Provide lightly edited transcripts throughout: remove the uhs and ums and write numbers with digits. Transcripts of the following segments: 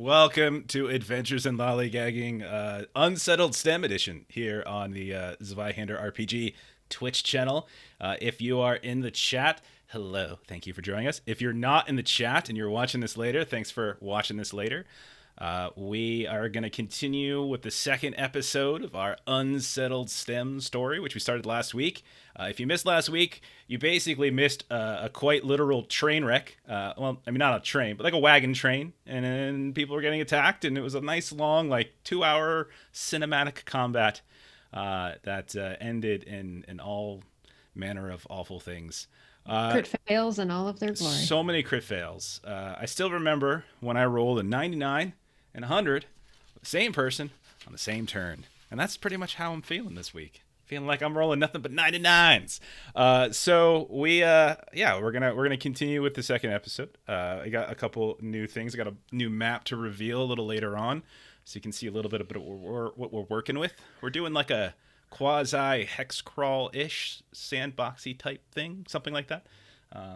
Welcome to Adventures in Lollygagging, Unsettled STEM edition here on the Zweihander RPG Twitch channel. If you are in the chat, hello, thank you for joining us. If you're not in the chat and you're watching this later, thanks for watching this later. We are going to continue with the second episode of our Unsettled STEM story, which we started last week. If you missed last week, you basically missed a quite literal train wreck. Well, I mean, not a train, but like a wagon train. And then people were getting attacked, and it was a nice long, like 2-hour cinematic combat that ended in all manner of awful things. Crit fails in all of their glory. So many crit fails. I still remember when I rolled a 99 and 100 with the same person on the same turn. And that's pretty much how I'm feeling this week. Feeling like I'm rolling nothing but 99s. So we're gonna continue with the second episode. I got a couple new things. I got a new map to reveal a little later on, so you can see a little bit of what we're working with. We're doing like a quasi hex crawl ish sandboxy type thing, something like that.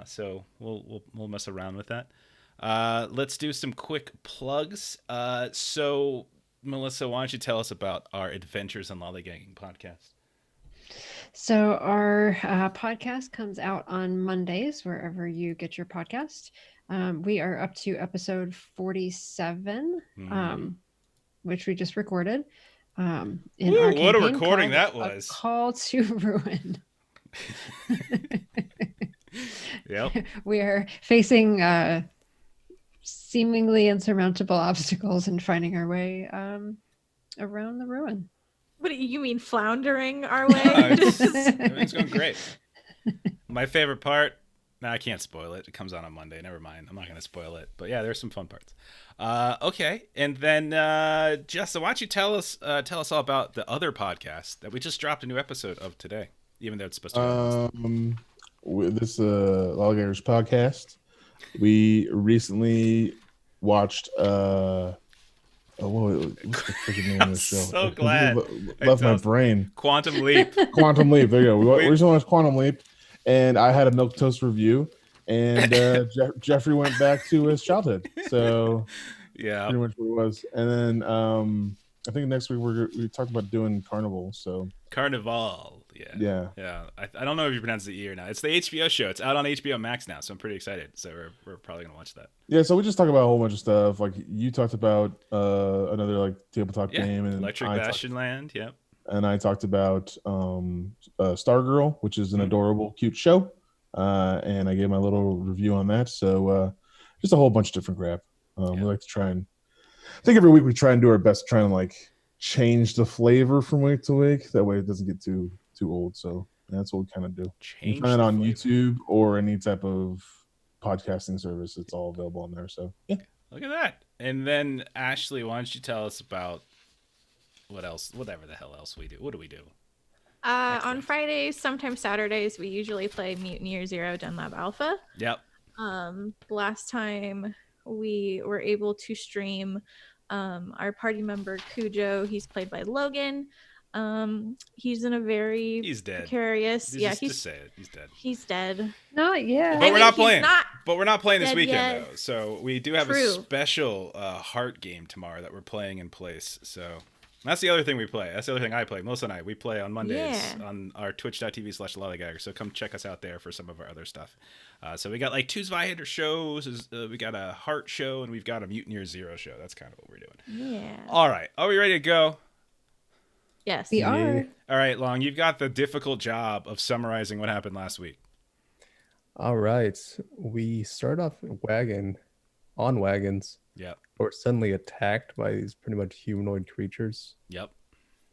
So we'll mess around with that. Let's do some quick plugs. So Melissa, why don't you tell us about our Adventures in Lollygagging podcast? So our podcast comes out on Mondays, wherever you get your podcast. We are up to episode 47, which we just recorded. In our what a recording that was. A Call to Ruin. Yep. We are facing seemingly insurmountable obstacles and finding our way around the ruin. What do you mean, floundering our way? Everything's going great. My favorite part, I can't spoil it. It comes out on Monday. Never mind. I'm not going to spoil it. But yeah, there's some fun parts. Okay. And then, Justin, why don't you tell us all about the other podcast that we just dropped a new episode of today, even though it's supposed to be this Lollygaggers podcast. We recently watched what's the freaking name of the show? So glad. Left my brain. Quantum Leap. Quantum Leap. There you go. We recently watched Quantum Leap, and I had a milquetoast review, and Jeffrey went back to his childhood. So yeah, pretty much what it was. And then I think next week we talked about doing Carnival. So Carnival. Yeah. I don't know if you pronounce the E or not. It's the HBO show. It's out on HBO Max now, so I'm pretty excited. So we're probably gonna watch that. Yeah. So we just talked about a whole bunch of stuff. Like you talked about another like tabletop game and Electric Bastion Land. Yep. And I talked about Stargirl, which is an adorable, cute show. And I gave my little review on that. So just a whole bunch of different crap. We like to try and I think every week we try and do our best to try and like change the flavor from week to week. That way it doesn't get too old. So that's what we kind of do. You find it on YouTube or any type of podcasting service. It's all available on there. So yeah. Look at that. And then Ashley, why don't you tell us about what else? Whatever the hell else we do. What do we do? On Fridays, sometimes Saturdays, we usually play Mutant Year Zero Dunlab Alpha. Yep. Last time we were able to stream our party member Cujo. He's played by Logan. He's in a very precarious. Just say it. He's dead. He's dead. Not yet. But we're not playing. But we're not playing this weekend though. So we do have True. a special heart game tomorrow that we're playing in place. So that's the other thing we play. That's the other thing I play. Melissa and I, we play on Mondays on our twitch.tv/lollygagger. So come check us out there for some of our other stuff. So we got like 2 Zweihander shows. We got a heart show and we've got a Mutant Year Zero show. That's kind of what we're doing. Yeah. All right. Are we ready to go? Yes. We are. All right, Long, you've got the difficult job of summarizing what happened last week. All right. We start off on wagons. Yep. We're suddenly attacked by these pretty much humanoid creatures. Yep.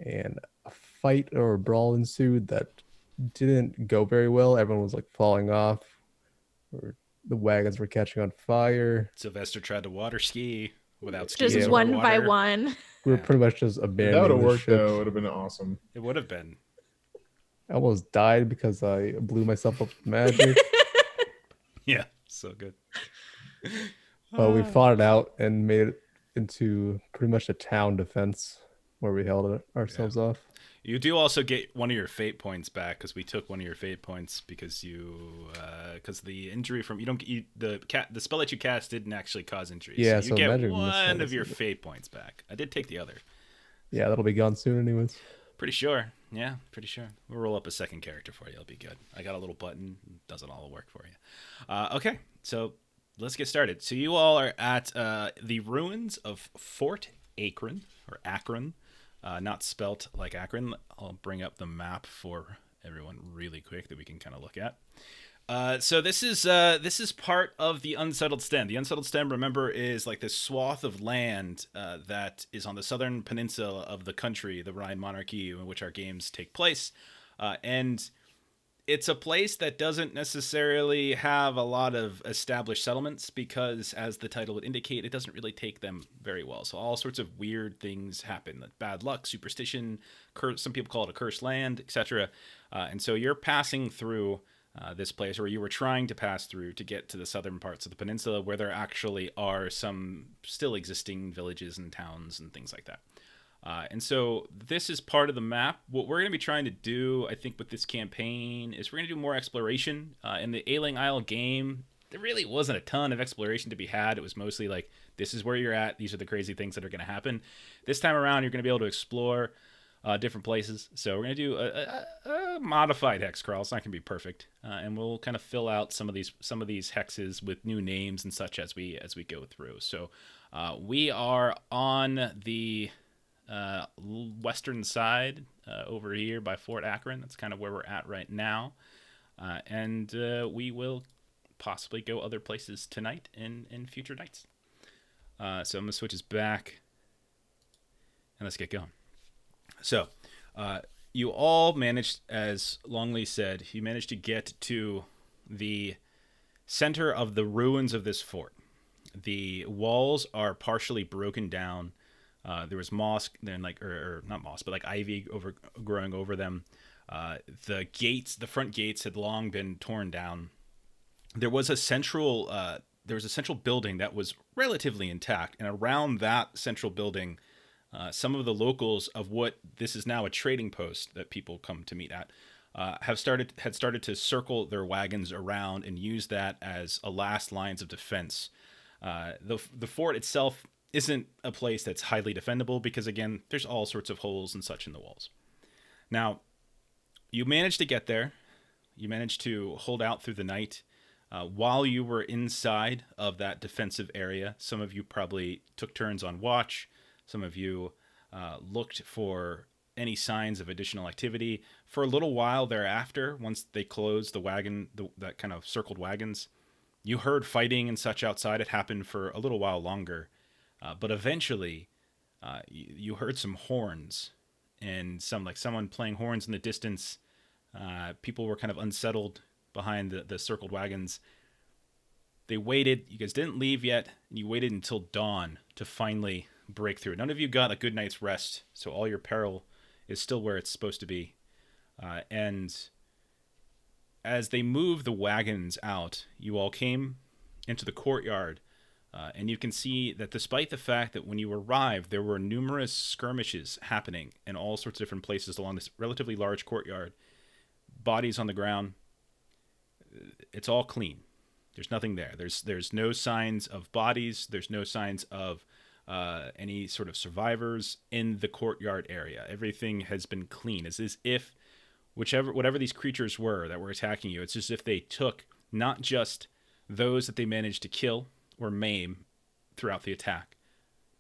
And a fight or a brawl ensued that didn't go very well. Everyone was like falling off. Or the wagons were catching on fire. Sylvester tried to water ski without skiing. Just one by one. We were pretty much just abandoning. That would have worked ship. though. It would have been awesome. It would have been. I almost died because I blew myself up with magic. Yeah, so good. But we fought it out and made it into pretty much a town defense. where we held ourselves off. You do also get one of your fate points back because we took one of your fate points because the injury from the spell that you cast didn't actually cause injuries. Yeah, so you get one of your fate points back. I did take the other. Yeah, that'll be gone soon, anyways. Pretty sure. Yeah, pretty sure. We'll roll up a second character for you. It'll be good. I got a little button. Does it all work for you? Okay, so let's get started. So you all are at the ruins of Fort Akron, or Akron, not spelt like Akron. I'll bring up the map for everyone really quick that we can kind of look at. So this is part of the Unsettled Stem. The Unsettled Stem, remember, is like this swath of land that is on the southern peninsula of the country, the Rhine Monarchy, in which our games take place. And it's a place that doesn't necessarily have a lot of established settlements because, as the title would indicate, it doesn't really take them very well. So all sorts of weird things happen, like bad luck, superstition, some people call it a cursed land, etc. And so you're passing through this place, or you were trying to pass through to get to the southern parts of the peninsula where there actually are some still existing villages and towns and things like that. And so this is part of the map. What we're going to be trying to do, I think, with this campaign is we're going to do more exploration. In the Ailing Isle game, there really wasn't a ton of exploration to be had. It was mostly like, this is where you're at. These are the crazy things that are going to happen. This time around, you're going to be able to explore different places. So we're going to do a modified hex crawl. It's not going to be perfect. And we'll kind of fill out some of these hexes with new names and such as we go through. So we are on the western side over here by Fort Akron. That's kind of where we're at right now. And we will possibly go other places tonight and in future nights. So I'm going to switch us back and let's get going. So you all managed, as Longley said, you managed to get to the center of the ruins of this fort. The walls are partially broken down. There was moss, then or not moss, but like ivy growing over them. The front gates had long been torn down. There was a central building that was relatively intact, and around that central building, some of the locals of what this is now a trading post that people come to meet at had started to circle their wagons around and use that as a last lines of defense. The fort itself isn't a place that's highly defendable because, again, there's all sorts of holes and such in the walls. Now, you managed to get there. You managed to hold out through the night. While you were inside of that defensive area, some of you probably took turns on watch. Some of you looked for any signs of additional activity. For a little while thereafter, once they closed the wagon, that kind of circled wagons, you heard fighting and such outside. It happened for a little while longer. But eventually, you heard some horns and someone playing horns in the distance. People were kind of unsettled behind the circled wagons. They waited. You guys didn't leave yet. And you waited until dawn to finally break through. None of you got a good night's rest, so all your peril is still where it's supposed to be. And as they moved the wagons out, you all came into the courtyard. And you can see that despite the fact that when you arrived, there were numerous skirmishes happening in all sorts of different places along this relatively large courtyard, bodies on the ground, it's all clean. There's nothing there. There's no signs of bodies. There's no signs of any sort of survivors in the courtyard area. Everything has been clean. It's as if whatever these creatures were that were attacking you, it's as if they took not just those that they managed to kill or maim throughout the attack,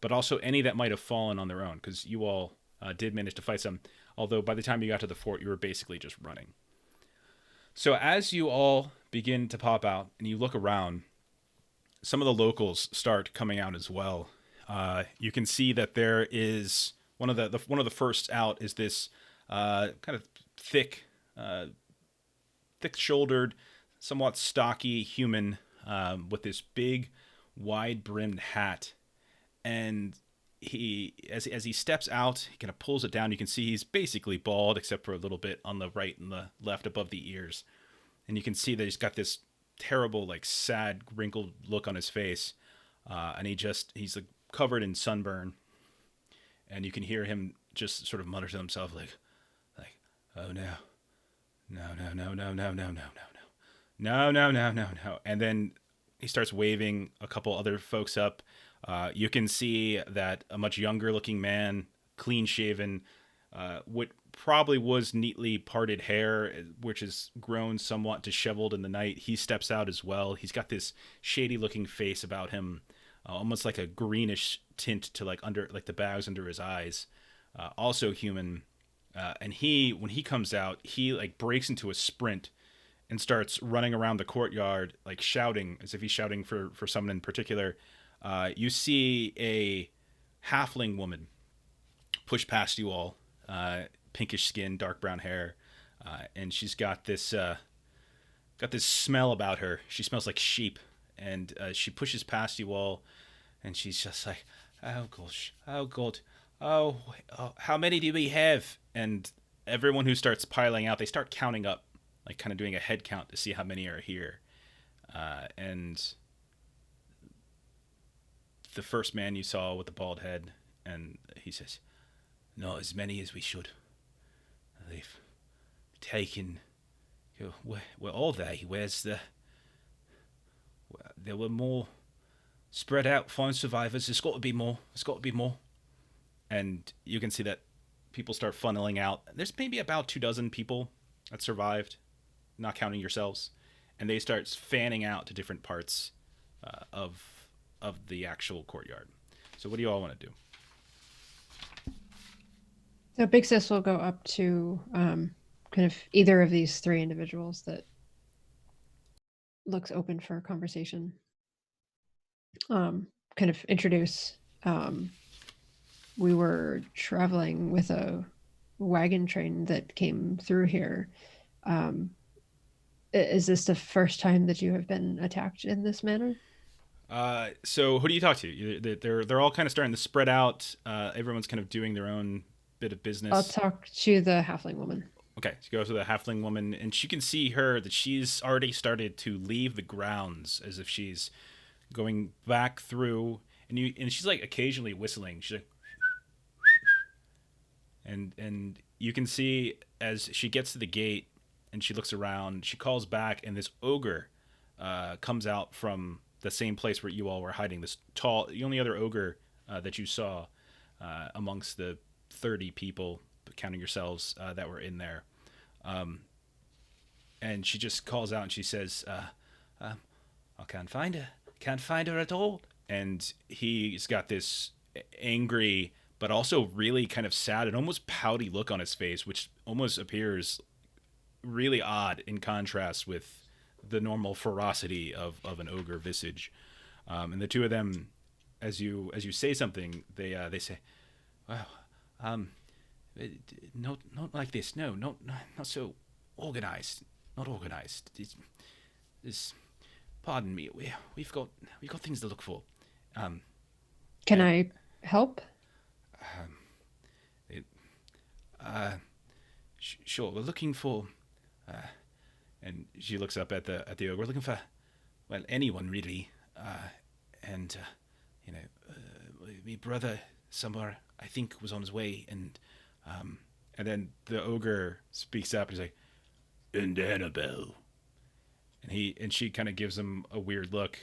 but also any that might have fallen on their own, because you all did manage to fight some, although by the time you got to the fort, you were basically just running. So as you all begin to pop out and you look around, some of the locals start coming out as well. You can see that there is one of the first out is this kind of thick-shouldered, somewhat stocky human with this big, wide-brimmed hat, and as he steps out, he kind of pulls it down. You can see he's basically bald except for a little bit on the right and the left above the ears, and you can see that he's got this terrible, like, sad, wrinkled look on his face, and he's like covered in sunburn, and you can hear him just sort of mutters to himself like, oh no, no, no, no, no, no, no, no, no, no, no, no, no, no. And then he starts waving a couple other folks up. You can see that a much younger looking man, clean shaven, what probably was neatly parted hair, which is grown somewhat disheveled in the night. He steps out as well. He's got this shady looking face about him, almost like a greenish tint to like the bags under his eyes. Also human. And when he comes out, he like breaks into a sprint and starts running around the courtyard, like shouting as if he's shouting for someone in particular. You see a halfling woman push past you all, pinkish skin, dark brown hair, and she's got this smell about her. She smells like sheep, and she pushes past you all, and she's just like, oh gosh, oh god, oh, how many do we have? And everyone who starts piling out, they start counting up, like kind of doing a head count to see how many are here. And the first man you saw with the bald head, and he says, not as many as we should. They've taken... Where are they? Where's the... There were more spread out, find survivors. There's got to be more. There's got to be more. And you can see that people start funneling out. There's maybe about 24 people that survived, not counting yourselves. And they start fanning out to different parts of the actual courtyard. So what do you all want to do? So Big Sis will go up to kind of either of these three individuals that looks open for conversation. Kind of introduce. We were traveling with a wagon train that came through here. Is this the first time that you have been attacked in this manner? So who do you talk to? They're all kind of starting to spread out. Everyone's kind of doing their own bit of business. I'll talk to the halfling woman. Okay, so go to the halfling woman, and you can see her that she's already started to leave the grounds as if she's going back through, and she's like occasionally whistling. She's like, and you can see as she gets to the gate and she looks around, she calls back, and this ogre comes out from the same place where you all were hiding. This tall, the only other ogre that you saw amongst the 30 people, counting yourselves, that were in there. And she just calls out and she says, I can't find her. Can't find her at all. And he's got this angry, but also really kind of sad and almost pouty look on his face, which almost appears really odd in contrast with the normal ferocity of an ogre visage. And the two of them, as you say something, they say, "Wow, not like this. No, not so organized. Not organized. It's pardon me. We've got things to look for." Can I help? Sure. We're looking for. And she looks up at the ogre. We're looking for, well, anyone really. And my brother somewhere, I think, was on his way, and then the ogre speaks up and he's like, "And Annabelle," and she kind of gives him a weird look.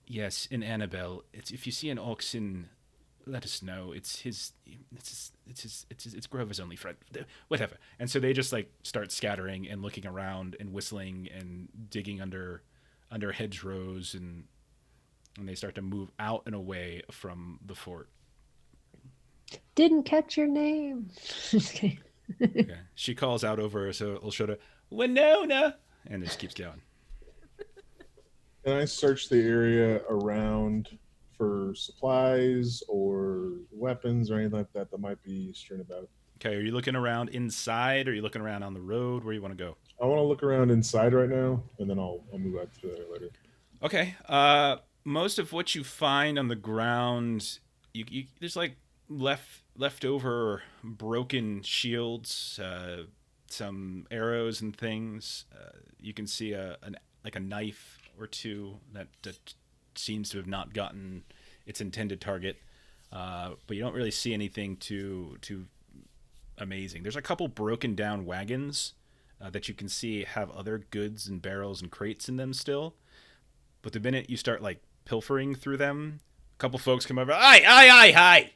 "Yes, in Annabelle. It's if you see an oxen, let us know. It's Grover's only friend. Whatever." And so they just like start scattering and looking around and whistling and digging under hedgerows, and they start to move out and away from the fort. Didn't catch your name. Just kidding. Okay. She calls out over her, so I'll show her, "Winona," and it just keeps going. Can I search the area around for supplies or weapons or anything like that that might be strewn about? Okay, are you looking around inside, or are you looking around on the road? Where do you want to go? I want to look around inside right now, and then I'll move out to that later. Okay. Most of what you find on the ground, you there's like leftover broken shields, some arrows and things. You can see a knife or two that seems to have not gotten its intended target. but you don't really see anything too amazing. There's a couple broken down wagons that you can see have other goods and barrels and crates in them still. But the minute you start like pilfering through them, a couple folks come over. Aye.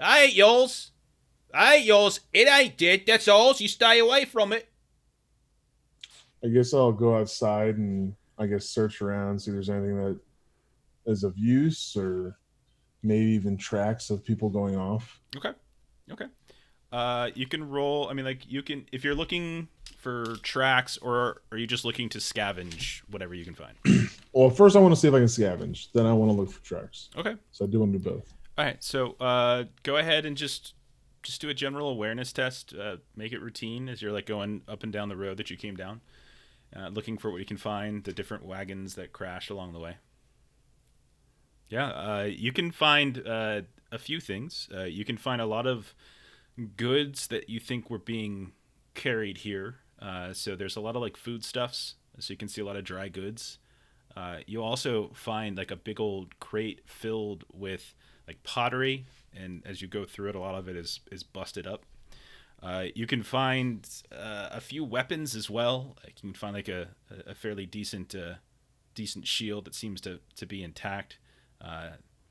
I ain't yours. It ain't it. That's yours. You stay away from it. I guess I'll go outside and I guess search around, see if there's anything that is of use or maybe even tracks of people going off. Okay. You can roll. I mean, like you can if you're looking for tracks, or are you just looking to scavenge whatever you can find? Well, first I want to see if I can scavenge. Then I want to look for tracks. Okay. So I do want to do both. All right. So go ahead and just do a general awareness test. Make it routine as you're like going up and down the road that you came down, looking for what you can find, the different wagons that crashed along the way. Yeah, you can find a few things. You can find a lot of goods that you think were being carried here. So there's a lot of like foodstuffs. So you can see a lot of dry goods. You also find like a big old crate filled with like pottery, and as you go through it, a lot of it is busted up. You can find a few weapons as well. You can find like a fairly decent shield that seems to be intact.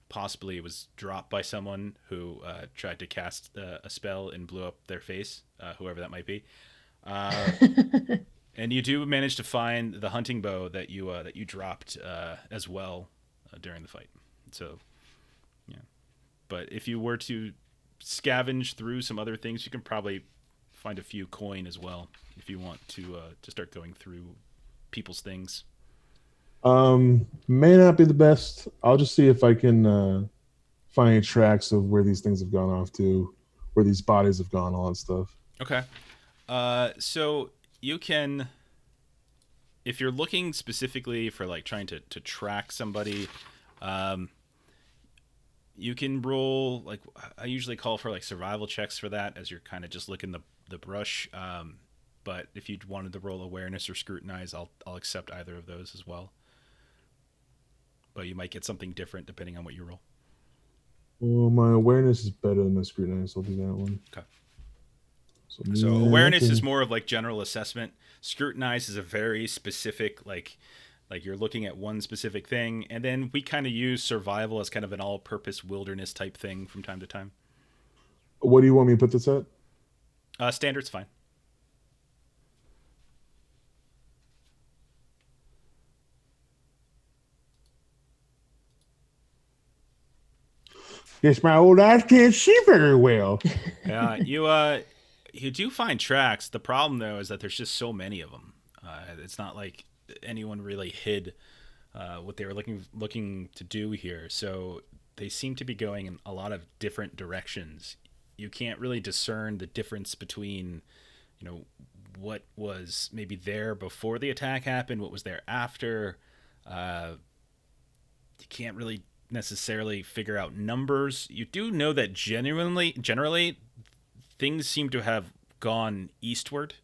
Possibly it was dropped by someone who tried to cast a spell and blew up their face, whoever that might be. And you do manage to find the hunting bow that you dropped as well during the fight. So, yeah. But if you were to scavenge through some other things, you can probably find a few coin as well if you want to start going through people's things. May not be the best. I'll just see if I can find any tracks of where these things have gone off to, where these bodies have gone, all that stuff. Okay. So you can, if you're looking specifically for like trying to track somebody, you can roll, like I usually call for like survival checks for that as you're kind of just looking the brush. But if you wanted to roll awareness or scrutinize, I'll accept either of those as well. But you might get something different depending on what you roll. Well, my awareness is better than my scrutinize. I'll do that one. Okay. So awareness is more of like general assessment. Scrutinize is a very specific, like you're looking at one specific thing. And then we kind of use survival as kind of an all-purpose wilderness type thing from time to time. What do you want me to put this at? Standard's fine. Yes, my old eyes can't see very well. Yeah, you do find tracks. The problem though is that there's just so many of them. It's not like anyone really hid what they were looking to do here. So they seem to be going in a lot of different directions. You can't really discern the difference between, what was maybe there before the attack happened, what was there after. You can't really necessarily figure out numbers. You do know that generally things seem to have gone eastward.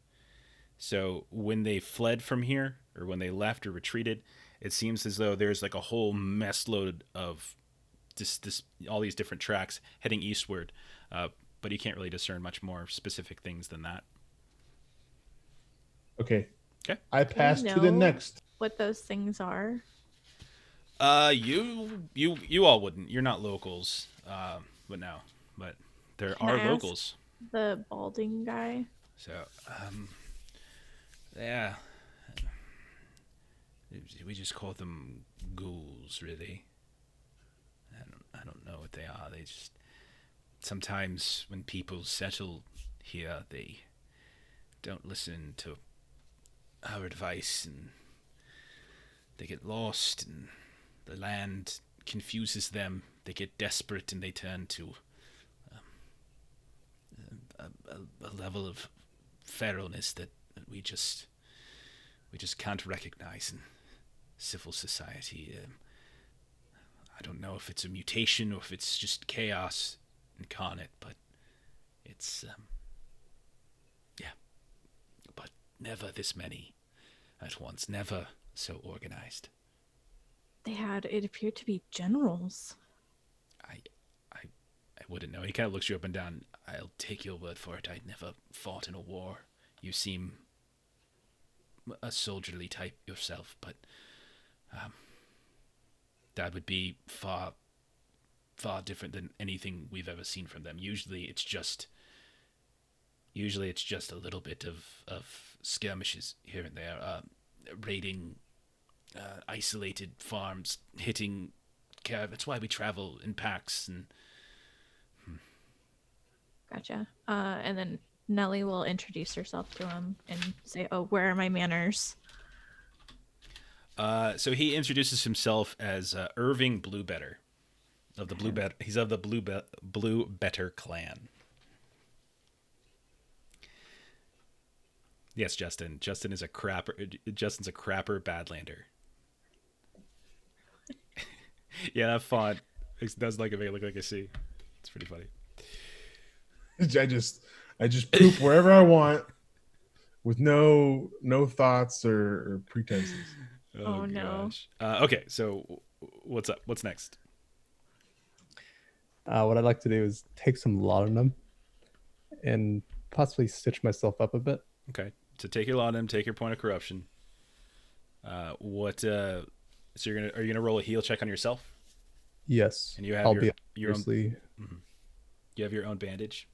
So when they fled from here, or when they left or retreated, it seems as though there's like a whole mess load of this all these different tracks heading eastward. But you can't really discern much more specific things than that. Okay. I pass to the next. What those things are? You all wouldn't. You're not locals. But there Can are I locals. ask the balding guy. So, yeah. We just call them ghouls, really. I don't know what they are. They just sometimes when people settle here, they don't listen to our advice, and they get lost, and the land confuses them. They get desperate, and they turn to a level of feralness that we just can't recognize in civil society. I don't know if it's a mutation or if it's just chaos incarnate, but it's but never this many at once, never so organized. It appeared to be generals. wouldn't know. He kind of looks you up and down. I'll take your word for it. I never fought in a war. You seem a soldierly type yourself, but that would be far different than anything we've ever seen from them. Usually it's just a little bit of skirmishes here and there, raiding isolated farms, hitting caravans. That's why we travel in packs. And Gotcha. And then Nellie will introduce herself to him and say, "Oh, where are my manners?" So he introduces himself as Irving Bluebetter of the He's of the Bluebetter clan. Yes, Justin. Justin's a crapper Badlander. Yeah, that font does make it look like a C. It's pretty funny. I just poop wherever I want with no thoughts or pretenses. Oh no. Okay, so what's up? What's next? What I'd like to do is take some laudanum and possibly stitch myself up a bit. Okay, so take your laudanum, take your point of corruption. So are you gonna roll a heal check on yourself? Yes. And you have your own. Mm-hmm. You have your own bandage.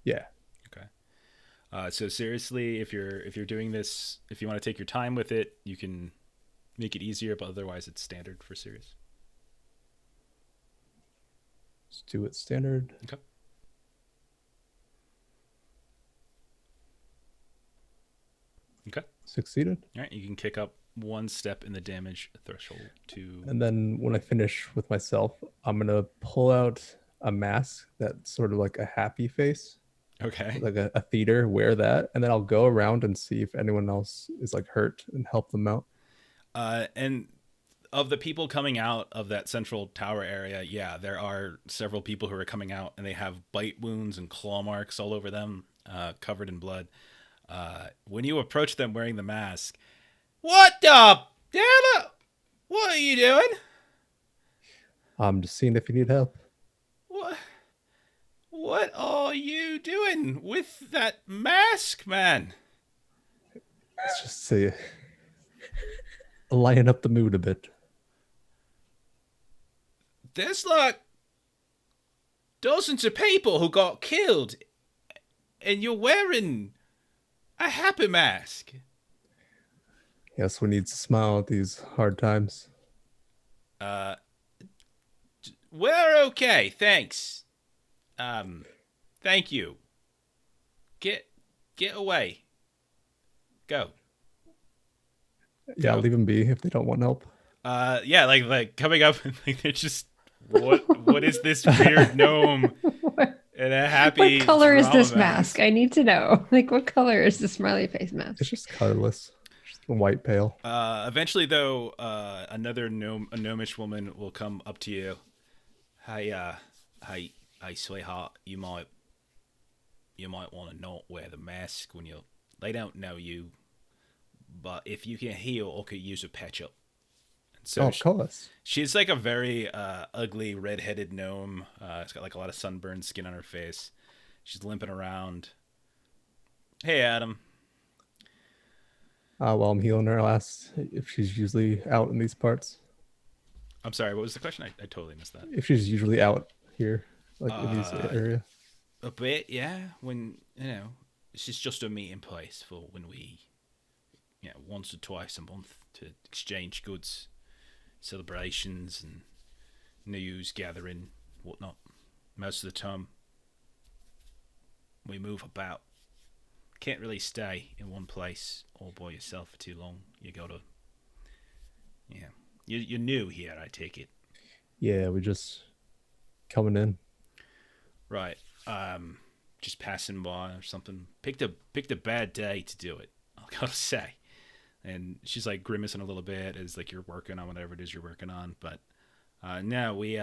Yeah. Okay. So seriously, if you're doing this, if you want to take your time with it, you can make it easier, but otherwise it's standard for serious. Let's do it standard. Okay. Okay. Succeeded. All right. You can kick up one step in the damage threshold to. And then when I finish with myself, I'm gonna pull out a mask that's sort of like a happy face. Okay. Like a theater, wear that, and then I'll go around and see if anyone else is like hurt and help them out. And of the people coming out of that central tower area, yeah, there are several people who are coming out and they have bite wounds and claw marks all over them, covered in blood. When you approach them wearing the mask, what the damn? What are you doing? I'm just seeing if you need help. What are you doing with that mask, man? Let's just say, lighten up the mood a bit. There's like dozens of people who got killed, and you're wearing a happy mask. Yes, we need to smile at these hard times. We're okay, thanks. Thank you. Get away. Go. Yeah, I'll leave them be if they don't want help. Yeah, like coming up and like they're just what is this weird gnome and a happy what color is this mask? I need to know. Like, what color is the smiley face mask? It's just colorless. Just a white pale. Eventually though, a gnomish woman will come up to you. Hey, sweetheart, you might want to not wear the mask when they don't know you, but if you can heal, I could use a patch up. And so of course. She's like a very ugly red-headed gnome. It's got like a lot of sunburned skin on her face. She's limping around. Hey, Adam. While I'm healing her, I'll ask if she's usually out in these parts. I'm sorry, what was the question? I totally missed that. If she's usually out here. Like in this area? A bit, yeah. When, it's just a meeting place for when we, once or twice a month to exchange goods, celebrations and news gathering, whatnot. Most of the time, we move about. Can't really stay in one place all by yourself for too long. You gotta, You're new here, I take it. Yeah, we're just coming in. Right. Just passing by or something. Picked a bad day to do it, I gotta say. And she's like grimacing a little bit as like you're working on whatever it is you're working on. But no, we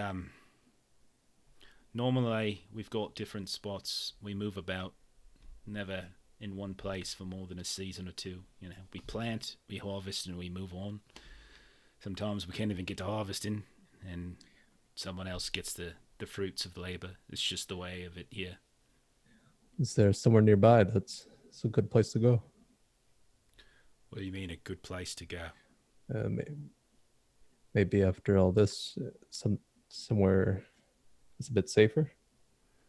normally we've got different spots. We move about, never in one place for more than a season or two. We plant, we harvest, and we move on. Sometimes we can't even get to harvesting, and someone else gets the the fruits of labor. It's just the way of it here. Is there somewhere nearby that's a good place to go? What do you mean, a good place to go? Maybe after all this, somewhere it's a bit safer,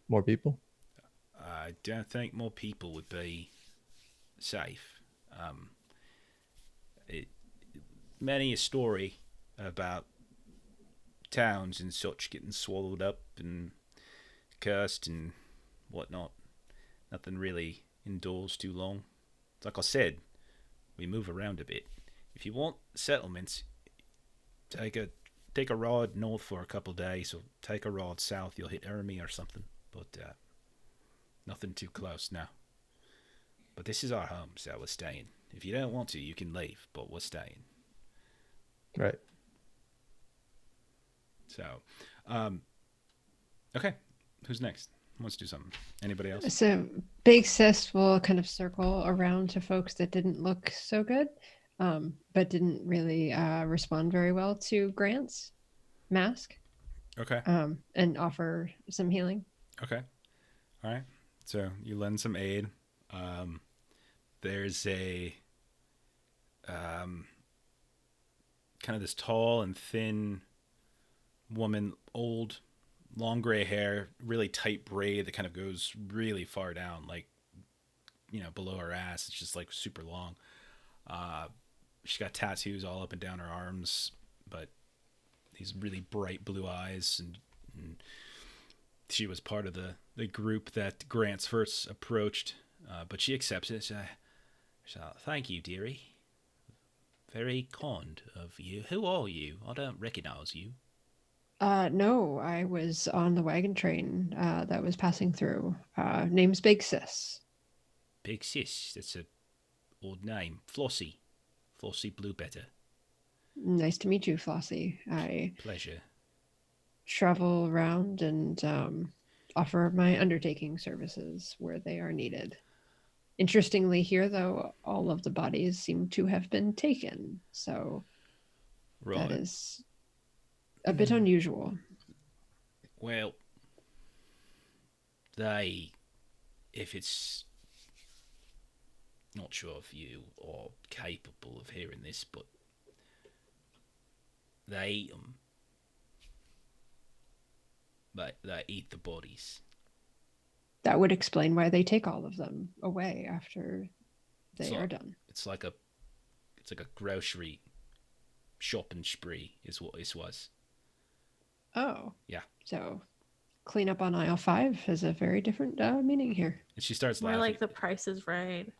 more people. I don't think more people would be safe. Many a story about towns and such getting swallowed up and cursed and whatnot. Nothing really endures too long. Like I said, we move around a bit. If you want settlements, take a rod north for a couple of days, or take a rod south. You'll hit Ermi or something. But nothing too close now. But this is our home, so we're staying. If you don't want to, you can leave, but we're staying. Right. So, okay. Who's next? Who wants to do something? Anybody else? So Big Sis will kind of circle around to folks that didn't look so good, but didn't really respond very well to Grant's mask. Okay. And offer some healing. Okay. All right. So you lend some aid. There's a kind of this tall and thin woman, old, long gray hair, really tight braid that kind of goes really far down, like, below her ass. It's just like super long. She's got tattoos all up and down her arms, but these really bright blue eyes, and she was part of the group that Grant's first approached, but she accepts it. So thank you, dearie. Very kind of you. Who are you? I don't recognize you. No, I was on the wagon train that was passing through. Name's Big Sis. Big Sis? That's a old name. Flossie. Flossie Bluebetter. Nice to meet you, Flossie. Pleasure. Travel around and offer my undertaking services where they are needed. Interestingly, here, though, all of the bodies seem to have been taken. So that is a bit unusual. Well, if it's not sure if you are capable of hearing this, but they eat them. But they eat the bodies. That would explain why they take all of them away after they are done. It's like a grocery shopping spree is what this was. Oh. Yeah. So clean up on aisle 5 has a very different meaning here. And she starts laughing. More like The Price is Right.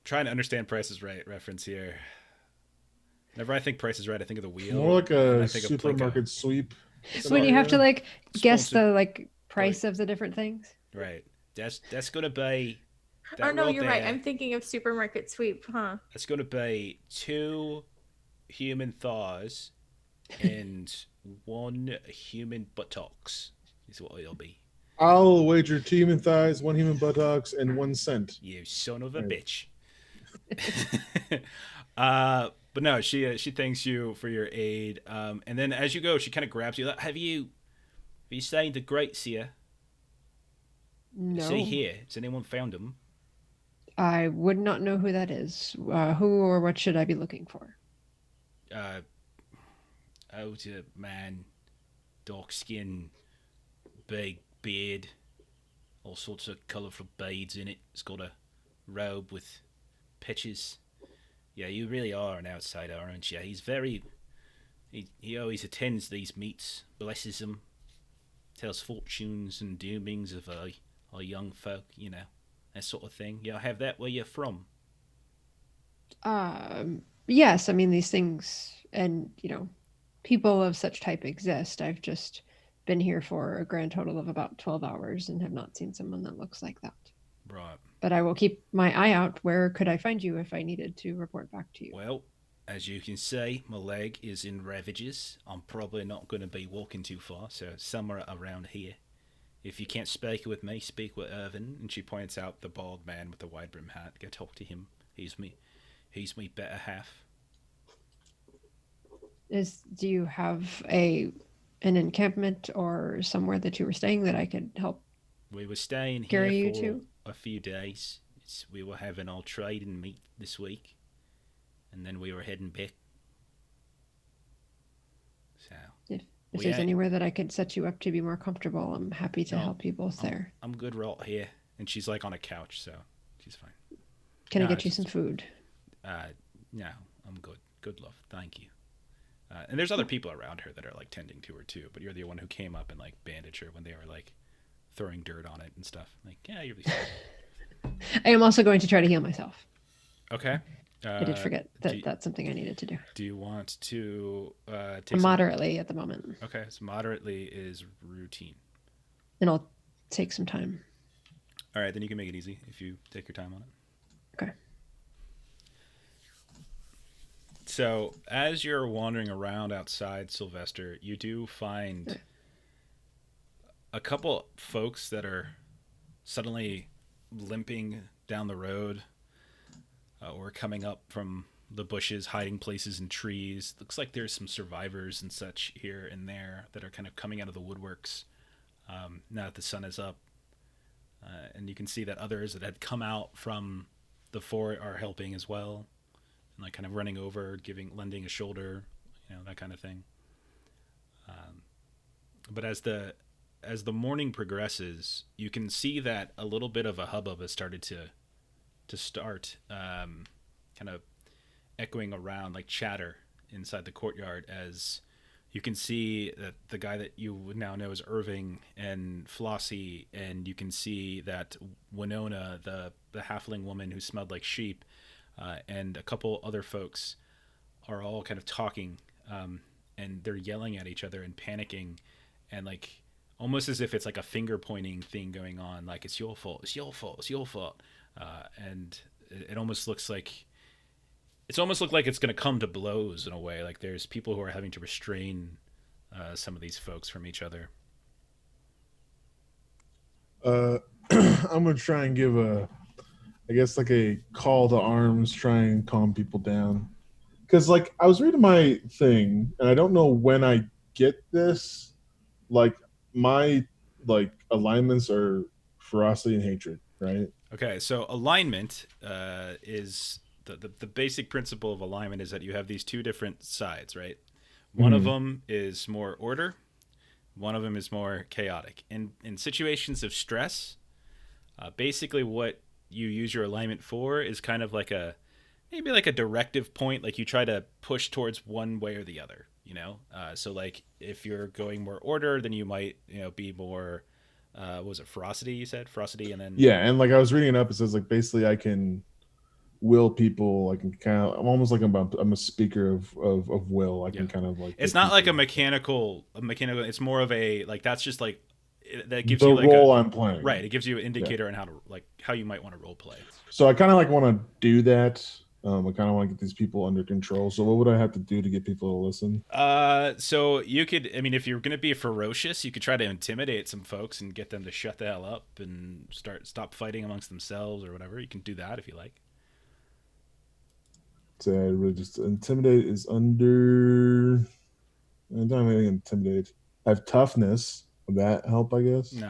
Trying to understand Price is Right reference here. Whenever I think Price is Right, I think of the wheel. More like a supermarket sweep. When you have to guess the price of the different things. Right. That's gonna be. Oh no, you're right. I'm thinking of supermarket sweep, huh? It's gonna be 2 human thighs and 1 human buttocks. Is what it'll be. I'll wager 2 human thighs, 1 human buttocks, and 1 cent. You son of a bitch. But no, she thanks you for your aid. And then as you go, she kind of grabs you. Have you seen the greats here? No. See here. Has anyone found them? I would not know who that is. Who or what should I be looking for? Older man, dark skin, big beard, all sorts of colourful beads in it. It's got a robe with pictures. Yeah, you really are an outsider, aren't you? He's very... He always attends these meets, blesses them, tells fortunes and doomings of our young folk, that sort of thing. You have that where you're from? Yes, I mean, these things, and, people of such type exist. I've just been here for a grand total of about 12 hours and have not seen someone that looks like that. Right. But I will keep my eye out. Where could I find you if I needed to report back to you? Well, as you can see, my leg is in ravages. I'm probably not going to be walking too far, so somewhere around here. If you can't speak with me, speak with Irvin. And she points out the bald man with the wide brim hat. Go talk to him. He's me better half. Do you have an encampment or somewhere that you were staying that I could help? We were staying carry here you for to? a few days. We were having our trade and meet this week, and then we were heading back. So if there's anywhere that I could set you up to be more comfortable, I'm happy to help you both there. I'm good right here. And she's like on a couch, so she's fine. Can I get you some food? No, I'm good. Good love. Thank you. And there's other people around her that are like tending to her too, but you're the one who came up and like bandaged her when they were like throwing dirt on it and stuff. Like, yeah, you're fine. I am also going to try to heal myself. Okay. I did forget that that's something I needed to do. Do you want to take moderately at the moment? Okay, so moderately is routine. And I'll take some time. All right, then you can make it easy if you take your time on it. Okay. So as you're wandering around outside Sylvester, you do find a couple folks that are suddenly limping down the road or coming up from the bushes, hiding places in trees. Looks like there's some survivors and such here and there that are kind of coming out of the woodworks now that the sun is up. And you can see that others that had come out from the fort are helping as well. And like kind of running over, lending a shoulder, that kind of thing. But as the morning progresses, you can see that a little bit of a hubbub has started to start, kind of echoing around like chatter inside the courtyard, as you can see that the guy that you now know as Irving and Flossie, and you can see that Winona, the halfling woman who smelled like sheep, and a couple other folks are all kind of talking, and they're yelling at each other and panicking, and like almost as if it's like a finger pointing thing going on, like it's your fault, it's your fault, it's your fault, and it almost looks like it's going to come to blows in a way. Like there's people who are having to restrain some of these folks from each other. I'm gonna try and give I guess like a call to arms, try and calm people down. Because like I was reading my thing, and I don't know when I get this. Like my alignments are ferocity and hatred, right? Okay, so alignment is the basic principle of alignment is that you have these two different sides, right? One of them is more order, one of them is more chaotic. In situations of stress, basically what you use your alignment for is kind of like maybe like a directive point, like you try to push towards one way or the other, so like if you're going more order, then you might be more what was it, ferocity? You said ferocity, and then and like I was reading it up, it says like basically I can will people. I can kind of, I'm almost like I'm a speaker of will. I can kind of like, it's not like a mechanical. It's more of a like, that's just like that gives the you like role I'm playing, right? It gives you an indicator on how you might want to role play. So I kind of like want to do that. I kind of want to get these people under control. So what would I have to do to get people to listen? So you could, if you're going to be ferocious, you could try to intimidate some folks and get them to shut the hell up and stop fighting amongst themselves or whatever. You can do that if you like. So I really just intimidate is under. I don't have anything to intimidate. I have toughness. Would that help? I guess. No,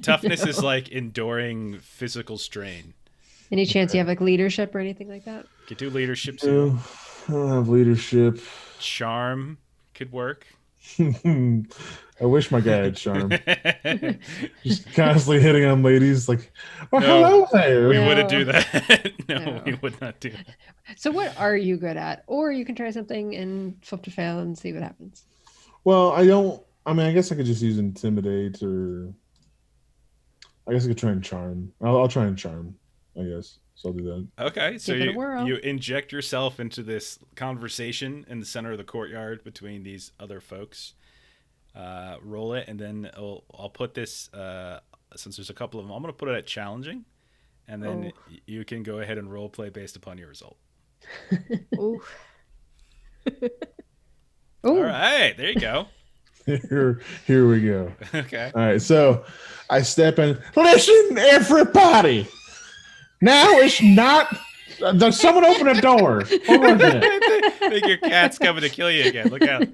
toughness is like enduring physical strain. Any chance you have like leadership or anything like that? You could do leadership too. I don't have leadership. Charm could work. I wish my guy had charm. Just constantly hitting on ladies like, oh, no, hello there. We wouldn't do that. No, we would not do that. So what are you good at? Or you can try something and flip to fail and see what happens. Well, I guess I could just use intimidate, or I guess I could try and charm. I'll try and charm, I guess. So I'll do that. Okay, so you inject yourself into this conversation in the center of the courtyard between these other folks. Roll it, and then I'll put this, since there's a couple of them, I'm going to put it at challenging, and then you can go ahead and role play based upon your result. Ooh. All right, there you go. Here we go. Okay. All right, so I step in. Listen, everybody. Now is not Does someone open a door? What was it? I think your cat's coming to kill you again. Look out.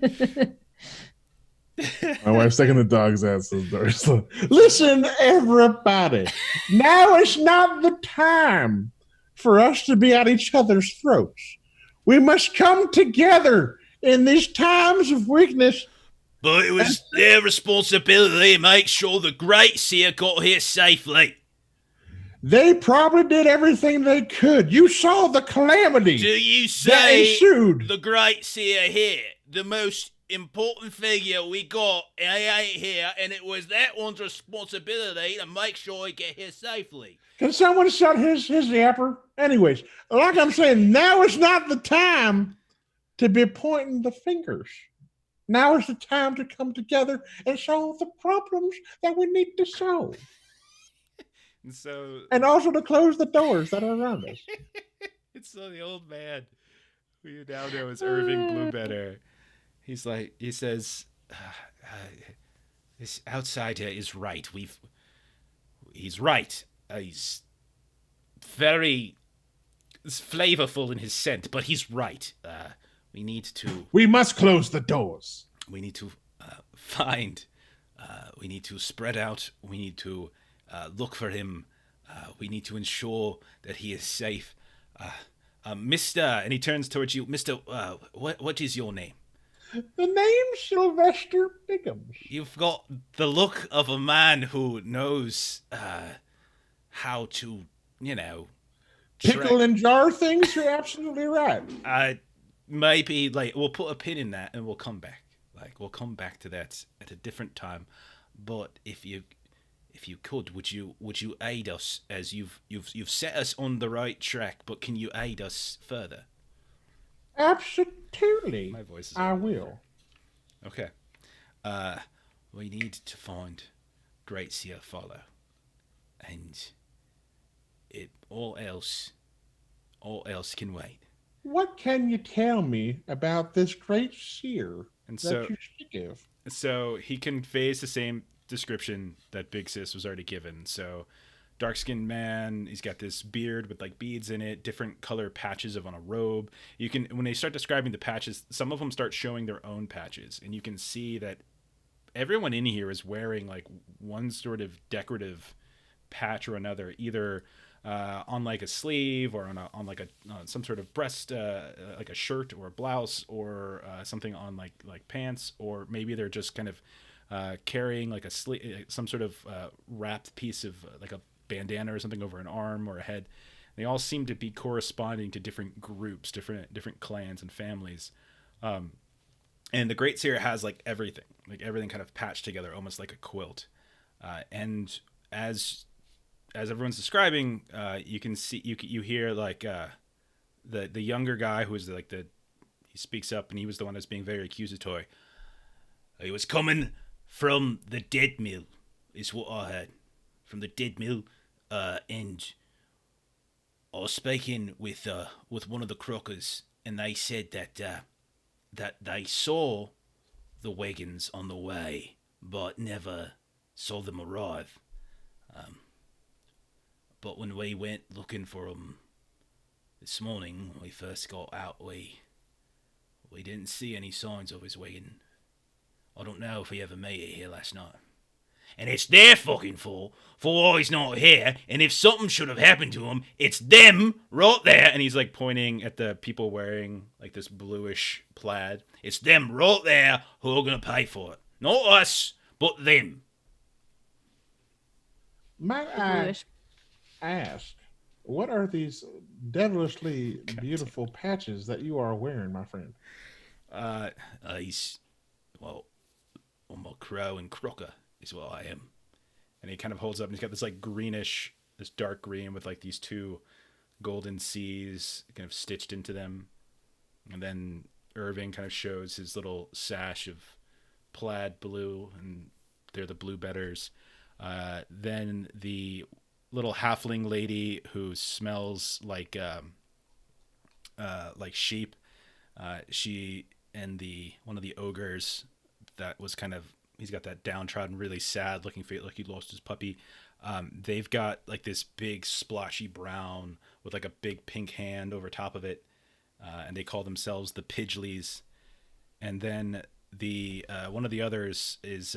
My wife's taking the dog's ass to the door. So, listen, everybody. Now is not the time for us to be at each other's throats. We must come together in these times of weakness. But it was their responsibility to make sure the Great Seer got here safely. They probably did everything they could. You saw the calamity. Do you say ensued. The Great Seer here, the most important figure we got, and he ain't here, and it was that one's responsibility to make sure he get here safely? Can someone shut his yapper? Anyways, like I'm saying, now is not the time to be pointing the fingers. Now is the time to come together and solve the problems that we need to solve. And also to close the doors that are around us. It's so the old man who you now know as Irving Bluebetter. He says, this outsider is right. He's right. He's very flavorful in his scent, but he's right. We must close the doors. We need to find. We need to spread out. We need to look for him. We need to ensure that he is safe. Mr. And he turns towards you. Mr. What is your name? The name's Sylvester Biggums. You've got the look of a man who knows how to, pickle and jar things. You're absolutely right. Maybe we'll put a pin in that and we'll come back. We'll come back to that at a different time. But if you could, would you aid us, as you've set us on the right track? But can you aid us further? Absolutely. My voice is. I will. Okay. We need to find Great Seer Follow, and all else can wait. What can you tell me about this Great Seer that you speak of? So he conveys the same description that Big Sis was already given. So dark-skinned man, he's got this beard with beads in it, different color patches on a robe. You can, when they start describing the patches, some of them start showing their own patches, and you can see that everyone in here is wearing one sort of decorative patch or another, either on a sleeve or on some sort of breast, like a shirt or a blouse, or something on like pants, or maybe they're just kind of carrying some sort of wrapped piece of a bandana or something over an arm or a head. They all seem to be corresponding to different groups, different clans and families. And the Great Seer has everything kind of patched together, almost like a quilt. And as everyone's describing, you can see, you hear the younger guy who is he speaks up, and he was the one that's being very accusatory. He was coming from the dead mill, is what I heard. From the dead mill, and I was speaking with one of the crookers, and they said that they saw the wagons on the way, but never saw them arrive. But when we went looking for them this morning, when we first got out, we didn't see any signs of his wagon. I don't know if he ever made it here last night. And it's their fucking fault for why he's not here, and if something should have happened to him, it's them right there. And he's pointing at the people wearing this bluish plaid. It's them right there who are going to pay for it. Not us, but them. Might I ask, what are these devilishly beautiful patches that you are wearing, my friend? I'm a crow and crocker is what I am. And he kind of holds up, and he's got this greenish, this dark green with these two golden C's kind of stitched into them. And then Irving kind of shows his little sash of plaid blue, and they're the Blue Betters. Then the little halfling lady who smells like sheep. She and one of the ogres that was he's got that downtrodden, really sad looking face, like he lost his puppy. They've got like this big splotchy brown with like a big pink hand over top of it, and they call themselves the Pidgeleys. And then the one of the others is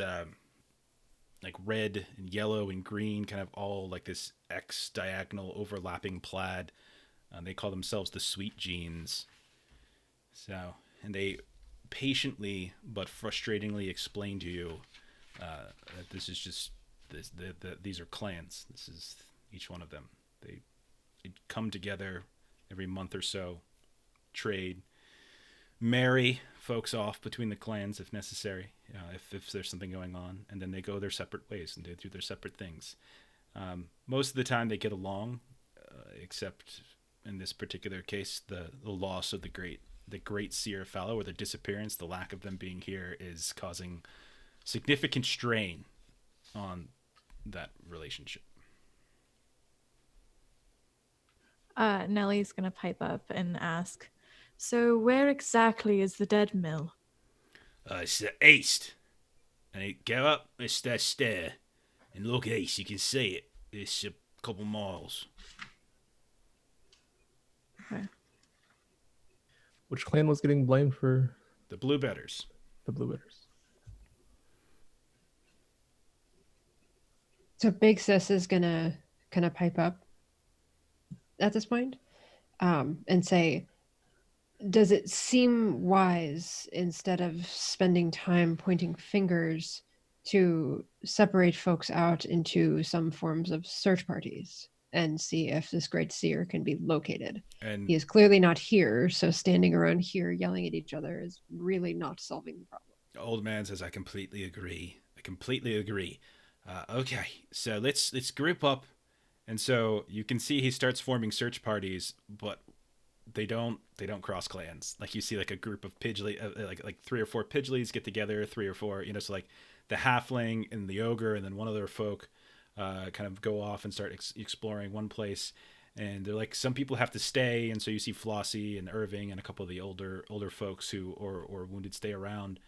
like red and yellow and green, kind of all like this X diagonal overlapping plaid. They call themselves the Sweet Jeans. So, and they patiently but frustratingly explain to you that this is just these are clans. This is each one of them. They come together every month or so, trade, marry folks off between the clans if necessary, if there's something going on, and then they go their separate ways and they do their separate things. Most of the time they get along, except in this particular case, the loss of the great seer fellow, or the disappearance, the lack of them being here, is causing significant strain on that relationship. Nellie's gonna pipe up and ask, so where exactly is the dead mill? It's the east. And you go up, it's that stair, and look east, you can see it. It's a couple miles. Okay. Which clan was getting blamed for The Bluebetters. the Bluebetters? So Big Sis is gonna kind of pipe up at this point, and say, does it seem wise, instead of spending time pointing fingers, to separate folks out into some forms of search parties and see if this great seer can be located? And He is clearly not here, so standing around here yelling at each other is really not solving the problem. the old man says, I completely agree. Okay, so let's group up. And so you can see he starts forming search parties, but they don't cross clans. Like you see like a group of Pidgely, like 3 or 4 Pidgeleys get together, 3 or 4, so like the halfling and the ogre and then one other folk kind of go off and start exploring one place. And they're like, some people have to stay, and so you see Flossie and Irving and a couple of the older folks who or wounded stay around.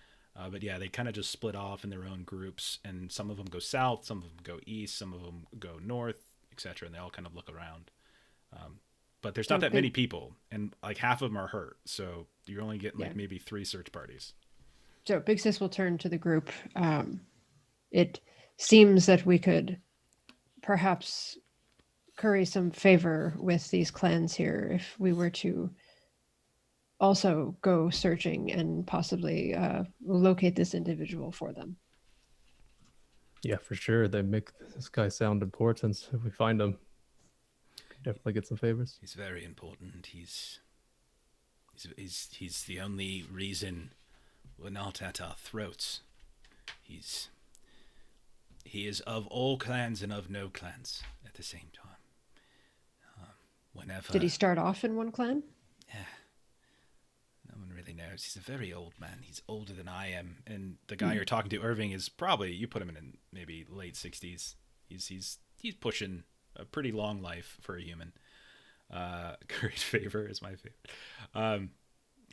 But yeah, they kind of just split off in their own groups, and some of them go south, some of them go east, some of them go north, etc. And they all kind of look around. But there's not that many people, and like half of them are hurt, so you're only getting like maybe 3 search parties. So Big Sis will turn to the group. It seems that we could perhaps curry some favor with these clans here if we were to also go searching and possibly locate this individual for them. Yeah, for sure. They make this guy sound important. If we find him, definitely get some favors. He's very important. He's the only reason we're not at our throats. He is of all clans and of no clans at the same time. Whenever Did he start off in one clan? Yeah. No one really knows. He's a very old man. He's older than I am. And the guy you're talking to, Irving, is probably, you put him in maybe late 60s. He's pushing a pretty long life for a human. Curry's favor is my favorite. I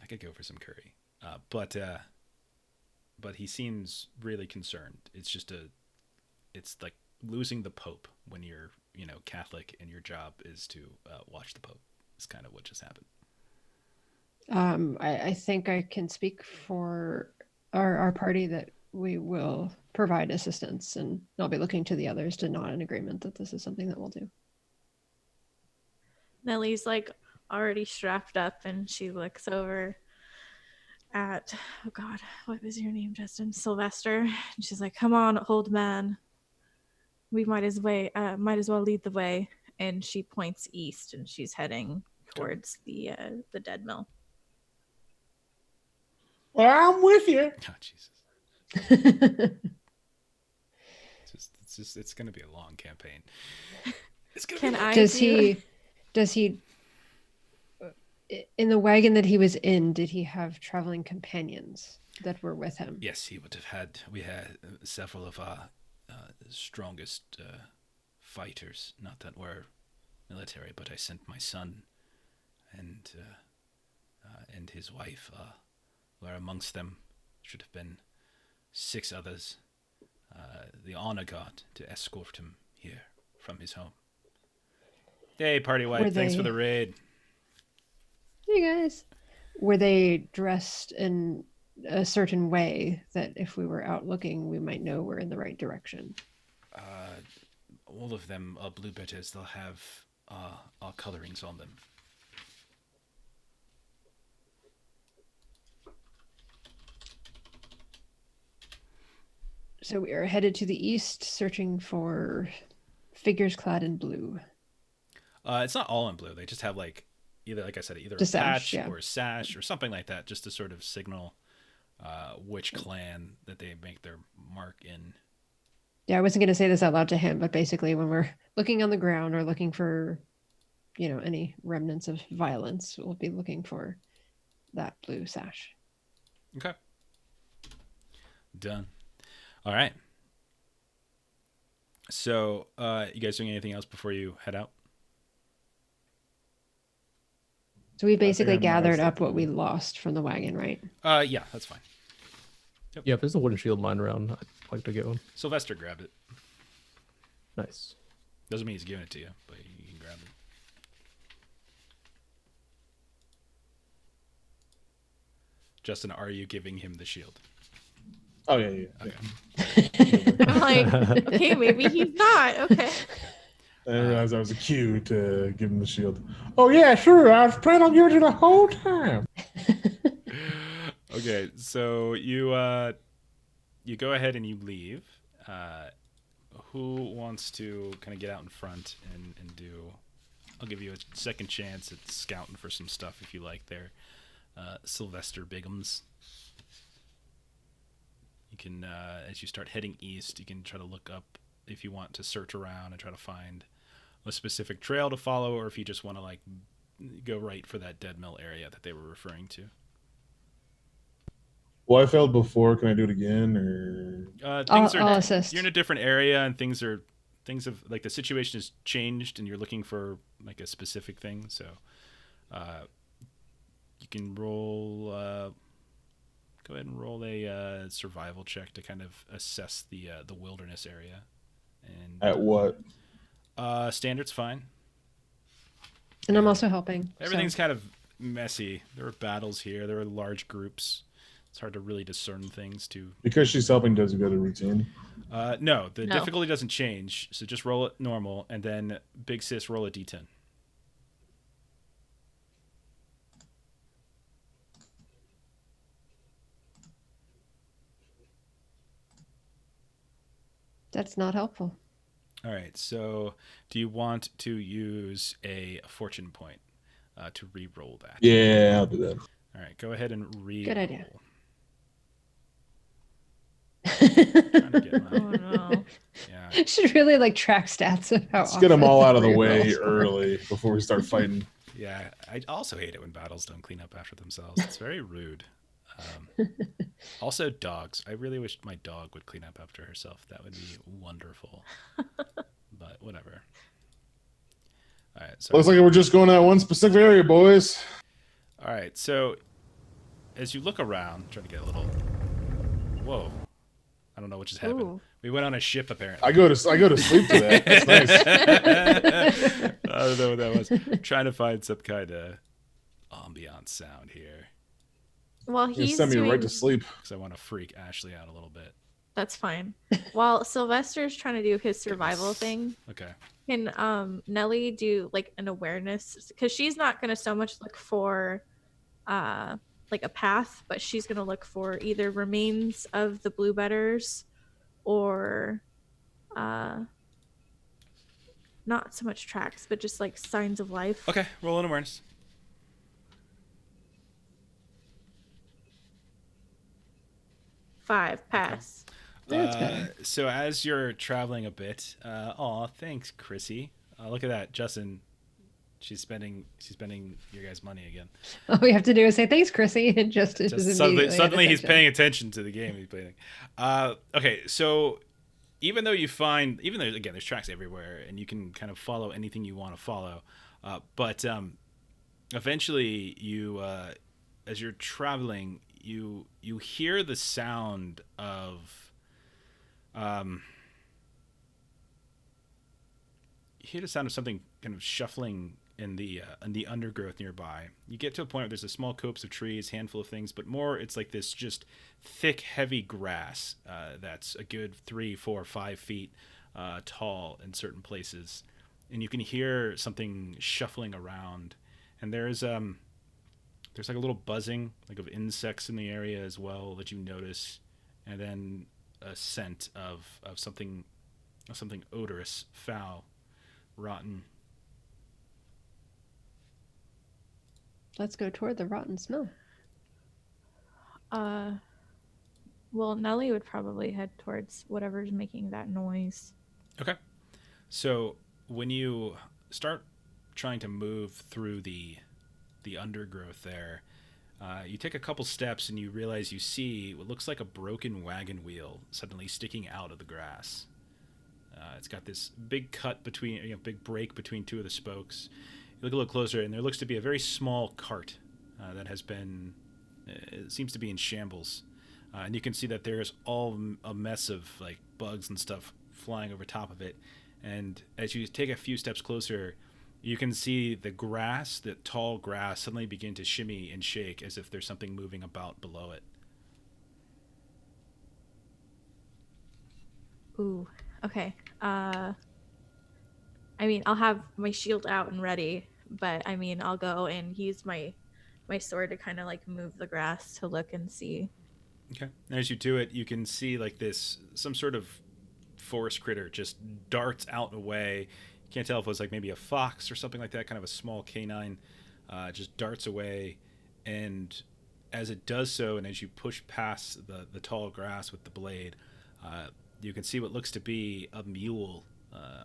could go for some curry. But he seems really concerned. It's like losing the Pope when you're, Catholic and your job is to watch the Pope. It's kind of what just happened. I think I can speak for our party that we will provide assistance, and I'll be looking to the others to nod in agreement that this is something that we'll do. Nellie's like already strapped up, and she looks over at, oh God, what was your name, Justin? Sylvester. And she's like, come on, old man. We might as well lead the way. And she points east, and she's heading towards the dead mill. I'm with you. Oh, Jesus. It's going to be a long campaign. Does he in the wagon that he was in, did he have traveling companions that were with him? Yes, he would have had. We had several of our strongest fighters. Not that we're military, but I sent my son and his wife were amongst them. Should have been 6 others. The honor guard to escort him here. from his home. Hey, party wife, thanks for the raid. Hey, guys. Were they dressed in a certain way that if we were out looking, we might know we're in the right direction? All of them are blue betters. They'll have our colorings on them. So we are headed to the east, searching for figures clad in blue. It's not all in blue. They just have either, like I said, either a patch sash, or a sash or something like that, just to sort of signal which clan that they make their mark in. Yeah, I wasn't going to say this out loud to him, but basically when we're looking on the ground or looking for, any remnants of violence, we'll be looking for that blue sash. Okay. Done. All right. So, you guys doing anything else before you head out? So we basically gathered up what we lost from the wagon, right? Yeah, that's fine. Yep. Yeah, if there's a wooden shield lying around, I'd like to get one. Sylvester grabbed it. Nice. Doesn't mean he's giving it to you, but you can grab it. Justin, are you giving him the shield? Oh, yeah. Okay. I'm like, okay, maybe he's not. Okay. I didn't realize that was a cue to give him the shield. Oh, yeah, sure. I was planning on giving it the whole time. Okay, so you go ahead and you leave. Who wants to kind of get out in front and do... I'll give you a second chance at scouting for some stuff if you like there. Sylvester Bigums. You can, as you start heading east, you can try to look up if you want to search around and try to find a specific trail to follow, or if you just want to go right for that dead mill area that they were referring to. Well, I failed before. Can I do it again, or I'll assist. You're in a different area, and things have the situation has changed, and you're looking for a specific thing. So, you can roll. Go ahead and roll a survival check to kind of assess the wilderness area. And at what? Standard's fine. And I'm also helping. Everything's kind of messy. There are battles here. There are large groups. It's hard to really discern things too. Because she's helping, does it go to routine? No, the difficulty doesn't change. So just roll it normal, and then Big Sis roll a d10. That's not helpful. All right. So, do you want to use a fortune point to re-roll that? Yeah, I'll do that. All right. Go ahead and re-roll. Good idea. Oh no. Yeah. Should really track stats of how. Let's get them all out of the way early before we start fighting. Yeah, I also hate it when battles don't clean up after themselves. It's very rude. Also, dogs. I really wish my dog would clean up after herself. That would be wonderful. But whatever. All right. So looks like we're just going to that one specific area, boys. All right. So as you look around, trying to get a little. Whoa. I don't know what just happened. Ooh. We went on a ship apparently. I go to sleep to that. That's nice. I don't know what that was. I'm trying to find some kind of ambiance sound here. Well, You he's send me doing... right to sleep. Because I want to freak Ashley out a little bit. That's fine. While Sylvester's trying to do his survival thing, Okay. can Nelly do an awareness? Because she's not going to so much look for a path, but she's going to look for either remains of the blue betters or not so much tracks, but just signs of life. Okay. Roll an awareness. 5 pass. That's better. So as you're traveling a bit, thanks, Chrissy. Look at that, Justin. She's spending your guys' money again. All we have to do is say thanks, Chrissy, and just suddenly he's paying attention to the game he's playing. Okay, so even though again there's tracks everywhere and you can kind of follow anything you want to follow, but eventually you as you're traveling you hear the sound of hear the sound of something kind of shuffling in the undergrowth nearby. You get to a point where there's a small copse of trees, handful of things, but more it's like this just thick, heavy grass that's a good 3, 4, 5 feet tall in certain places, and you can hear something shuffling around. And there's like a little buzzing, like of insects in the area as well that you notice, and then a scent of something odorous, foul, rotten. Let's go toward the rotten smell. Well, Nellie would probably head towards whatever's making that noise. Okay. So when you start trying to move through the undergrowth there, you take a couple steps and you realize you see what looks like a broken wagon wheel suddenly sticking out of the grass. It's got this big cut between, big break between two of the spokes. You look a little closer, and there looks to be a very small cart that has been, it seems to be in shambles. And you can see that there's all a mess of like bugs and stuff flying over top of it. And as you take a few steps closer, you can see the grass, the tall grass, suddenly begin to shimmy and shake as if there's something moving about below it. Ooh, okay. I mean, I'll have my shield out and ready, but I mean, I'll go and use my sword to kind of like move the grass to look and see. Okay. And as you do it, you can see like some sort of forest critter just darts out and away. You can't tell if it was like maybe a fox or something like that, kind of a small canine, just darts away. And as it does so, and as you push past the tall grass with the blade, you can see what looks to be a mule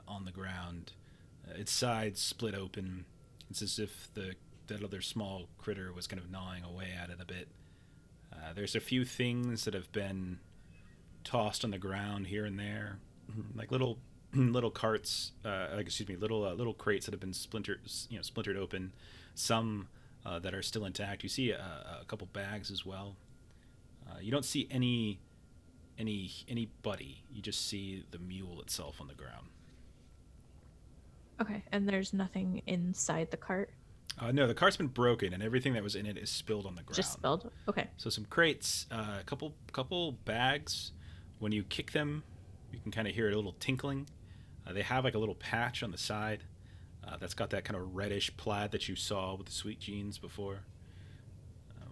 on the ground. Its sides split open. It's as if that other small critter was kind of gnawing away at it a bit. There's a few things that have been tossed on the ground here and there, like little carts, little crates that have been splintered open. Some that are still intact. You see a couple bags as well. You don't see anybody. You just see the mule itself on the ground. Okay, and there's nothing inside the cart? No, the cart's been broken, and everything that was in it is spilled on the ground. Just spilled? Okay. So some crates, a couple bags. When you kick them, you can kind of hear a little tinkling. They have like a little patch on the side that's got that kind of reddish plaid that you saw with the sweet jeans before.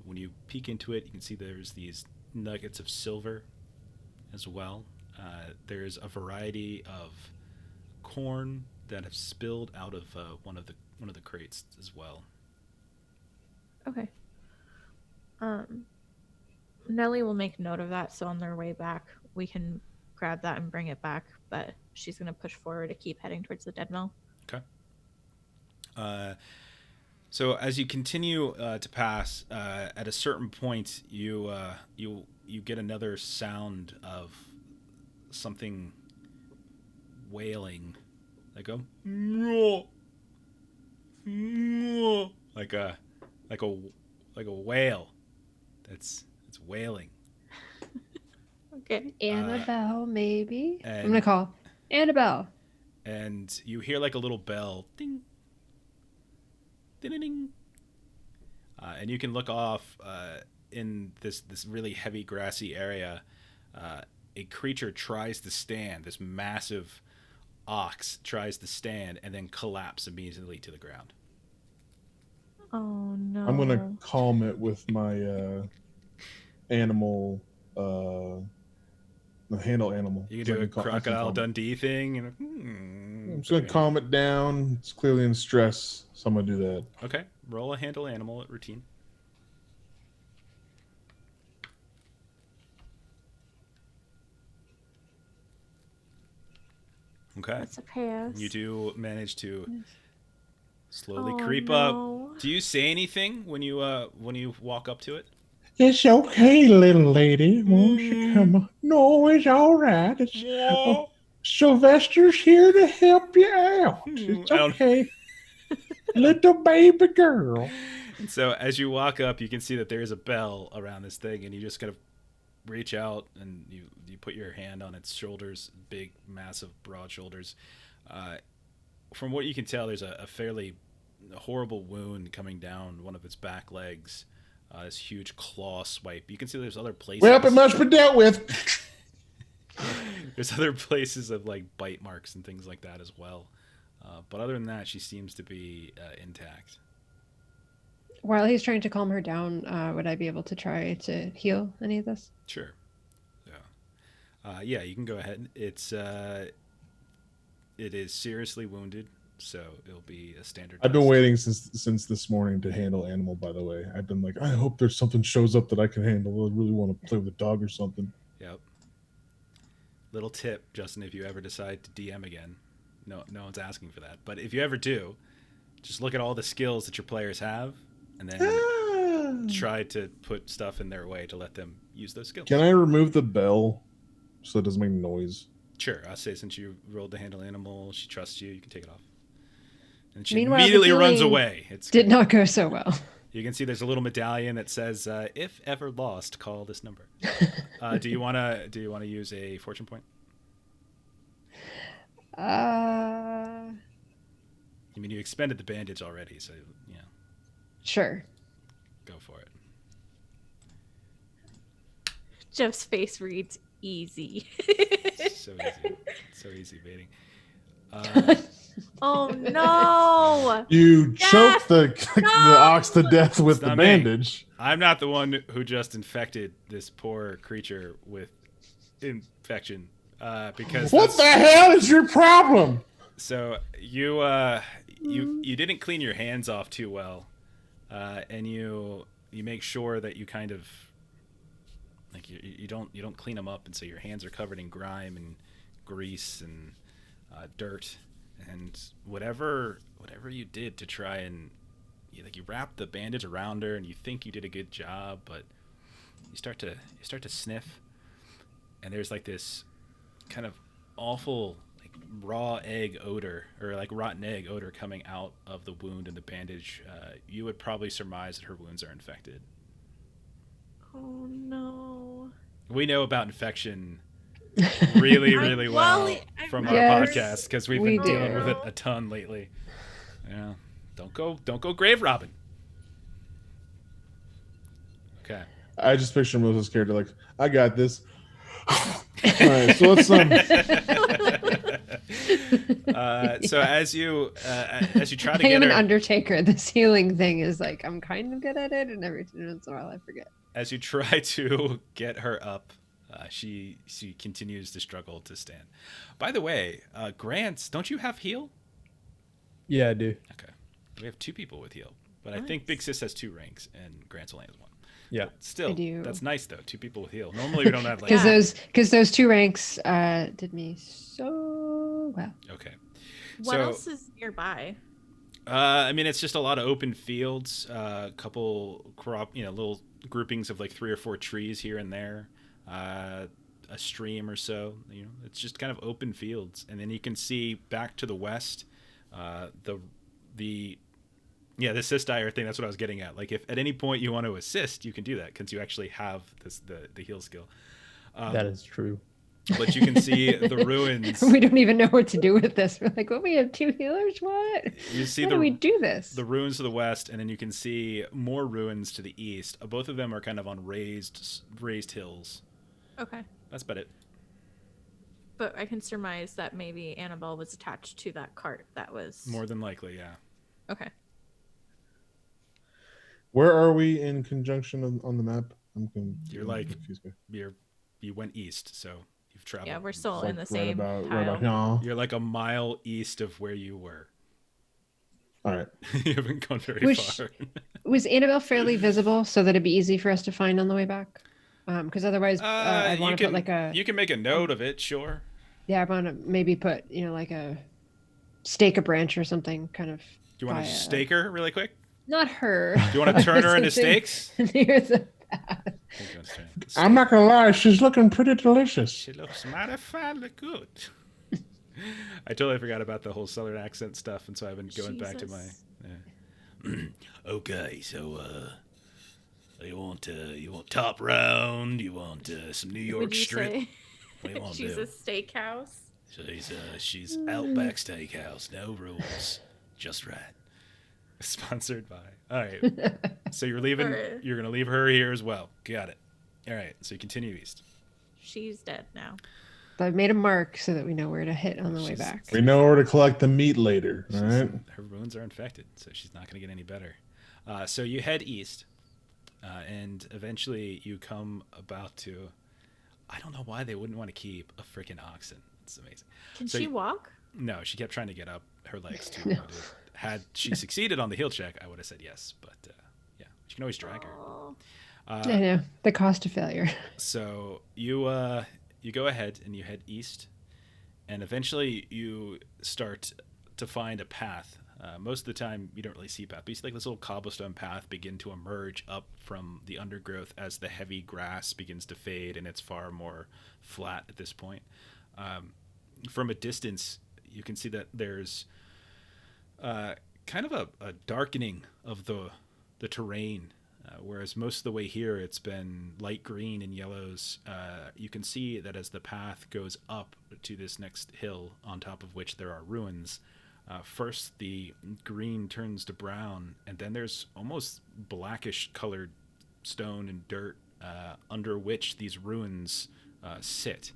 When you peek into it, you can see there's these nuggets of silver as well. There's a variety of corn that have spilled out of one of the crates as well. Okay. Nellie will make note of that, so on their way back we can grab that and bring it back, but she's going to push forward to keep heading towards the dead mill. Okay. So as you continue to pass, at a certain point you get another sound of something wailing, like a whale that's wailing. Okay. Annabelle, maybe. I'm gonna call Annabelle. And you hear like a little bell, ding, ding, ding, ding. And you can look off in this really heavy grassy area. A creature tries to stand. This massive ox tries to stand and then collapse immediately to the ground. Oh no. I'm gonna calm it with my animal handle animal. You can do a Crocodile Dundee thing. And I'm just gonna calm it down. It's clearly in stress, so I'm gonna do that. Okay, roll a handle animal at routine. Okay. That's a pass. You do manage to slowly creep up. Do you say anything when you walk up to it? It's okay, little lady. Won't you come on? No, it's all right. It's Sylvester's here to help you out. It's okay. Little baby girl. And so as you walk up, you can see that there is a bell around this thing, and you just kind of reach out and you put your hand on its shoulders, big, massive, broad shoulders. from what you can tell, there's a fairly horrible wound coming down one of its back legs. This huge claw swipe. You can see there's other places. Well, it must be dealt with. There's other places of like bite marks and things like that as well. But other than that, she seems to be intact. While he's trying to calm her down, would I be able to try to heal any of this? Sure. Yeah, you can go ahead. It is seriously wounded, so it'll be a standard. I've been waiting since this morning to handle animal. By the way, I've been like, I hope there's something shows up that I can handle. I really want to play with a dog or something. Yep. Little tip, Justin, if you ever decide to DM again, no one's asking for that, but if you ever do, just look at all the skills that your players have, and then try to put stuff in their way to let them use those skills. Can I remove the bell so it doesn't make noise? Sure. I'll say since you rolled to handle animal, she trusts you. You can take it off. And she Meanwhile, immediately runs away. Did not go so well. You can see there's a little medallion that says, "If ever lost, call this number." Do you want to use a fortune point? I mean, you expended the bandage already, so yeah. Sure. Go for it. Jeff's face reads easy. So easy baiting. Oh no! You choked the ox to death with the bandage. I'm not the one who just infected this poor creature with infection. Because what the hell is your problem? So you didn't clean your hands off too well, and you make sure that you kind of like you don't clean them up, and so your hands are covered in grime and grease and dirt, and whatever you did to try and you wrap the bandage around her, and you think you did a good job, but you start to sniff, and there's like this kind of awful like raw egg odor or like rotten egg odor coming out of the wound and the bandage. You would probably surmise that her wounds are infected. Oh no. We know about infection really well from our podcast because we've been dealing with it a ton lately. Yeah. Don't go grave robbing. Okay. I just picture Melissa's character like, I got this. All right, so let's so as you try to I get am her, an undertaker. This healing thing is like I'm kind of good at it, and every once in a while I forget. As you try to get her up, she continues to struggle to stand. By the way, Grant, don't you have heal? Yeah, I do. Okay, we have 2 people with heal, but I think Big Sis has 2 ranks and Grant only has 1. Yeah, but still, I do. That's nice though. 2 people with heal. Normally we don't have like because those 2 ranks did me so well. Okay. What else is nearby? I mean, it's just a lot of open fields, a couple little groupings of like 3 or 4 trees here and there, a stream or so. It's just kind of open fields, and then you can see back to the west, the assist dire thing. That's what I was getting at. Like, if at any point you want to assist, you can do that because you actually have the heal skill. That is true. But you can see the ruins. We don't even know what to do with this. We're like, we have 2 healers? What? You see How do we do this? The ruins to the west, and then you can see more ruins to the east. Both of them are kind of on raised hills. Okay. That's about it. But I can surmise that maybe Annabelle was attached to that cart that was... More than likely, yeah. Okay. Where are we in conjunction on the map? You're you went east, so you've traveled. Yeah, we're still in the same right tile. about You're like a mile east of where you were. All right. You haven't gone very far. Was Annabelle fairly visible so that it'd be easy for us to find on the way back? Because otherwise, I want to put like a... You can make a note of it, sure. Yeah, I want to maybe put, like a stake a branch or something kind of... Do you want to stake her really quick? Not her. Do you want to turn her into steaks? Near the path. I'm not going to lie. She's looking pretty delicious. She looks mighty good. I totally forgot about the whole Southern accent stuff, and so I've been going back to my... Yeah. Okay, so... You want top round? You want some New York strip? She's a steakhouse. She's Outback Steakhouse. No rules. Just right. Sponsored by. All right. So you're leaving. You're going to leave her here as well. Got it. All right. So you continue east. She's dead now. I've made a mark so that we know where to hit on the way back. We know where to collect the meat later. All right. Her wounds are infected, so she's not going to get any better. So you head east, and eventually you come about to. I don't know why they wouldn't want to keep a freaking oxen. It's amazing. Can she walk? No, she kept trying to get up. Her legs too. No. Had she succeeded on the heel check, I would have said yes. But yeah, you can always drag her. I know the cost of failure. So you go ahead and you head east, and eventually you start to find a path. Most of the time, you don't really see a path, but you see like this little cobblestone path begin to emerge up from the undergrowth as the heavy grass begins to fade, and it's far more flat at this point. From a distance, you can see that there's kind of a darkening of the terrain. Whereas most of the way here, it's been light green and yellows. You can see that as the path goes up to this next hill, on top of which there are ruins, first the green turns to brown, and then there's almost blackish colored stone and dirt under which these ruins sit.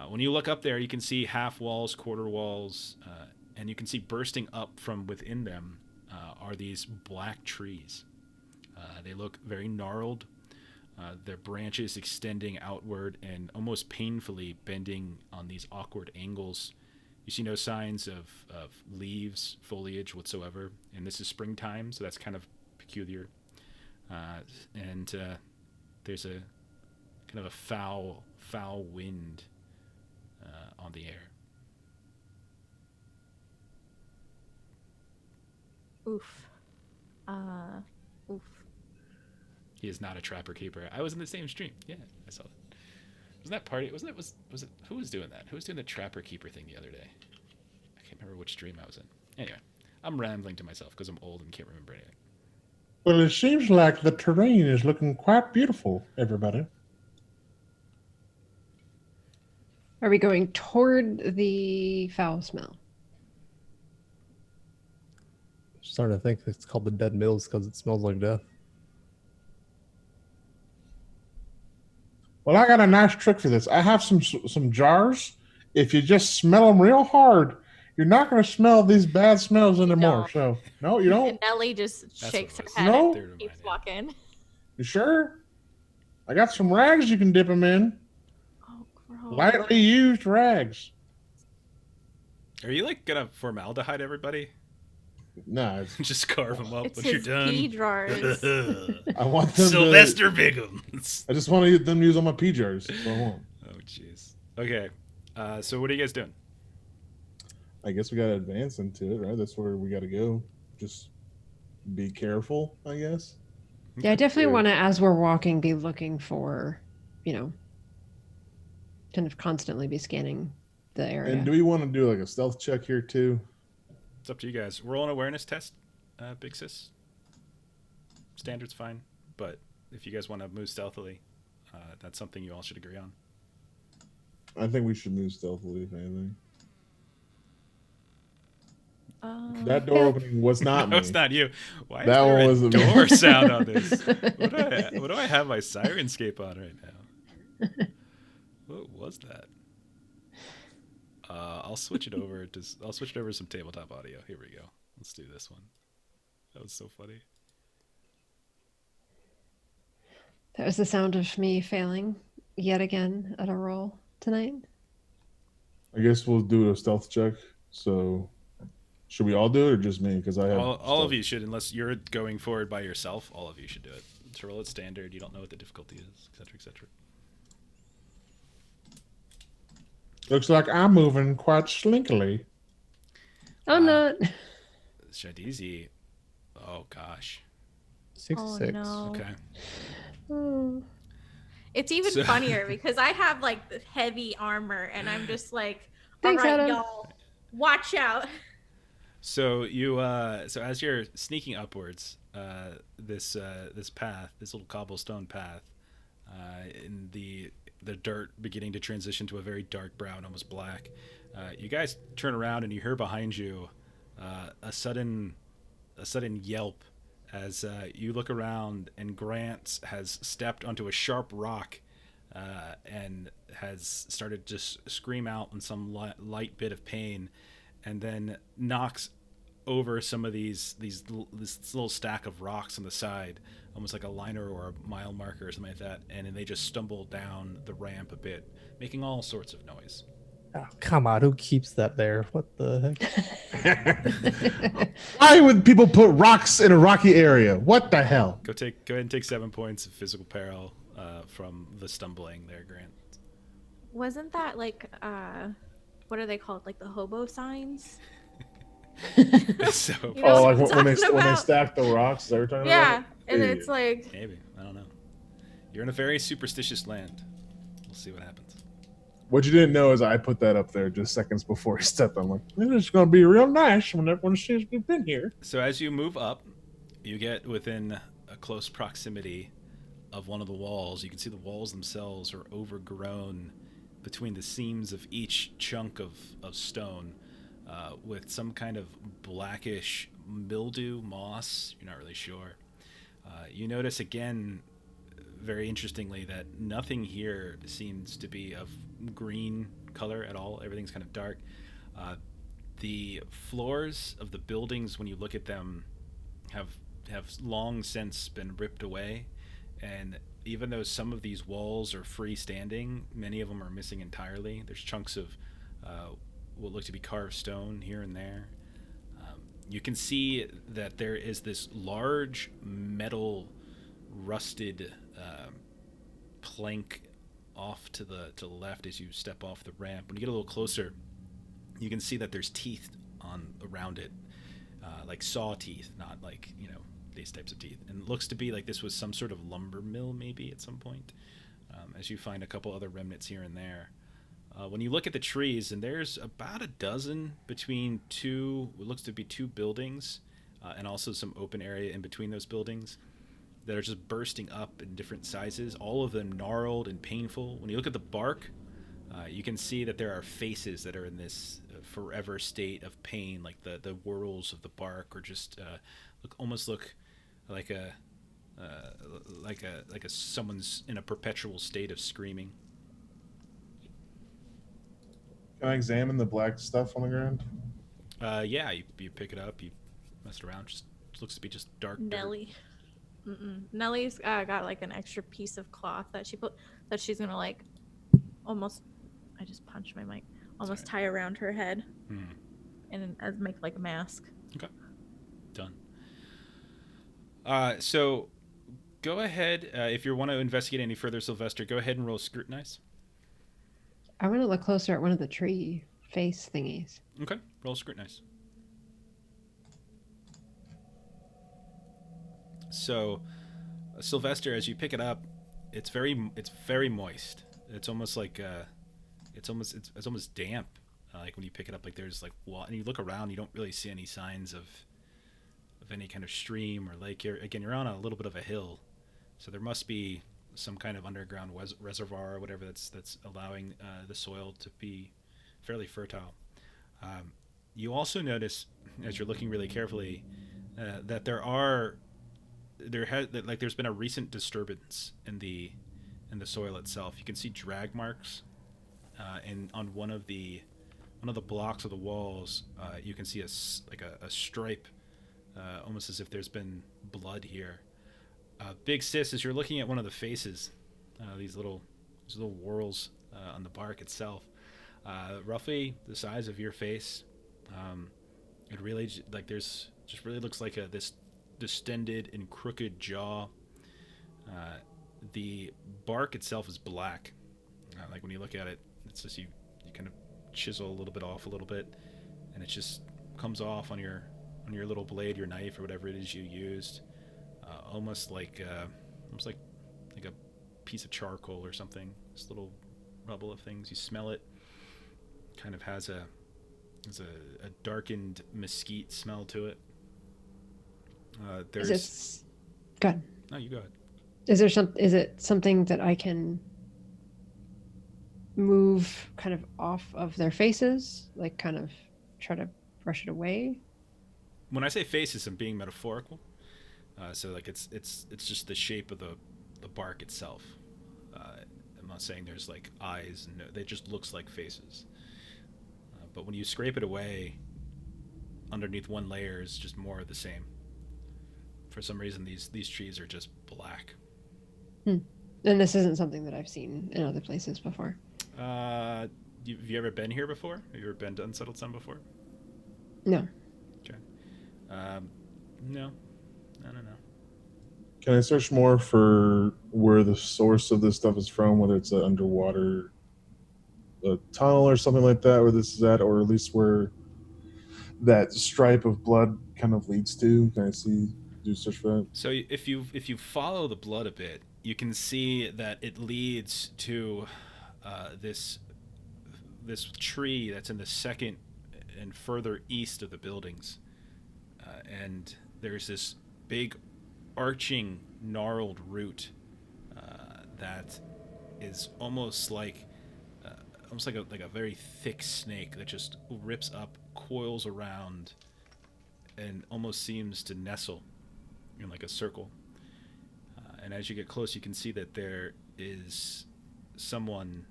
When you look up there, you can see half walls, quarter walls, and you can see bursting up from within them are these black trees. They look very gnarled, their branches extending outward and almost painfully bending on these awkward angles. You see no signs of leaves, foliage whatsoever, and this is springtime, so that's kind of peculiar. And there's a kind of a foul wind on the air. Oof. Oof. He is not a trapper keeper. I was in the same stream. Yeah, I saw that. Wasn't that party? Was it? Who was doing that? Who was doing the trapper keeper thing the other day? I can't remember which stream I was in. Anyway, I'm rambling to myself because I'm old and can't remember anything. Well, it seems like the terrain is looking quite beautiful, everybody. Are we going toward the foul smell? I'm starting to think it's called the Dead Mills because it smells like death. Well, I got a nice trick for this. I have some jars. If you just smell them real hard, you're not going to smell these bad smells anymore. So, no, you don't. And Nellie just shakes her head No. and keeps walking. You sure? I got some rags you can dip them in. Oh, gross. Lightly used rags. Are you like gonna formaldehyde everybody? No, just carve them up It's when his you're done. pee jars. I want them Sylvester Biggums. I just want them to use on my pee jars. That's what I want. Oh, jeez. Okay. So what are you guys doing? I guess we got to advance into it, right? That's where we got to go. Just be careful, I guess. Yeah, I definitely want to, as we're walking, be looking for, kind of constantly be scanning the area. And do we want to do like a stealth check here too? It's up to you guys. Roll an awareness test, Big Sis. Standard's fine, but if you guys want to move stealthily, that's something you all should agree on. I think we should move stealthily, if anything. That door opening was not me. No, it's not you. Why that is there was a door sound on this? What do I have my Sirenscape on right now? What was that? I'll switch it over to some tabletop audio. Here we go. Let's do this one. That was so funny. That was the sound of me failing yet again at a roll tonight. I guess we'll do a stealth check. So, should we all do it or just me? Because I have all of you should, unless you're going forward by yourself. All of you should do it. To roll it standard, you don't know what the difficulty is, etc., etc. Looks like I'm moving quite slinkily. I'm not. Shadizi. Oh gosh. 66. Oh, no. Okay. Oh. It's even funnier because I have like the heavy armor and I'm just like, all Thanks, right, Adam. y'all, watch out. So you so as you're sneaking upwards, this path, this little cobblestone path, in the dirt beginning to transition to a very dark brown, almost black. You guys turn around and you hear behind you a sudden yelp as you look around, and Grant has stepped onto a sharp rock and has started to scream out in some light bit of pain, and then knocks over some of this little stack of rocks on the side, almost like a liner or a mile marker or something like that, and then they just stumble down the ramp a bit, making all sorts of noise. Oh, come on, who keeps that there? What the heck? Why would people put rocks in a rocky area? What the hell? Go ahead and take 7 points of physical peril from the stumbling there, Grant. Wasn't that like what are they called? Like the hobo signs? So, you know like when they stack the rocks, is that what you're talking about? Yeah, and it's like maybe, I don't know. You're in a very superstitious land. We'll see what happens. What you didn't know is I put that up there just seconds before he stepped. I'm like, it's going to be real nice when everyone sees we've been here. So as you move up, you get within a close proximity of one of the walls. You can see the walls themselves are overgrown between the seams of each chunk of stone with some kind of blackish mildew, moss. You're not really sure. You notice again, very interestingly, that nothing here seems to be of green color at all. Everything's kind of dark. The floors of the buildings, when you look at them, have long since been ripped away, and even though some of these walls are freestanding, many of them are missing entirely. There's chunks of what look to be carved stone here and there. You can see that there is this large metal rusted plank off to the left as you step off the ramp. When you get a little closer, you can see that there's teeth around it, like saw teeth, not like these types of teeth. And it looks to be like this was some sort of lumber mill maybe at some point. As you find a couple other remnants here and there. When you look at the trees, and there's about a dozen between what looks to be two buildings, and also some open area in between those buildings that are just bursting up in different sizes, all of them gnarled and painful. When you look at the bark, you can see that there are faces that are in this forever state of pain, like the whorls of the bark, or just almost look like a someone's in a perpetual state of screaming. Can I examine the black stuff on the ground? Yeah, you pick it up, you mess around. Just looks to be just dark Nelly. Nelly's got like an extra piece of cloth that she's gonna like almost. I just punched my mic. Almost tie around her head, and make like a mask. Okay, done. So go ahead if you want to investigate any further, Sylvester. Go ahead and roll scrutinize. I want to look closer at one of the tree face thingies. Okay, roll scrutinize. So, Sylvester, as you pick it up, it's very moist. It's almost like it's almost damp. Like when you pick it up, like there's like and you look around, you don't really see any signs of any kind of stream or lake. You're on a little bit of a hill, so there must be some kind of underground reservoir or whatever that's allowing the soil to be fairly fertile. You also notice, as you're looking really carefully, that there's been a recent disturbance in the soil itself. You can see drag marks, and on one of the blocks of the walls, you can see a stripe, almost as if there's been blood here. Big Sis, as you're looking at one of the faces, these little whorls on the bark itself, roughly the size of your face. It really really looks like this distended and crooked jaw. The bark itself is black. Like when you look at it, it's just you kind of chisel a little bit off a little bit, and it just comes off on your little blade, your knife, or whatever it is you used. Almost like a piece of charcoal or something. This little rubble of things. You smell it. Kind of has a darkened mesquite smell to it. Good. No, you go Is it something that I can move kind of off of their faces, like kind of try to brush it away? When I say faces, I'm being metaphorical. So like it's just the shape of the bark itself. I'm not saying there's like eyes, and they just looks like faces. But when you scrape it away, underneath one layer is just more of the same. For some reason, these trees are just black. And this isn't something that I've seen in other places before. Have you ever been here before? Have you ever been to Unsettled Sun before? No. Okay. No. I don't know. Can I search more for where the source of this stuff is from, whether it's an underwater tunnel or something like that, where this is at, or at least where that stripe of blood kind of leads to? Can I do search for that? So if you follow the blood a bit, you can see that it leads to this tree that's in the second and further east of the buildings, and there's this big arching gnarled root that is almost like a very thick snake that just rips up, coils around, and almost seems to nestle in like a circle. And as you get close, you can see that there is someone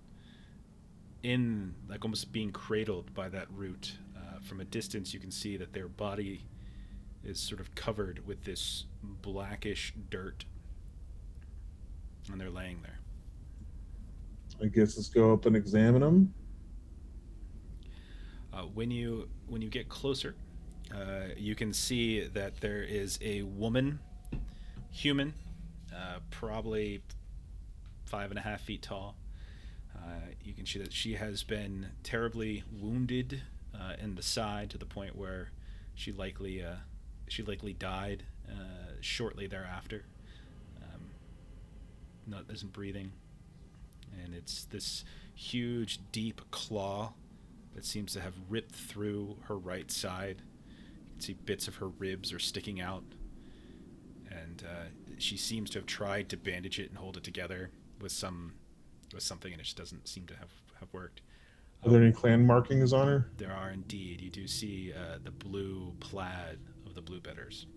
in, like, almost being cradled by that root. From a distance, you can see that their body is sort of covered with this blackish dirt, and they're laying there. I guess let's go up and examine them. When you get closer, you can see that there is a woman, human, probably 5.5 feet tall. You can see that she has been terribly wounded in the side to the point where she likely died shortly thereafter. Isn't breathing, and it's this huge, deep claw that seems to have ripped through her right side. You can see bits of her ribs are sticking out, and she seems to have tried to bandage it and hold it together with something, and it just doesn't seem to have worked. Are there any clan markings on her? There are indeed. You do see the blue plaid of the Bluebetters.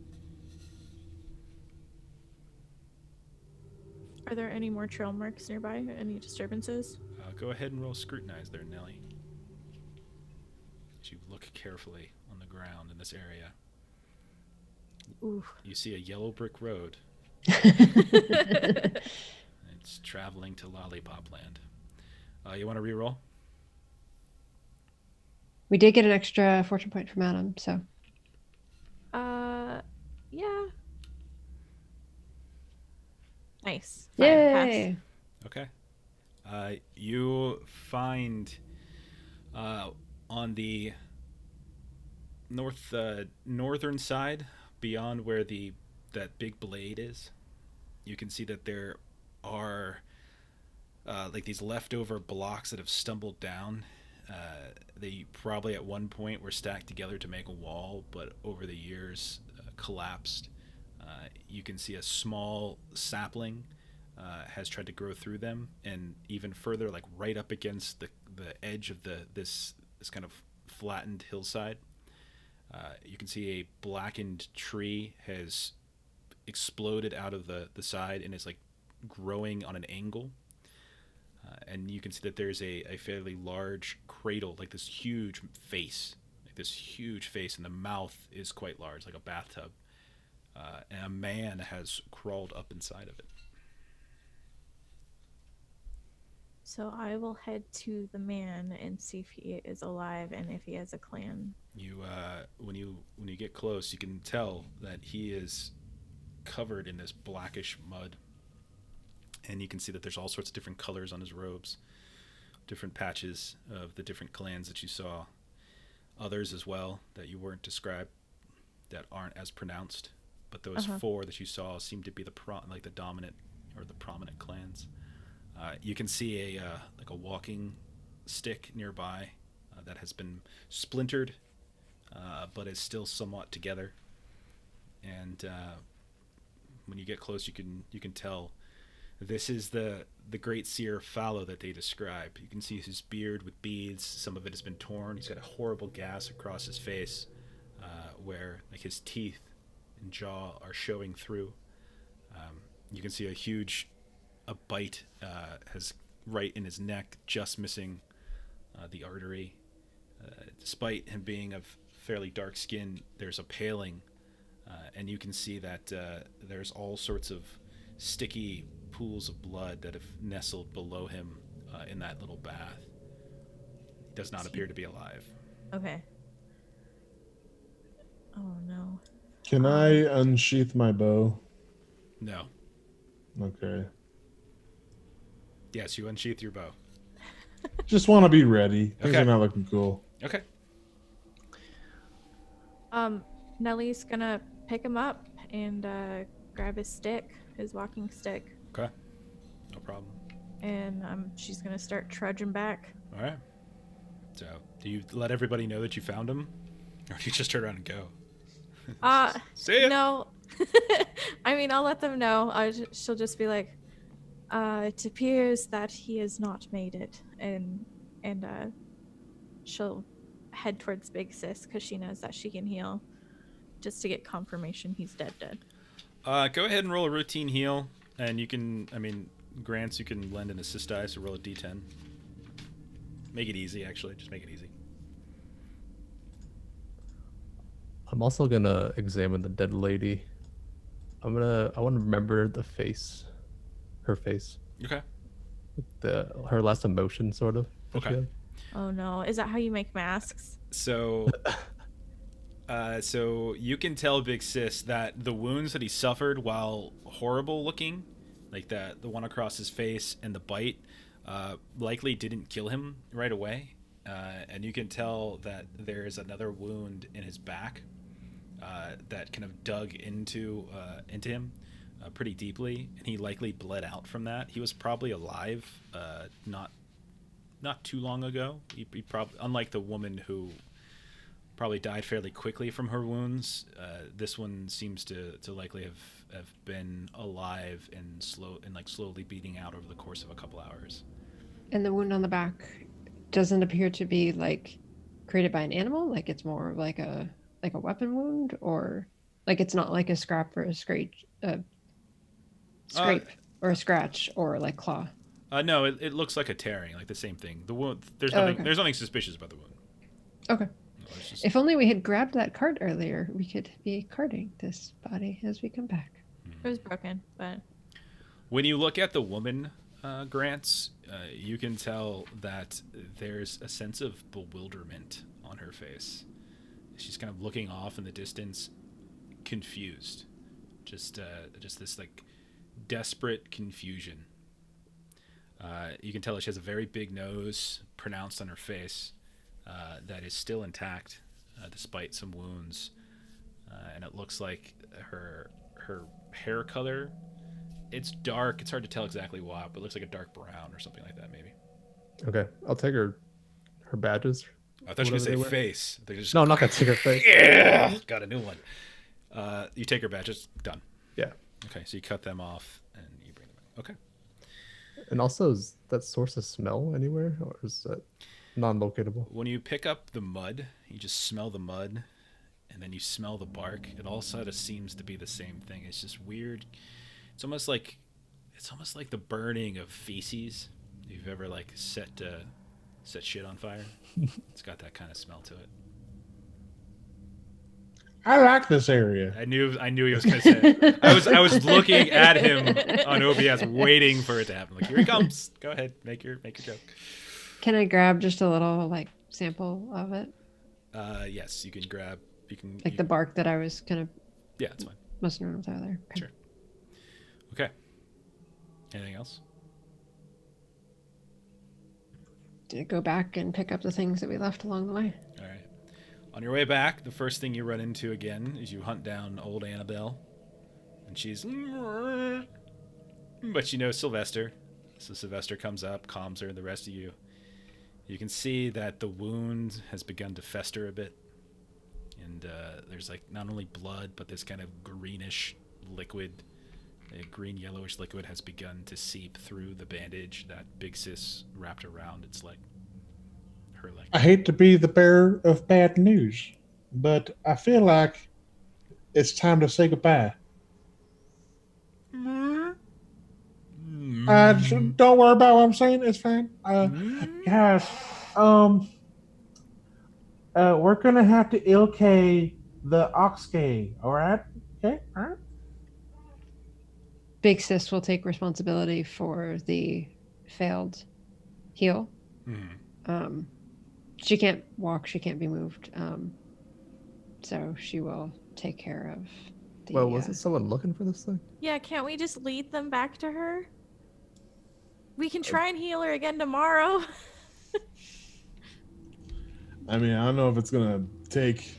Are there any more trail marks nearby? Any disturbances? Go ahead and roll scrutinize there, Nelly. As you look carefully on the ground in this area. Ooh. You see a yellow brick road. It's traveling to Lollipop Land. You want to re-roll? We did get an extra fortune point from Adam, so. Yeah. Nice. 5 Yay! pass. Okay. You find on the northern side, beyond where that big blade is, you can see that there are like these leftover blocks that have stumbled down. They probably at one point were stacked together to make a wall, but over the years collapsed. You can see a small sapling has tried to grow through them, and even further, like right up against the edge of this kind of flattened hillside. You can see a blackened tree has exploded out of the side and is like growing on an angle. And you can see that there's a fairly large cradle, like this huge face, and the mouth is quite large, like a bathtub. And a man has crawled up inside of it. So I will head to the man and see if he is alive and if he has a clan. You when you get close, you can tell that he is covered in this blackish mud. And you can see that there's all sorts of different colors on his robes, different patches of the different clans that you saw. Others as well that you weren't described, that aren't as pronounced. But those 4 that you saw seem to be the dominant or the prominent clans. You can see a walking stick nearby that has been splintered, but is still somewhat together. And when you get close, you can tell This is the great seer fallow that they describe. You can see his beard with beads. Some of it has been torn. He's got a horrible gas across his face, where like his teeth and jaw are showing through. You can see a bite has right in his neck, just missing the artery. Despite him being of fairly dark skin, there's a paling, and you can see that there's all sorts of sticky pools of blood that have nestled below him in that little bath. He does not appear to be alive. Okay. Oh no. Can I unsheath my bow? No. Okay. Yes, you unsheath your bow. Just want to be ready. Things Okay. are not looking cool. Okay. Nellie's gonna pick him up and grab his stick, his walking stick, Okay. No problem. and she's gonna start trudging back. All right. So, do you let everybody know that you found him, or do you just turn around and go? See ya. No. I mean, I'll let them know. She'll just be like, it appears that he has not made it, and she'll head towards Big Sis because she knows that she can heal, just to get confirmation he's dead. Go ahead and roll a routine heal, and you can, Grants, you can lend an assist die, so roll a d10. Make it easy, actually. Just make it easy. I'm also gonna examine the dead lady. I want to remember the face, her face, Okay. her last emotion, sort of. that she Okay. had. Oh no, is that how you make masks? So, so you can tell Big Sis that the wounds that he suffered, while horrible looking, like the one across his face and the bite, likely didn't kill him right away. And you can tell that there's another wound in his back that kind of dug into him pretty deeply, and he likely bled out from that. He was probably alive not too long ago. He probably, unlike the woman who probably died fairly quickly from her wounds, this one seems to likely have been alive and slowly beating out over the course of a couple hours. And the wound on the back doesn't appear to be like created by an animal. Like it's more like a weapon wound, or like it's not like a scrape or a scrape or a scratch or like claw. No, it looks like a tearing, like the same thing. The wound, there's nothing. Okay. There's nothing suspicious about the wound. Okay. No, it's just, If only we had grabbed that cart earlier, we could be carting this body as we come back. It was broken, but when you look at the woman, Grants, you can tell that there's a sense of bewilderment on her face. She's kind of looking off in the distance, confused. Just this like desperate confusion. You can tell that she has a very big nose, pronounced on her face, that is still intact, despite some wounds. And it looks like her hair color, it's dark. It's hard to tell exactly why, but it looks like a dark brown or something like that, maybe. Okay, I'll take her badges. I thought you were going to say Whatever they wear. face. They just, No, I'm not gonna take her face. yeah, got a new one. You take her badges, done. Yeah, Okay, so you cut them off and you bring them in. Okay. and also, is that source of smell anywhere, or is that non-locatable? When you pick up the mud, you just smell the mud, and then you smell the bark. It all sort of seems to be the same thing. It's just weird. It's almost like the burning of feces. If you've ever like set shit on fire, it's got that kind of smell to it. I like this area. I knew he was gonna say it. I was looking at him on OBS, waiting for it to happen. Like, here he comes. Go ahead, make your joke. Can I grab just a little like sample of it? Yes, you can grab. Like the bark that I was kind of Yeah, it's fine. messing around with earlier. Okay. Sure. Okay. Anything else? To go back and pick up the things that we left along the way. All right. On your way back, the first thing you run into again is you hunt down old Annabelle, and she's, but you know Sylvester, so Sylvester comes up, calms her, and the rest of you. You can see that the wound has begun to fester a bit, and there's like not only blood, but this kind of greenish liquid A green yellowish liquid has begun to seep through the bandage that Big Sis wrapped around its leg. Her leg. I hate to be the bearer of bad news, but I feel like it's time to say goodbye. Don't worry about what I'm saying. It's fine. Guys, we're gonna have to ilk the Oxgay. All right. Okay. All right. Big Sis will take responsibility for the failed heal. She can't walk. She can't be moved. So she will take care of the... Well, wasn't someone looking for this thing? Yeah, can't we just lead them back to her? We can try and heal her again tomorrow. I mean, I don't know if it's gonna take...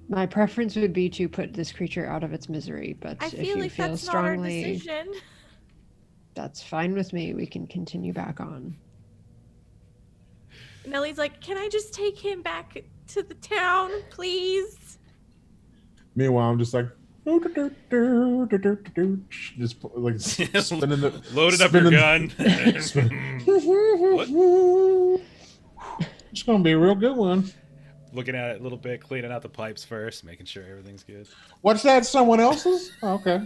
My preference would be to put this creature out of its misery, but I if feel you like feel that's strongly, not our decision. That's fine with me. We can continue back on. Nellie's like, can I just take him back to the town, please? Meanwhile, I'm just like... Just like spinning the... Loaded up your gun. What? It's gonna be a real good one. Looking at it a little bit, cleaning out the pipes first, making sure everything's good. What's that? Someone else's? Oh, okay.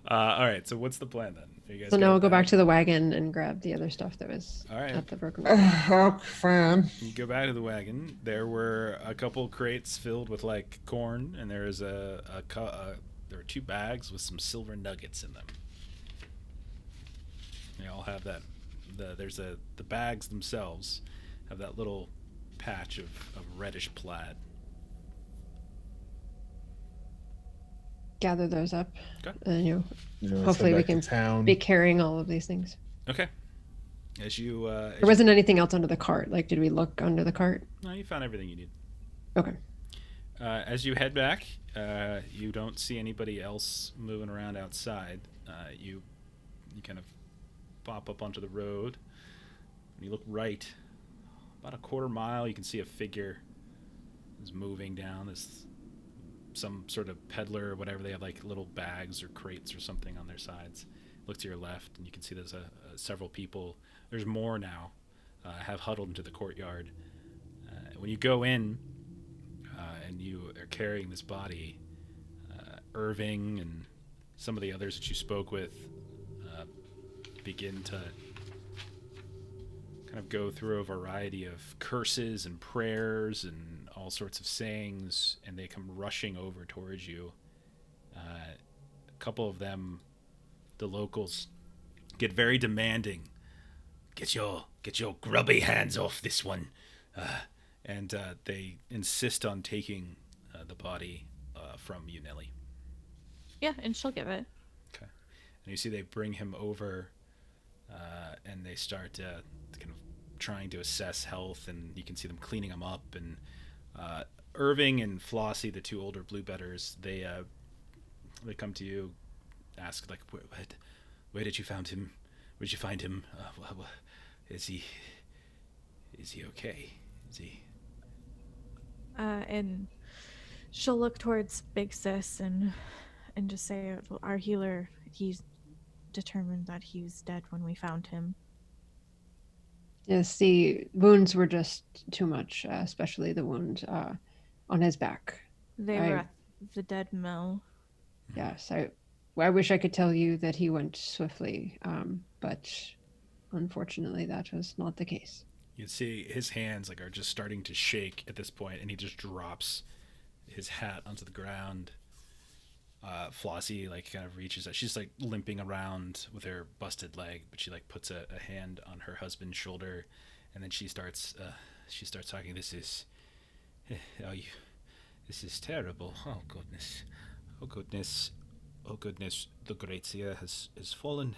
All right. So what's the plan then? You guys So now we'll go back to the wagon and grab the other stuff that was at the broken wagon. Okay, fine. You go back to the wagon. There were a couple crates filled with like corn, and there was there were 2 bags with some silver nuggets in them. They all have that. The bags themselves have that little patch of reddish plaid. Gather those up. Okay. And hopefully we can be carrying all of these things. Okay. As you there wasn't anything else under the cart. Like, did we look under the cart? No, you found everything you need. Okay. As you head back, you don't see anybody else moving around outside. You kind of pop up onto the road. When you look right, about a quarter mile, you can see a figure is moving down. This some sort of peddler or whatever. They have like little bags or crates or something on their sides. Look to your left, and you can see there's several people. There's more now. Have huddled into the courtyard. When you go in, and you are carrying this body, Irving and some of the others that you spoke with begin to kind of go through a variety of curses and prayers and all sorts of sayings, and they come rushing over towards you. A couple of them, the locals, get very demanding. Get your grubby hands off this one. And they insist on taking the body from you, Nellie. Yeah, and she'll give it. Okay. And you see they bring him over, and they start kind of trying to assess health, and you can see them cleaning him up. And Irving and Flossie, the 2 older bluebetters, they come to you, ask like, where did you find him? Where did you find him? Is he okay? Is he? And she'll look towards Big Sis and just say, our healer, he's determined that he's dead when we found him. Yes, the wounds were just too much, especially the wound on his back. They were at the dead mill. Yes, I wish I could tell you that he went swiftly, but unfortunately that was not the case. You see his hands are just starting to shake at this point, and he just drops his hat onto the ground. Flossie kind of reaches out. She's limping around with her busted leg, but she puts a hand on her husband's shoulder, and then she starts talking. This is terrible. Oh goodness. The Great Seer has fallen.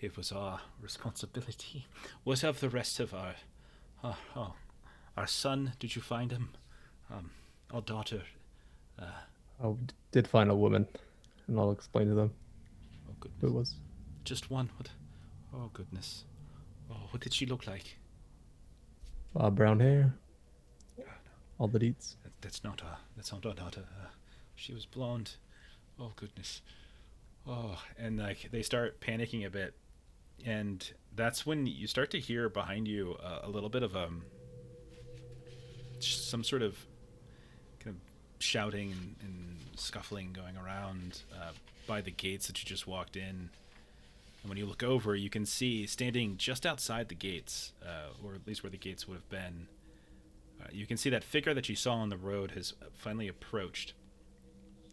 It was our responsibility. What of the rest of our son? Did you find him? Our daughter. I did find a woman, and I'll explain to them who it was. Just one? What? Oh, goodness. Oh, what did she look like? Brown hair. All the deets. That's not our daughter. She was blonde. Oh goodness. Oh, and like they start panicking a bit, and that's when you start to hear behind you a little bit of some sort of kind of shouting and scuffling going around by the gates that you just walked in. And when you look over, you can see standing just outside the gates, or at least where the gates would have been, you can see that figure that you saw on the road has finally approached,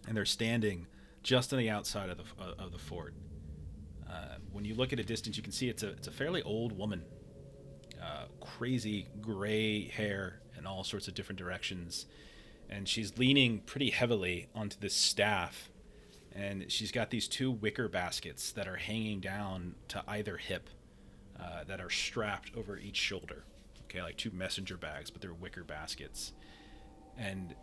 and they're standing just on the outside of the fort. When you look at a distance, you can see it's a fairly old woman, crazy gray hair in all sorts of different directions, and she's leaning pretty heavily onto this staff, and she's got these 2 wicker baskets that are hanging down to either hip, that are strapped over each shoulder. Okay, like 2 messenger bags, but they're wicker baskets. And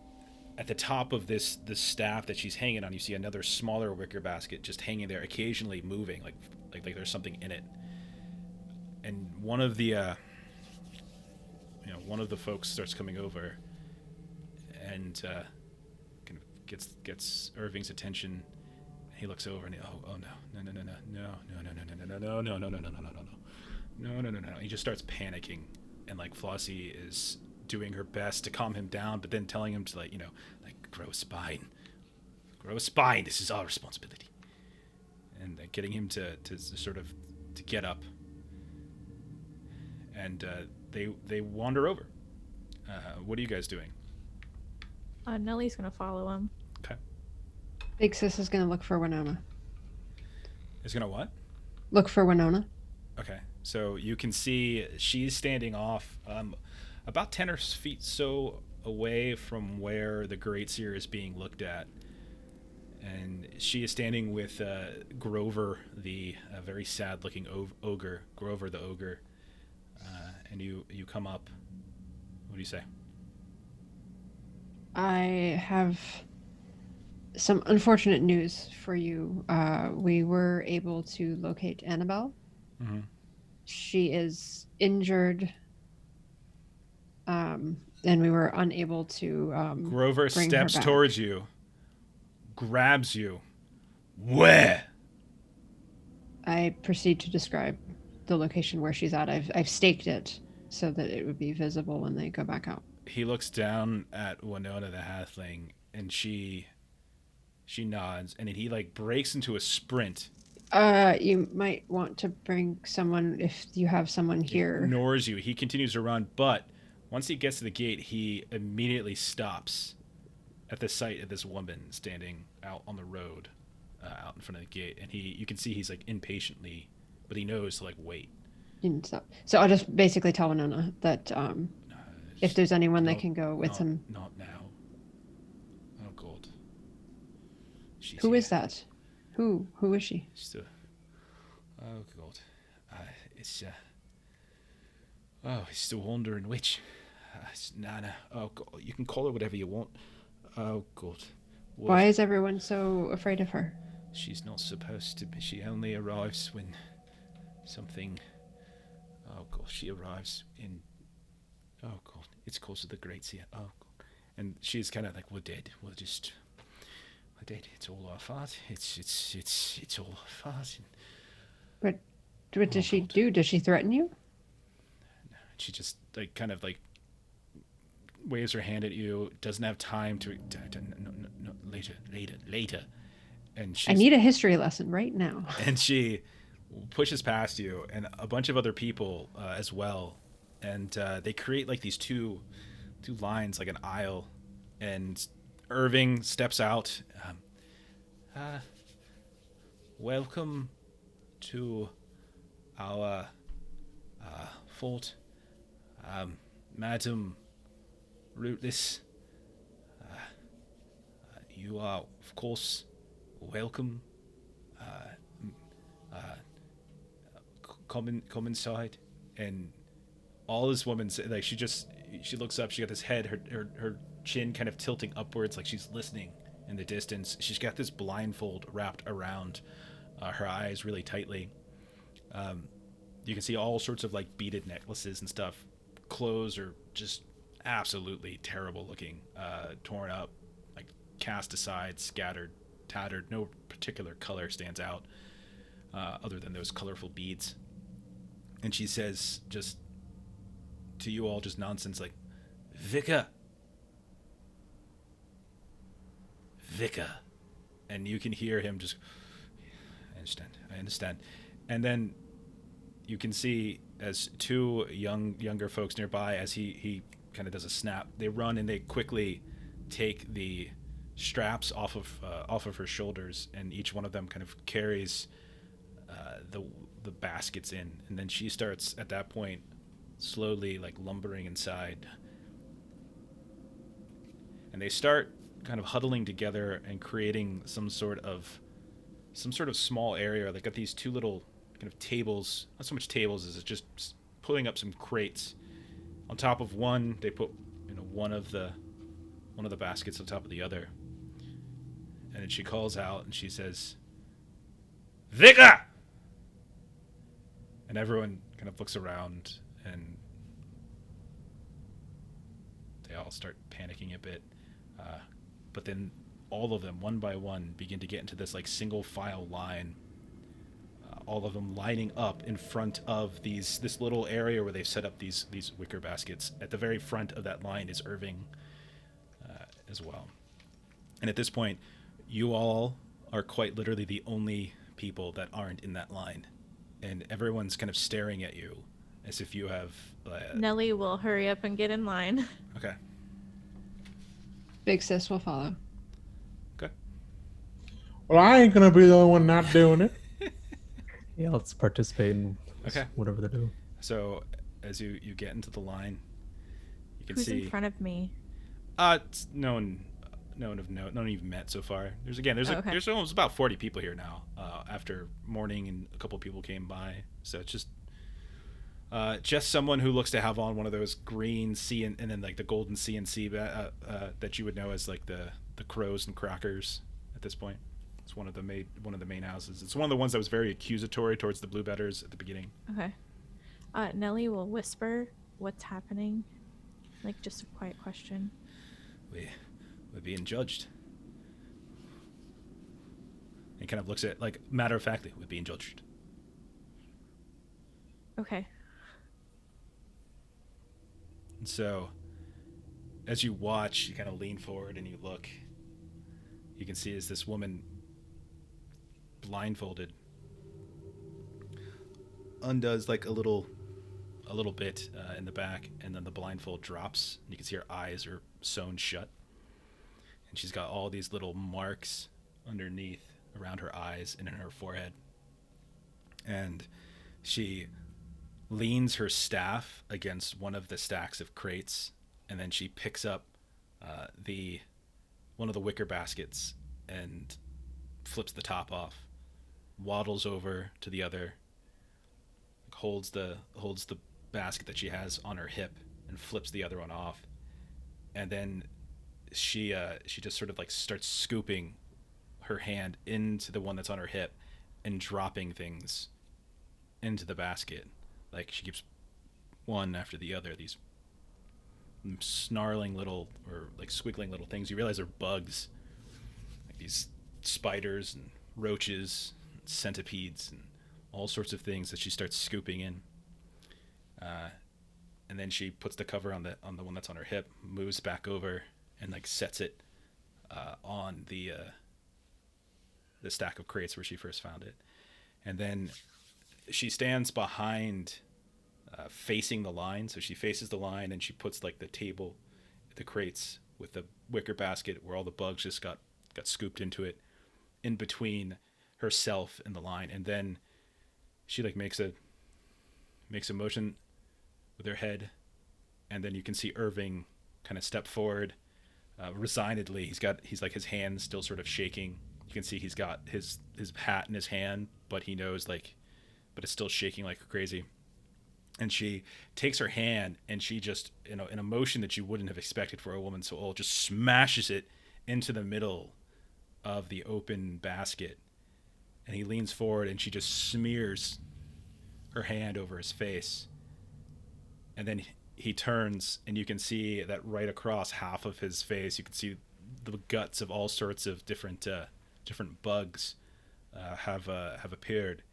at the top of this staff that she's hanging on, you see another smaller wicker basket just hanging there, occasionally moving, like there's something in it. And one of the folks starts coming over, and kind of gets Irving's attention. He looks over and no. He just starts panicking, and like Flossie is doing her best to calm him down, but then telling him to grow a spine. This is our responsibility, and getting him to sort of to get up. And they wander over. What are you guys doing? Nellie's gonna follow him. Okay. Big Sis is going to look for Winona. Is gonna what? Look for Winona. Okay. So you can see she's standing off about 10 or feet so away from where the Great Seer is being looked at. And she is standing with Grover, the very sad-looking ogre. Grover the ogre. And you come up. What do you say? I have some unfortunate news for you. We were able to locate Annabelle. Mm-hmm. She is injured, and we were unable to Grover bring steps her back. towards you, grabs you. Where? I proceed to describe the location where she's at. I've staked it so that it would be visible when they go back out. He looks down at Winona the halfling, and she nods, and then he like breaks into a sprint. You might want to bring someone if you have someone here. Ignores you. He continues to run, but once he gets to the gate, he immediately stops at the sight of this woman standing out on the road, out in front of the gate, and you can see he's like impatiently, but he knows to like wait. Stop. So I'll just basically tell Winona that if there's anyone that can go with him. Not now. Oh God. Who is that? Who is she? Oh God. It's the Wandering Witch. It's Nana. Oh God. You can call her whatever you want. Oh God. What? Why is everyone so afraid of her? She's not supposed to be. She only arrives when something. Oh God. She arrives in. Oh God. It's cause of the Great Seer. Oh God. And she's kind of like, we're dead. We're dead. It's all our fault. It's all our fault. But what does she do? Does she threaten you? She just like kind of like waves her hand at you. Doesn't have time to no, later. And I need a history lesson right now. And she pushes past you and a bunch of other people as well, and they create like these two lines, like an aisle, and Irving steps out. Welcome to our fort, Madam Rootless. You are, of course, welcome. Come inside. And all this woman, like, she looks up. She got this head, her chin kind of tilting upwards, like she's listening in the distance. She's got this blindfold wrapped around her eyes really tightly. You can see all sorts of like beaded necklaces and stuff. Clothes are just absolutely terrible looking, torn up, like cast aside, scattered tattered. No particular color stands out other than those colorful beads. And she says, just to you all, just nonsense like, Vika. And you can hear him just, I understand. And then you can see as two younger folks nearby, as he kind of does a snap, they run and they quickly take the straps off of her shoulders, and each one of them kind of carries the baskets in, and then she starts at that point slowly like lumbering inside, and they start kind of huddling together and creating some sort of small area. They got these two little kind of tables, not so much tables as it's just pulling up some crates. On top of one, they put one of the baskets on top of the other, and then she calls out and she says, Vika! And everyone kind of looks around, and they all start panicking a bit. But then all of them, one by one, begin to get into this like single file line. All of them lining up in front of this little area where they've set up these wicker baskets. At the very front of that line is Irving as well. And at this point, you all are quite literally the only people that aren't in that line. And everyone's kind of staring at you as if you have... Nellie will hurry up and get in line. Okay. Big sis will follow. Okay. Well, I ain't going to be the only one not doing it. Yeah, let's participate in whatever they're doing. So as you get into the line, you can Who's see... in front of me? It's no one of note. No one you've met so far. There's almost about 40 people here now. After morning and a couple people came by, so it's just someone who looks to have on one of those green C and then like the golden CNC that you would know as like the Crows and Crackers at this point. It's one of the main houses. It's one of the ones that was very accusatory towards the Blue Betters at the beginning. Okay. Nellie will whisper what's happening, like just a quiet question. We're being judged. And kind of looks at like matter of factly, we're being judged. Okay. And so, as you watch, you kind of lean forward and you look. You can see as this woman, blindfolded, undoes like a little bit in the back, and then the blindfold drops. You can see her eyes are sewn shut, and she's got all these little marks underneath around her eyes and in her forehead. And she leans her staff against one of the stacks of crates, and then she picks up one of the wicker baskets and flips the top off, waddles over to the other, holds the basket that she has on her hip and flips the other one off, and then she just sort of like starts scooping her hand into the one that's on her hip and dropping things into the basket. Like she keeps one after the other, these snarling little or like squiggling little things. You realize they're bugs, like these spiders and roaches, and centipedes, and all sorts of things that she starts scooping in. And then she puts the cover on the one that's on her hip, moves back over, and like sets it on the stack of crates where she first found it. And then she stands behind, facing the line. So she faces the line, and she puts like the crates with the wicker basket where all the bugs just got scooped into it, in between herself and the line. And then she like makes a motion with her head, and then you can see Irving kind of step forward, resignedly. He's like his hand still sort of shaking. You can see he's got his hat in his hand, but he knows but it's still shaking like crazy. And she takes her hand, and she just, in a motion that you wouldn't have expected for a woman so old, just smashes it into the middle of the open basket. And he leans forward, and she just smears her hand over his face. And then he turns, and you can see that right across half of his face, you can see the guts of all sorts of different different bugs have appeared,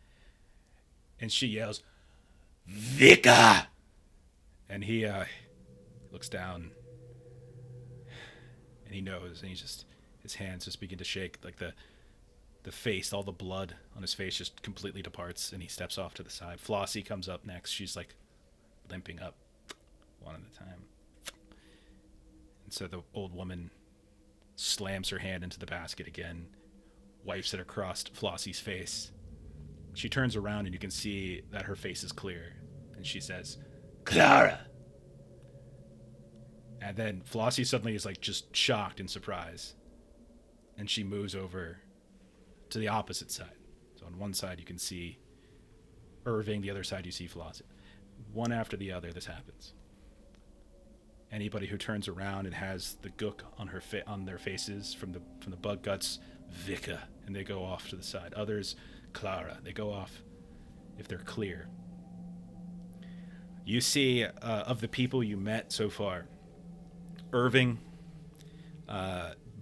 and she yells, "Vika!" And he looks down, and he knows, and his hands just begin to shake, like the face, all the blood on his face just completely departs, and he steps off to the side. Flossie comes up next. She's like limping up one at a time. And so the old woman slams her hand into the basket again, wipes it across Flossie's face. She turns around and you can see that her face is clear. And she says, "Clara!" And then Flossie suddenly is like just shocked in surprise. And she moves over to the opposite side. So on one side you can see Irving, the other side you see Flossie. One after the other this happens. Anybody who turns around and has the gook on on their faces from the bug guts, Vika, and they go off to the side. Others, Clara, they go off if they're clear. You see, of the people you met so far, Irving,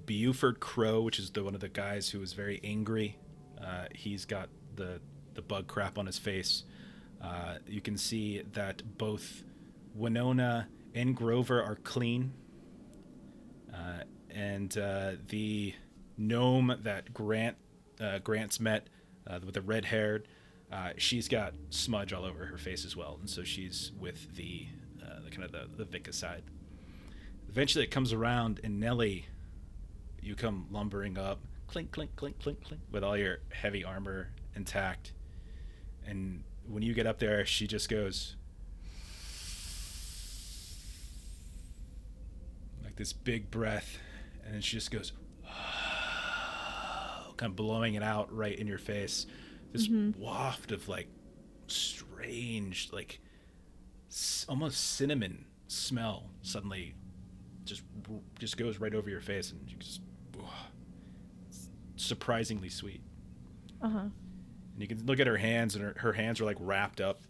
Buford Crow, which is one of the guys who was very angry. He's got the bug crap on his face. You can see that both Winona and Grover are clean. And the gnome that Grant's met, with the red-haired, she's got smudge all over her face as well, and so she's with the kind of the Vika side. Eventually it comes around, and Nellie, you come lumbering up, clink, clink, clink, clink, clink, with all your heavy armor intact. And when you get up there, she just goes like this big breath, and then she just goes kind of blowing it out right in your face. This waft of like strange, like almost cinnamon smell suddenly just goes right over your face, and you just it's surprisingly sweet. And you can look at her hands, and her hands are like wrapped up,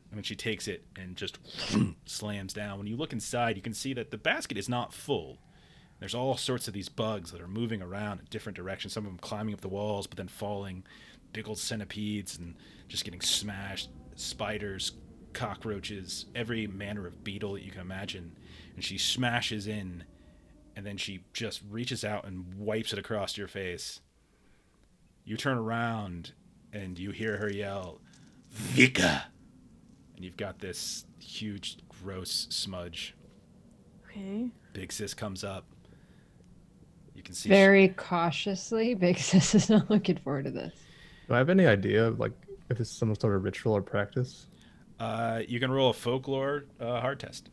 and then she takes it and just slams down. When you look inside, you can see that the basket is not full. There's all sorts of these bugs that are moving around in different directions, some of them climbing up the walls but then falling, big old centipedes and just getting smashed, spiders, cockroaches, every manner of beetle that you can imagine. And she smashes in, and then she just reaches out and wipes it across your face. You turn around and you hear her yell, "Vika!" And you've got this huge, gross smudge. Okay. Big Sis comes up. You can see very cautiously. Big Sis is not looking forward to this. Do I have any idea of like if it's some sort of ritual or practice? You can roll a folklore hard test.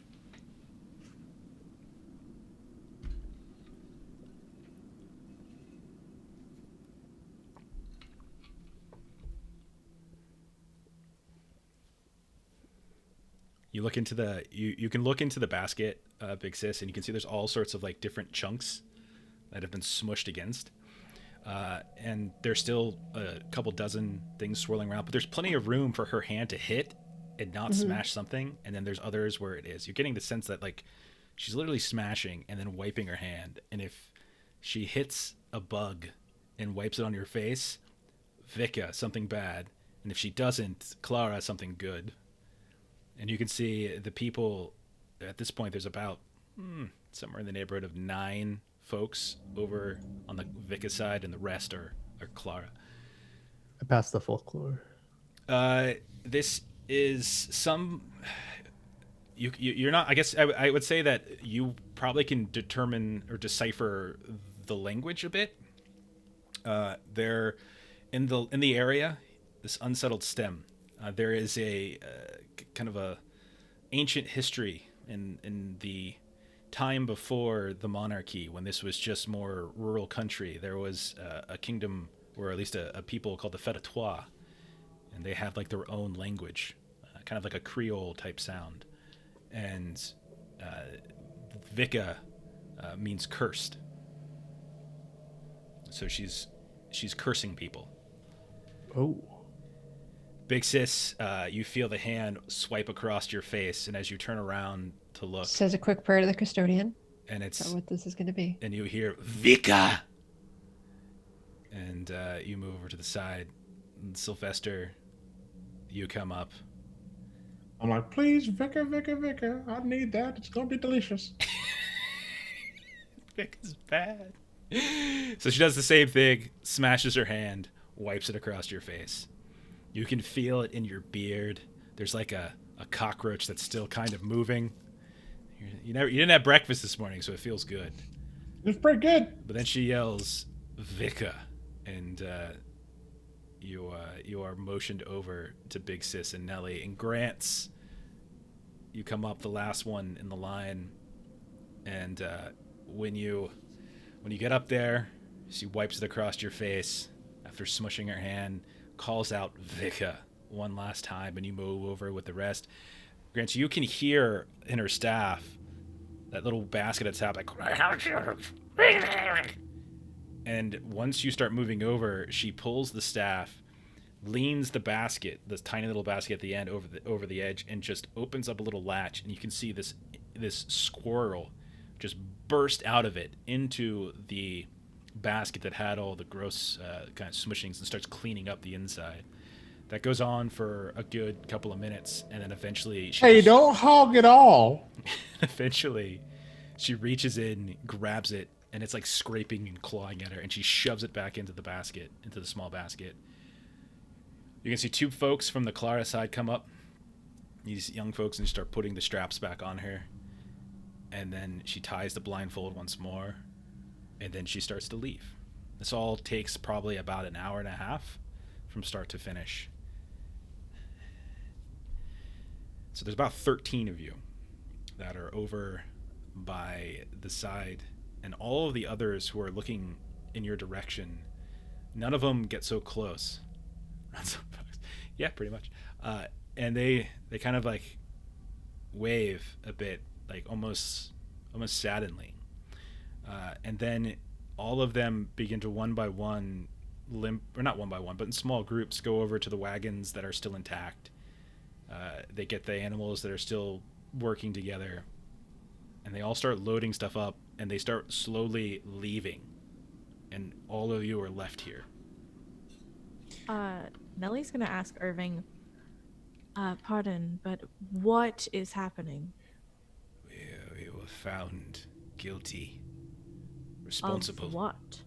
You look into you can look into the basket, Big Sis, and you can see there's all sorts of like different chunks that have been smushed against. And there's still a couple dozen things swirling around, but there's plenty of room for her hand to hit and not smash something. And then there's others where it is. You're getting the sense that like she's literally smashing and then wiping her hand. And if she hits a bug and wipes it on your face, Vika, something bad. And if she doesn't, Clara, something good. And you can see the people at this point. There's about somewhere in the neighborhood of 9 folks over on the Vika side, and the rest are Clara. I passed the folklore. This is some. You're not. I guess I would say that you probably can determine or decipher the language a bit. They're in the area, this unsettled stem. There is a kind of a ancient history in the time before the monarchy, when this was just more rural country. There was a kingdom, or at least a people called the Fetatois, and they had like their own language, kind of like a Creole type sound. And Vika means cursed, so she's cursing people. Oh. Big Sis, you feel the hand swipe across your face, and as you turn around to look, Says a quick prayer to the custodian. and it's Is that what this is going to be? and you hear Vika, And you move over to the side. And Sylvester, you come up. I'm like, please, Vicar, I need that. It's gonna be delicious. Vicar's bad. So she does the same thing, smashes her hand, wipes it across your face. You can feel it in your beard. There's like a cockroach that's still kind of moving. You didn't have breakfast this morning, so it feels good. It's pretty good. But then she yells, Vicar, and you are motioned over to Big Sis and Nelly. And Grants, you come up the last one in the line, and when you get up there, she wipes it across your face after smushing her hand, calls out Vicar one last time, and you move over with the rest. Grants, you can hear in her staff that little basket at the top, like, and once you start moving over, she pulls the staff, leans the basket, this tiny little basket at the end, over the edge, and just opens up a little latch, and you can see this squirrel just burst out of it into the basket that had all the gross kind of smushings, and starts cleaning up the inside. That goes on for a good couple of minutes, and then eventually don't hog it all. Eventually, she reaches in, grabs it, and it's like scraping and clawing at her, and she shoves it back into the small basket. You can see two folks from the Clara side come up, these young folks, and start putting the straps back on her. And then she ties the blindfold once more, and then she starts to leave. This all takes probably about an hour and a half from start to finish. So there's about 13 of you that are over by the side, and all of the others who are looking in your direction, none of them get so close. Yeah, pretty much. And they kind of like wave a bit, like almost saddeningly. And then all of them begin to one by one or not one by one, but in small groups, go over to the wagons that are still intact. They get the animals that are still working together, and they all start loading stuff up, and they start slowly leaving, and all of you are left here. Nellie's gonna ask Irving, pardon, but what is happening? We were found guilty, responsible. Of what?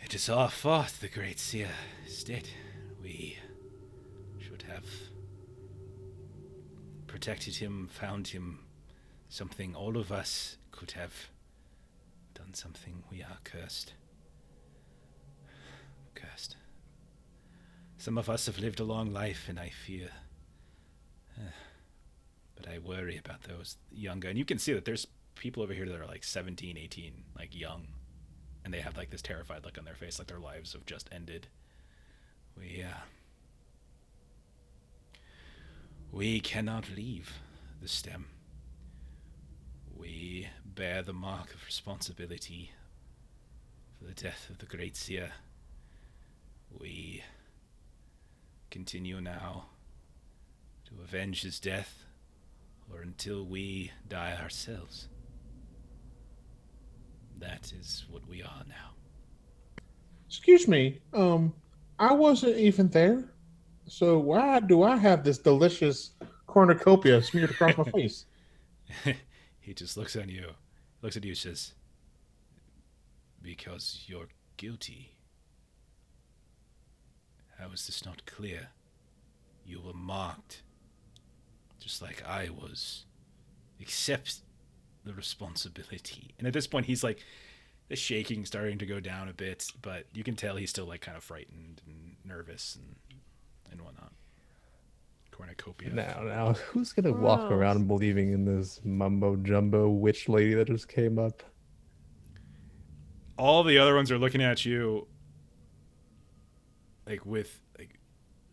It is our fault, the great seer state. We should have protected him, found him something. All of us could have done something. We are cursed. Cursed. Some of us have lived a long life, and I fear. But I worry about those younger. And you can see that there's people over here that are like 17, 18, like young. And they have like this terrified look on their face, like their lives have just ended. We cannot leave the stem. We bear the mark of responsibility for the death of the great seer. We continue now to avenge his death, or until we die ourselves. That is what we are now. Excuse me, I wasn't even there. So why do I have this delicious cornucopia smeared across my face? He just looks at you, says, because you're guilty. How is this not clear? You were marked, just like I was. Accept the responsibility. And at this point, he's like, the shaking starting to go down a bit, but you can tell he's still like kind of frightened and nervous and whatnot. Cornucopia. Now, who's gonna walk around believing in this mumbo jumbo witch lady that just came up? All the other ones are looking at you like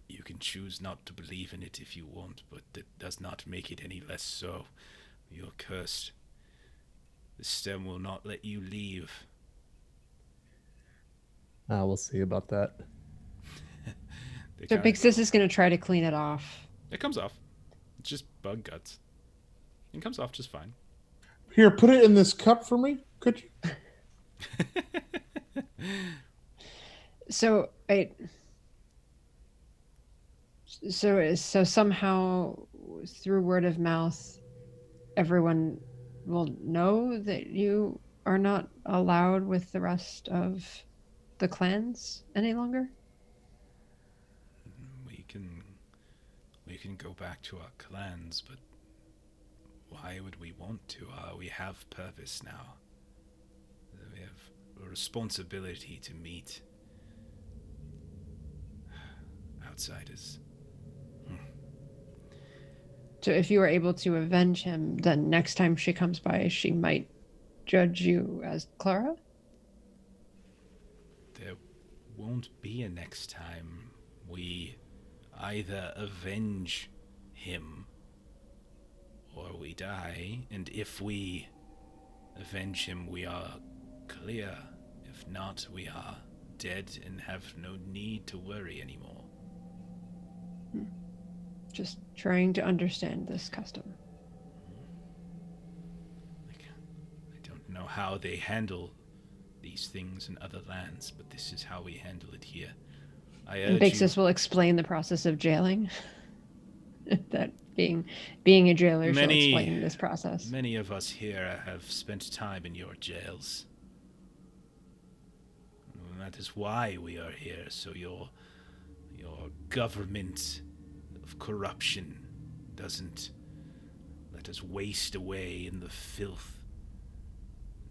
you can choose not to believe in it if you want, but that does not make it any less so. You're cursed. The stem will not let you leave. We'll see about that. So Big Sis is going to try to clean it off. It comes off. It's just bug guts. It comes off just fine. Here, put it in this cup for me, could you? So so somehow through word of mouth, everyone will know that you are not allowed with the rest of the clans any longer? We can go back to our clans, but why would we want to? We have purpose now. We have a responsibility to meet outsiders. So if you are able to avenge him, then next time she comes by, she might judge you as Clara? There won't be a next time. We either avenge him or we die, and if we avenge him, we are clear. If not, we are dead and have no need to worry anymore. Just trying to understand this custom. I don't know how they handle these things in other lands, but this is how we handle it here. And Bixus will explain the process of jailing. That being a jailer, she'll explain this process. Many of us here have spent time in your jails. And that is why we are here, so your government of corruption doesn't let us waste away in the filth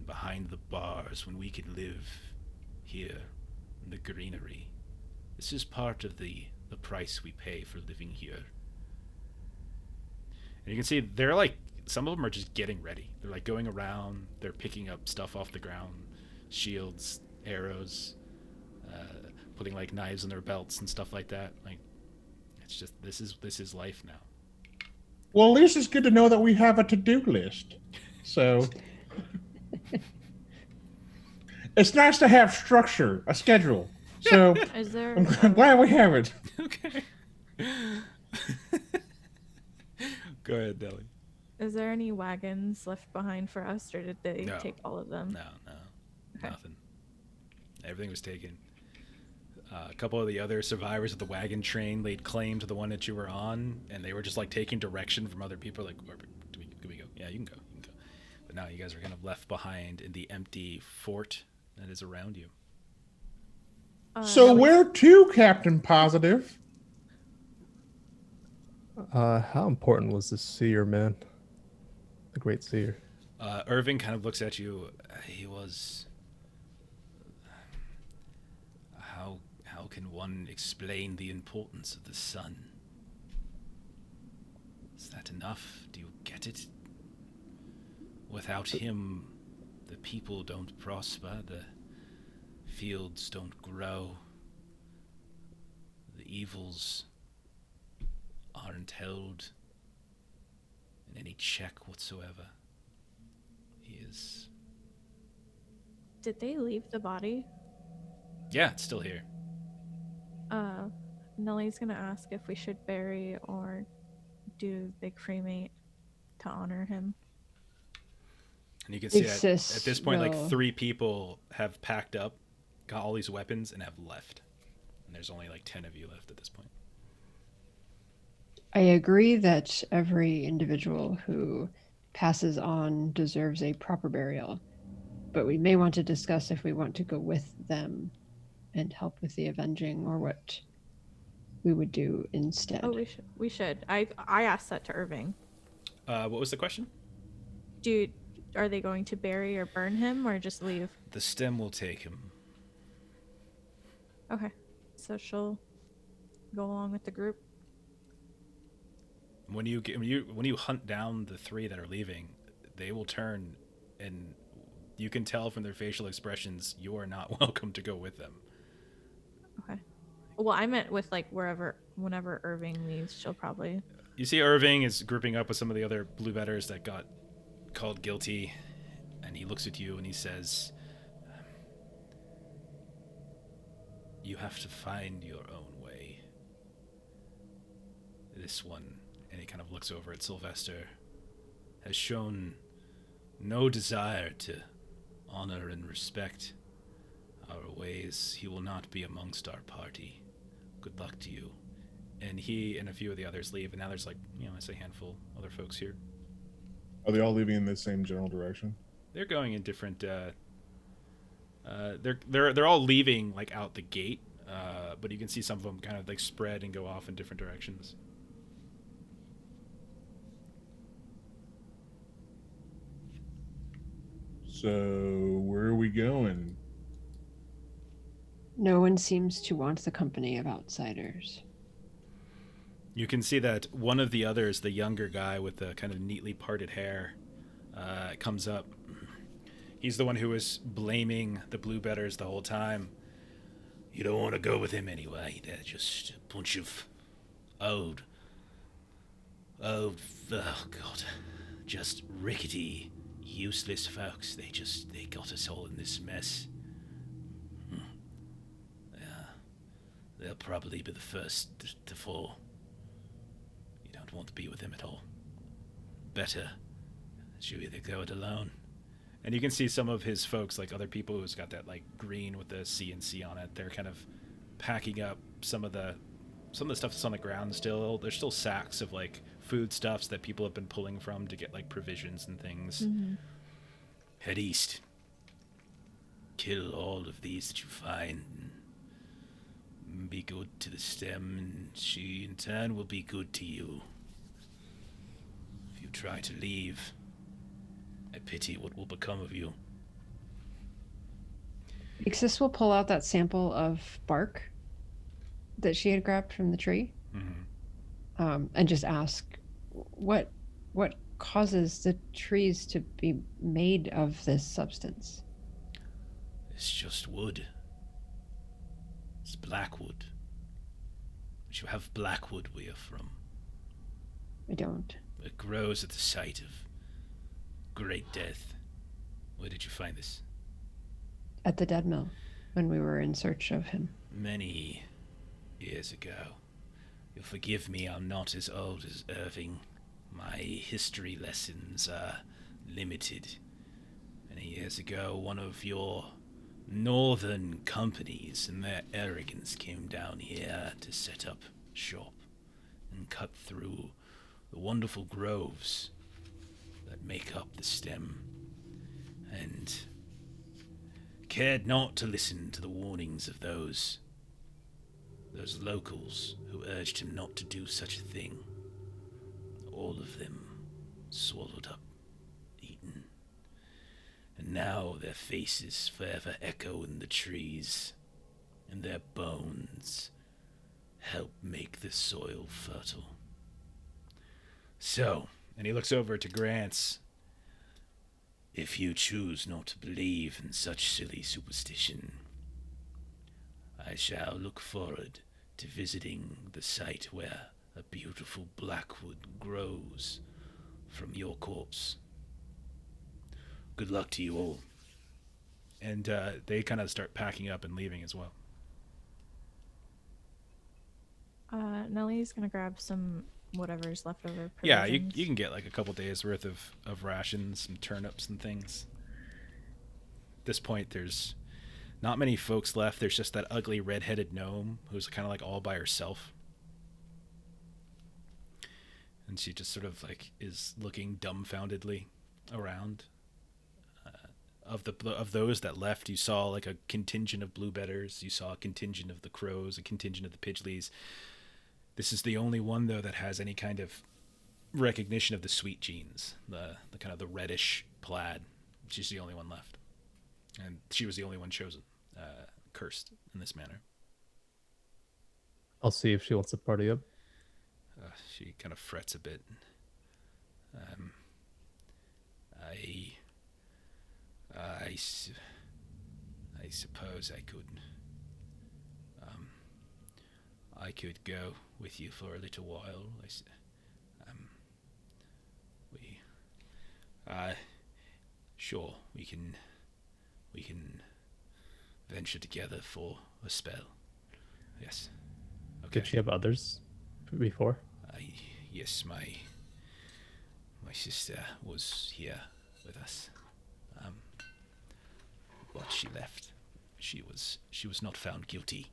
behind the bars when we can live here in the greenery. This is part of the price we pay for living here. And you can see they're like, some of them are just getting ready. They're like going around, they're picking up stuff off the ground, shields, arrows, putting like knives in their belts and stuff like that. Like, it's just, this is life now. Well, at least it's good to know that we have a to-do list. So it's nice to have structure, a schedule. So I'm glad we have it. Okay. Go ahead, Deli. Is there any wagons left behind for us, or did they take all of them? No. Okay. Nothing. Everything was taken. A couple of the other survivors of the wagon train laid claim to the one that you were on, and they were just like taking direction from other people. Like, where do we go? Yeah, you can go. But now you guys are kind of left behind in the empty fort that is around you. So where to, Captain Positive? How important was the seer, man? The great seer. Irving kind of looks at you. He was... How can one explain the importance of the sun? Is that enough? Do you get it? Without him, the people don't prosper, the fields don't grow, the evils aren't held in any check whatsoever. He is... Did they leave the body? Yeah, it's still here. Nellie's gonna ask if we should bury or do big cremate to honor him. And you can see at this point, like 3 people have packed up, got all these weapons, and have left. And there's only like 10 of you left at this point. I agree that every individual who passes on deserves a proper burial, but we may want to discuss if we want to go with them and help with the avenging, or what we would do instead. Oh, we should. I asked that to Irving. What was the question? Are they going to bury or burn him, or just leave? The stem will take him. Okay, so she'll go along with the group. When you hunt down the 3 that are leaving, they will turn, and you can tell from their facial expressions you are not welcome to go with them. Okay. Well, I meant with like whenever Irving leaves, she'll probably... You see Irving is grouping up with some of the other blue betters that got called guilty, and he looks at you and he says, you have to find your own way. This one, and he kind of looks over at Sylvester, has shown no desire to honor and respect our ways. He will not be amongst our party. Good luck to you. And he and a few of the others leave, and now there's it's a handful of other folks here. Are they all leaving in the same general direction? They're going in different. They're all leaving out the gate, but you can see some of them kind of spread and go off in different directions. So where are we going? No one seems to want the company of outsiders. You can see that one of the others, the younger guy with the kind of neatly parted hair, comes up. He's the one who was blaming the Bluebetters the whole time. You don't want to go with him anyway. They're just a bunch of oh God, just rickety, useless folks. They got us all in this mess. They'll probably be the first to fall. You don't want to be with them at all. Better that you either go it alone. And you can see some of his folks, other people who's got that green with the CNC on it. They're kind of packing up some of the stuff that's on the ground still. There's still sacks of foodstuffs that people have been pulling from to get provisions and things. Mm-hmm. Head east. Kill all of these that you find. Be good to the stem, and she in turn will be good to you. If you try to leave, I pity what will become of you. Ixis will pull out that sample of bark that she had grabbed from the tree, and just ask, what causes the trees to be made of this substance? It's just wood. It's blackwood. But you have blackwood where you're from. I don't. It grows at the site of great death. Where did you find this? At the dead mill, when we were in search of him. Many years ago. You'll forgive me, I'm not as old as Irving. My history lessons are limited. Many years ago, one of your northern companies in their arrogance came down here to set up shop and cut through the wonderful groves that make up the stem, and cared not to listen to the warnings of those locals who urged him not to do such a thing. All of them swallowed up, eaten. And now their faces forever echo in the trees, and their bones help make the soil fertile. So, and he looks over to Grants, if you choose not to believe in such silly superstition, I shall look forward to visiting the site where a beautiful blackwood grows from your corpse. Good luck to you all. And they kind of start packing up and leaving as well. Nellie's gonna grab some whatever's left over. Yeah, you can get a couple days worth of rations and turnips and things. At this point, there's not many folks left. There's just that ugly red-headed gnome who's kind of all by herself. And she just sort of is looking dumbfoundedly around. Of those that left, you saw a contingent of Bluebetters, you saw a contingent of the crows, a contingent of the Pidgeleys. This is the only one though that has any kind of recognition of the sweet genes, the kind of the reddish plaid. She's the only one left, and she was the only one chosen, cursed in this manner. I'll see if she wants to party up. She kind of frets a bit. I suppose I could go with you for a little while. Sure, we can venture together for a spell. Yes. Okay. Did she have others before? Yes, my sister was here with us. But she left. she was not found guilty,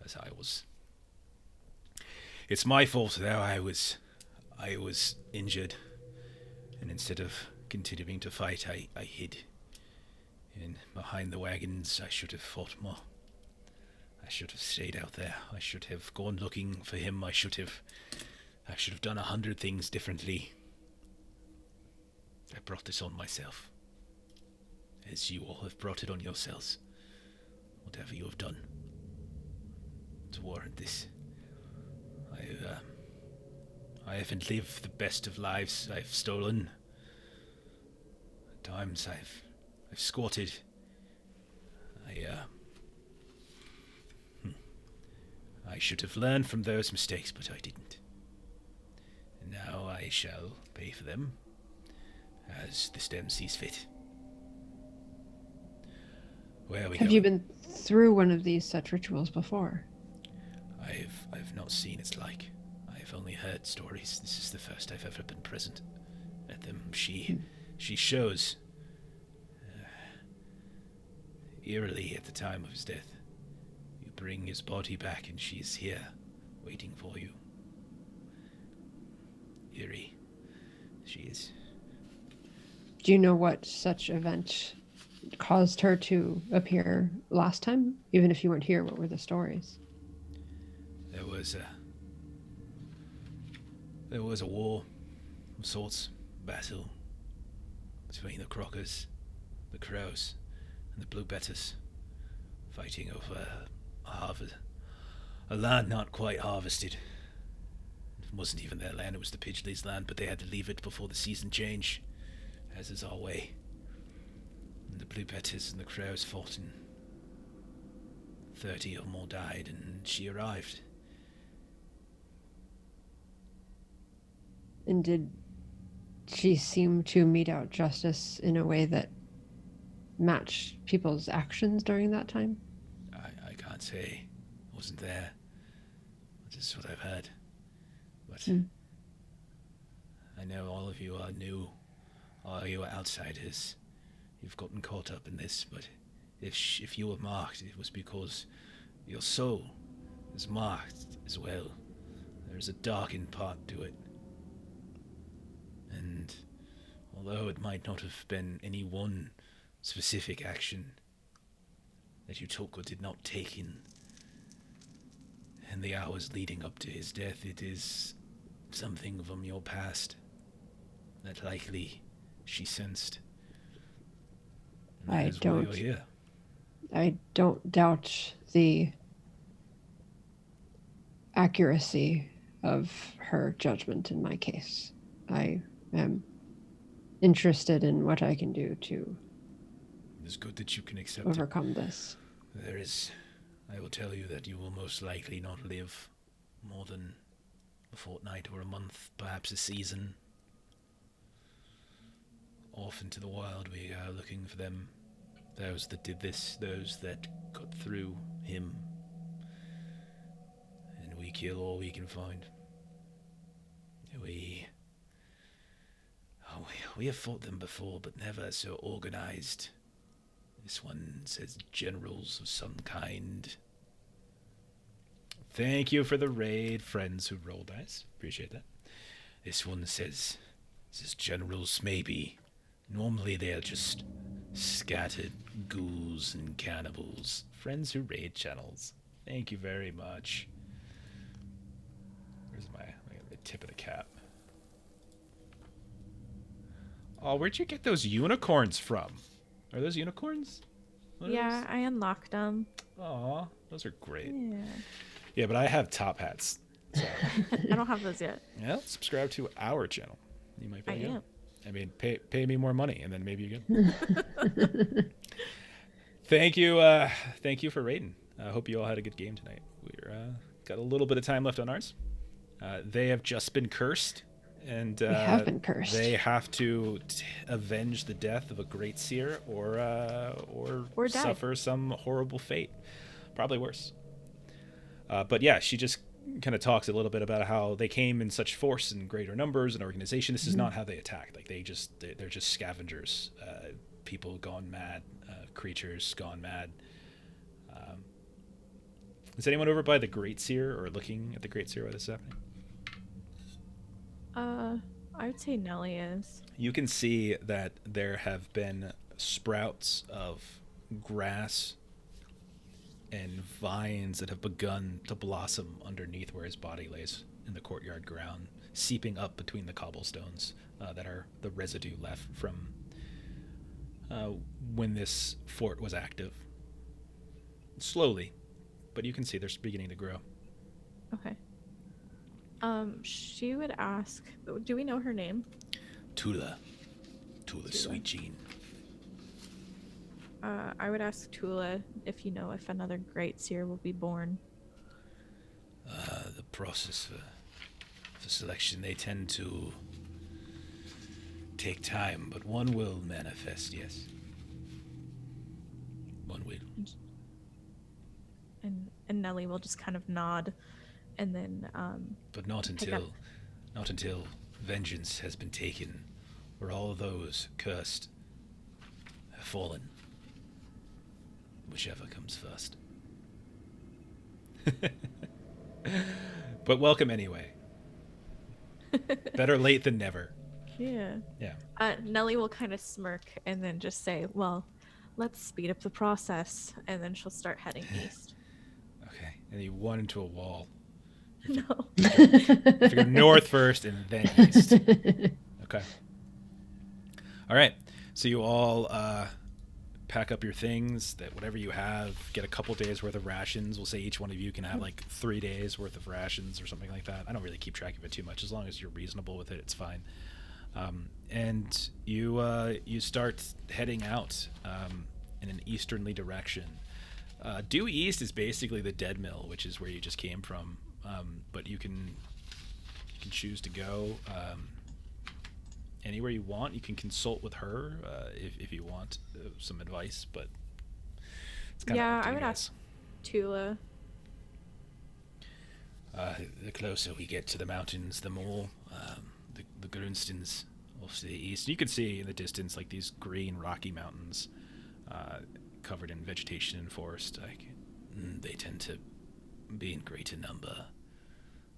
as I was. It's my fault, though. I was injured, and instead of continuing to fight, I hid in behind the wagons. I should have fought more. I should have stayed out there. I should have gone looking for him. I should have done 100 things differently. I brought this on myself, as you all have brought it on yourselves. Whatever you have done to warrant this. I haven't lived the best of lives. I've stolen. At times I've squatted. I should have learned from those mistakes, but I didn't. And now I shall pay for them as the stem sees fit. Where we Have you been through one of these such rituals before? I've not seen its like. I've only heard stories. This is the first I've ever been present at them. She shows eerily at the time of his death. You bring his body back and she's here, waiting for you. Eerie. She is. Do you know what such event caused her to appear last time? Even if you weren't here, what were the stories? There was a war of sorts, battle between the Crockers, the Crows, and the Blue Betters, fighting over a land not quite harvested. It wasn't even their land, it was the Pidgley's land, but they had to leave it before the season change, as is our way. And the Blue Betters and the Crows fought, and 30 or more died, and she arrived. And did she seem to mete out justice in a way that matched people's actions during that time? I can't say. I wasn't there. That's what I've heard. But I know all of you are new. All of you are outsiders. You've gotten caught up in this, but if you were marked, it was because your soul is marked as well. There is a darkened part to it. And although it might not have been any one specific action that you took or did not take in the hours leading up to his death, it is something from your past that likely she sensed. I don't doubt the accuracy of her judgment in my case. I am interested in what I can do to It's good that you can accept overcome this. I will tell you that you will most likely not live more than a fortnight or a month, perhaps a season. Off into the wild, we are looking for them. Those that did this, those that got through him. And we kill all we can find. We have fought them before, but never so organized. This one says generals of some kind. Thank you for the raid, friends who roll dice. Appreciate that. This one says generals maybe. Normally they're just scattered ghouls and cannibals. Friends who raid channels. Thank you very much. Where's the tip of the cap? Oh, where'd you get those unicorns from? Are those unicorns? Yeah, I unlocked them. Aw, those are great. Yeah. Yeah, but I have top hats. So. I don't have those yet. Yeah, subscribe to our channel. You might be able to get them. I mean, pay me more money, and then maybe you get. Thank you for raiding. I hope you all had a good game tonight. We're got a little bit of time left on ours. They have just been cursed, and we have been cursed. They have to avenge the death of a great seer, or suffer some horrible fate, probably worse. But yeah, she just kind of talks a little bit about how they came in such force and greater numbers and organization. This is not how they attacked. Like they're just scavengers, people gone mad, creatures gone mad. Is anyone over by the Great Seer or looking at the Great Seer while this is happening? I would say Nelly is. You can see that there have been sprouts of grass and vines that have begun to blossom underneath where his body lays in the courtyard ground, seeping up between the cobblestones that are the residue left from when this fort was active. Slowly, but you can see they're beginning to grow. Okay. She would ask, do we know her name? Tula, Sweet Jean. I would ask Tula if you know if another Great Seer will be born. The process for selection, they tend to take time, but one will manifest, yes. One will. And Nelly will just kind of nod, and then but not until vengeance has been taken, where all those cursed have fallen. Whichever comes first. But welcome anyway. Better late than never. Yeah. Yeah. Nelly will kind of smirk and then just say, well, let's speed up the process, and then she'll start heading east. Okay. And you run into a wall. No. Figure north first and then east. Okay. All right. So you all pack up your things, that whatever you have, get a couple days worth of rations. We'll say each one of you can have like 3 days worth of rations or something like that. I don't really keep track of it too much. As long as you're reasonable with it, it's fine. And you start heading out in an easternly direction. Due east is basically the dead mill, which is where you just came from. But you can choose to go anywhere you want. You can consult with her if you want some advice, but it's kind of up to I you would guys. ask Tula. The closer we get to the mountains, the more the Grunstens off to the east. You can see in the distance like these green rocky mountains covered in vegetation and forest. They tend to be in greater number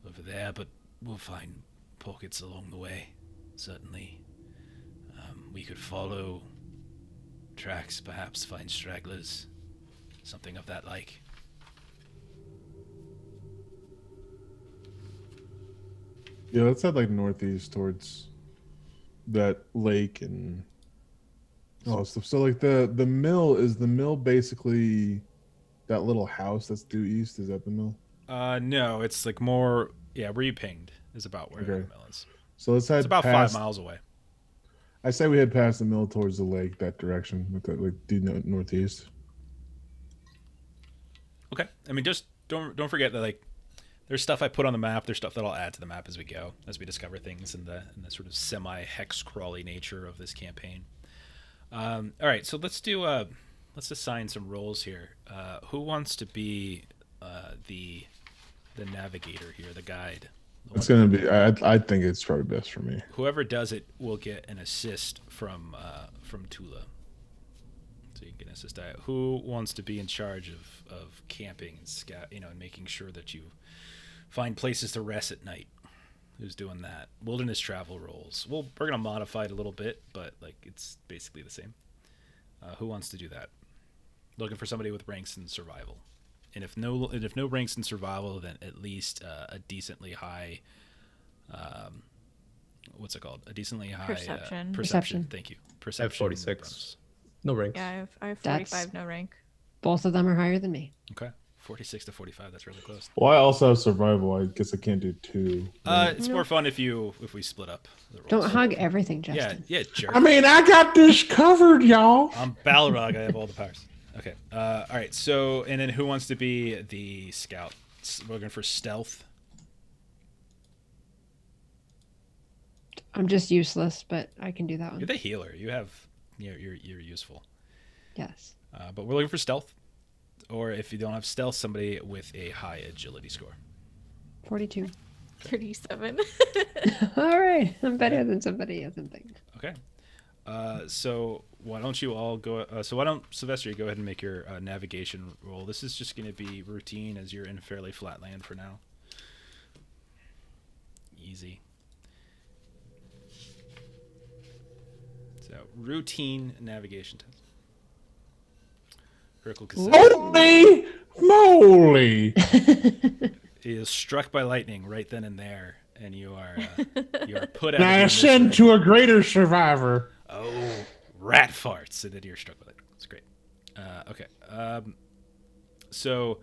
over there, but we'll find pockets along the way. Certainly. We could follow tracks, perhaps find stragglers, something of that like. Yeah, let's head like northeast towards that lake and all that stuff. So like the mill basically that little house that's due east? Is that the mill? No, it's like more. Yeah, where you pinged is about where the mill is. So let's head. It's about past, 5 miles away. I say we head past the mill towards the lake that direction, with the, like due northeast. Okay. I mean, just don't forget that like there's stuff I put on the map. There's stuff that I'll add to the map as we go, as we discover things in the sort of semi-hex crawly nature of this campaign. All right, so let's assign some roles here. Who wants to be the navigator here, the guide? It's gonna be. I think it's probably best for me. Whoever does it will get an assist from Tula. So you can assist that. Who wants to be in charge of camping and scout, and making sure that you find places to rest at night? Who's doing that? Wilderness travel roles. We're gonna modify it a little bit, but like it's basically the same. Who wants to do that? Looking for somebody with ranks in survival. And if no ranks in survival, then at least a decently high, what's it called? A decently high Perception. Thank you. I have Perception. 46. No ranks. Yeah, I have 45, no rank. Both of them are higher than me. Okay, 46 to 45. That's really close. Well, I also have survival. I guess I can't do 2. It's more fun if we split up the roles. Don't hug everything, Justin. Yeah, jerk. I mean, I got this covered, y'all. I'm Balrog. I have all the powers. Okay. All right. So, and then who wants to be the scout? We're looking for stealth. I'm just useless, but I can do that one. You're the healer. You're useful. Yes. But we're looking for stealth, or if you don't have stealth, somebody with a high agility score. 42. 37. All right. I'm better than somebody else, I think. Okay. So why don't you all go? So why don't Sylvester, you go ahead and make your navigation roll. This is just going to be routine as you're in fairly flat land for now. Easy. So routine navigation test. Holy moly! He is struck by lightning right then and there, and you are put out. And I ascend to a greater survivor. Oh, rat farts, and then you're struck by lightning. That's great. Okay. So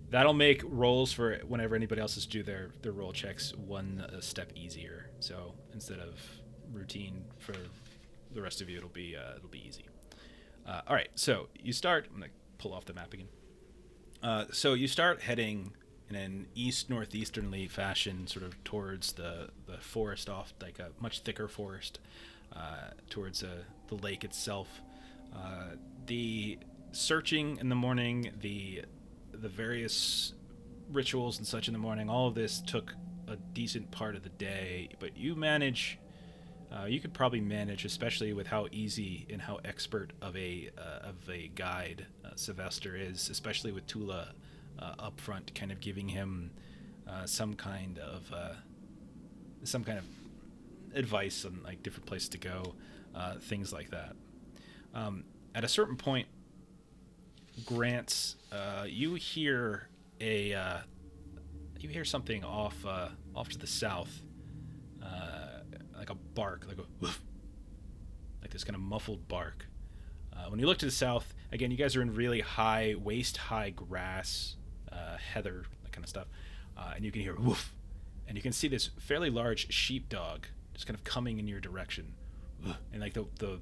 that'll make rolls for whenever anybody else is do their roll checks one step easier. So instead of routine for the rest of you, it'll be easy. All right, so you start. I'm gonna pull off the map again. So you start heading in an east-northeasterly fashion, sort of towards the forest, off like a much thicker forest, towards the lake itself. The searching in the morning, the various rituals and such in the morning, all of this took a decent part of the day, but you manage. You could probably manage, especially with how easy and how expert of a guide Sylvester is, especially with Tula up front, kind of giving him some kind of advice on like different places to go, things like that. At a certain point, Grants, you hear something off to the south. Like a bark, like a woof, like this kind of muffled bark. When you look to the south, again, you guys are in really high, waist-high grass, heather, that kind of stuff, and you can hear woof, and you can see this fairly large sheepdog just kind of coming in your direction, and like the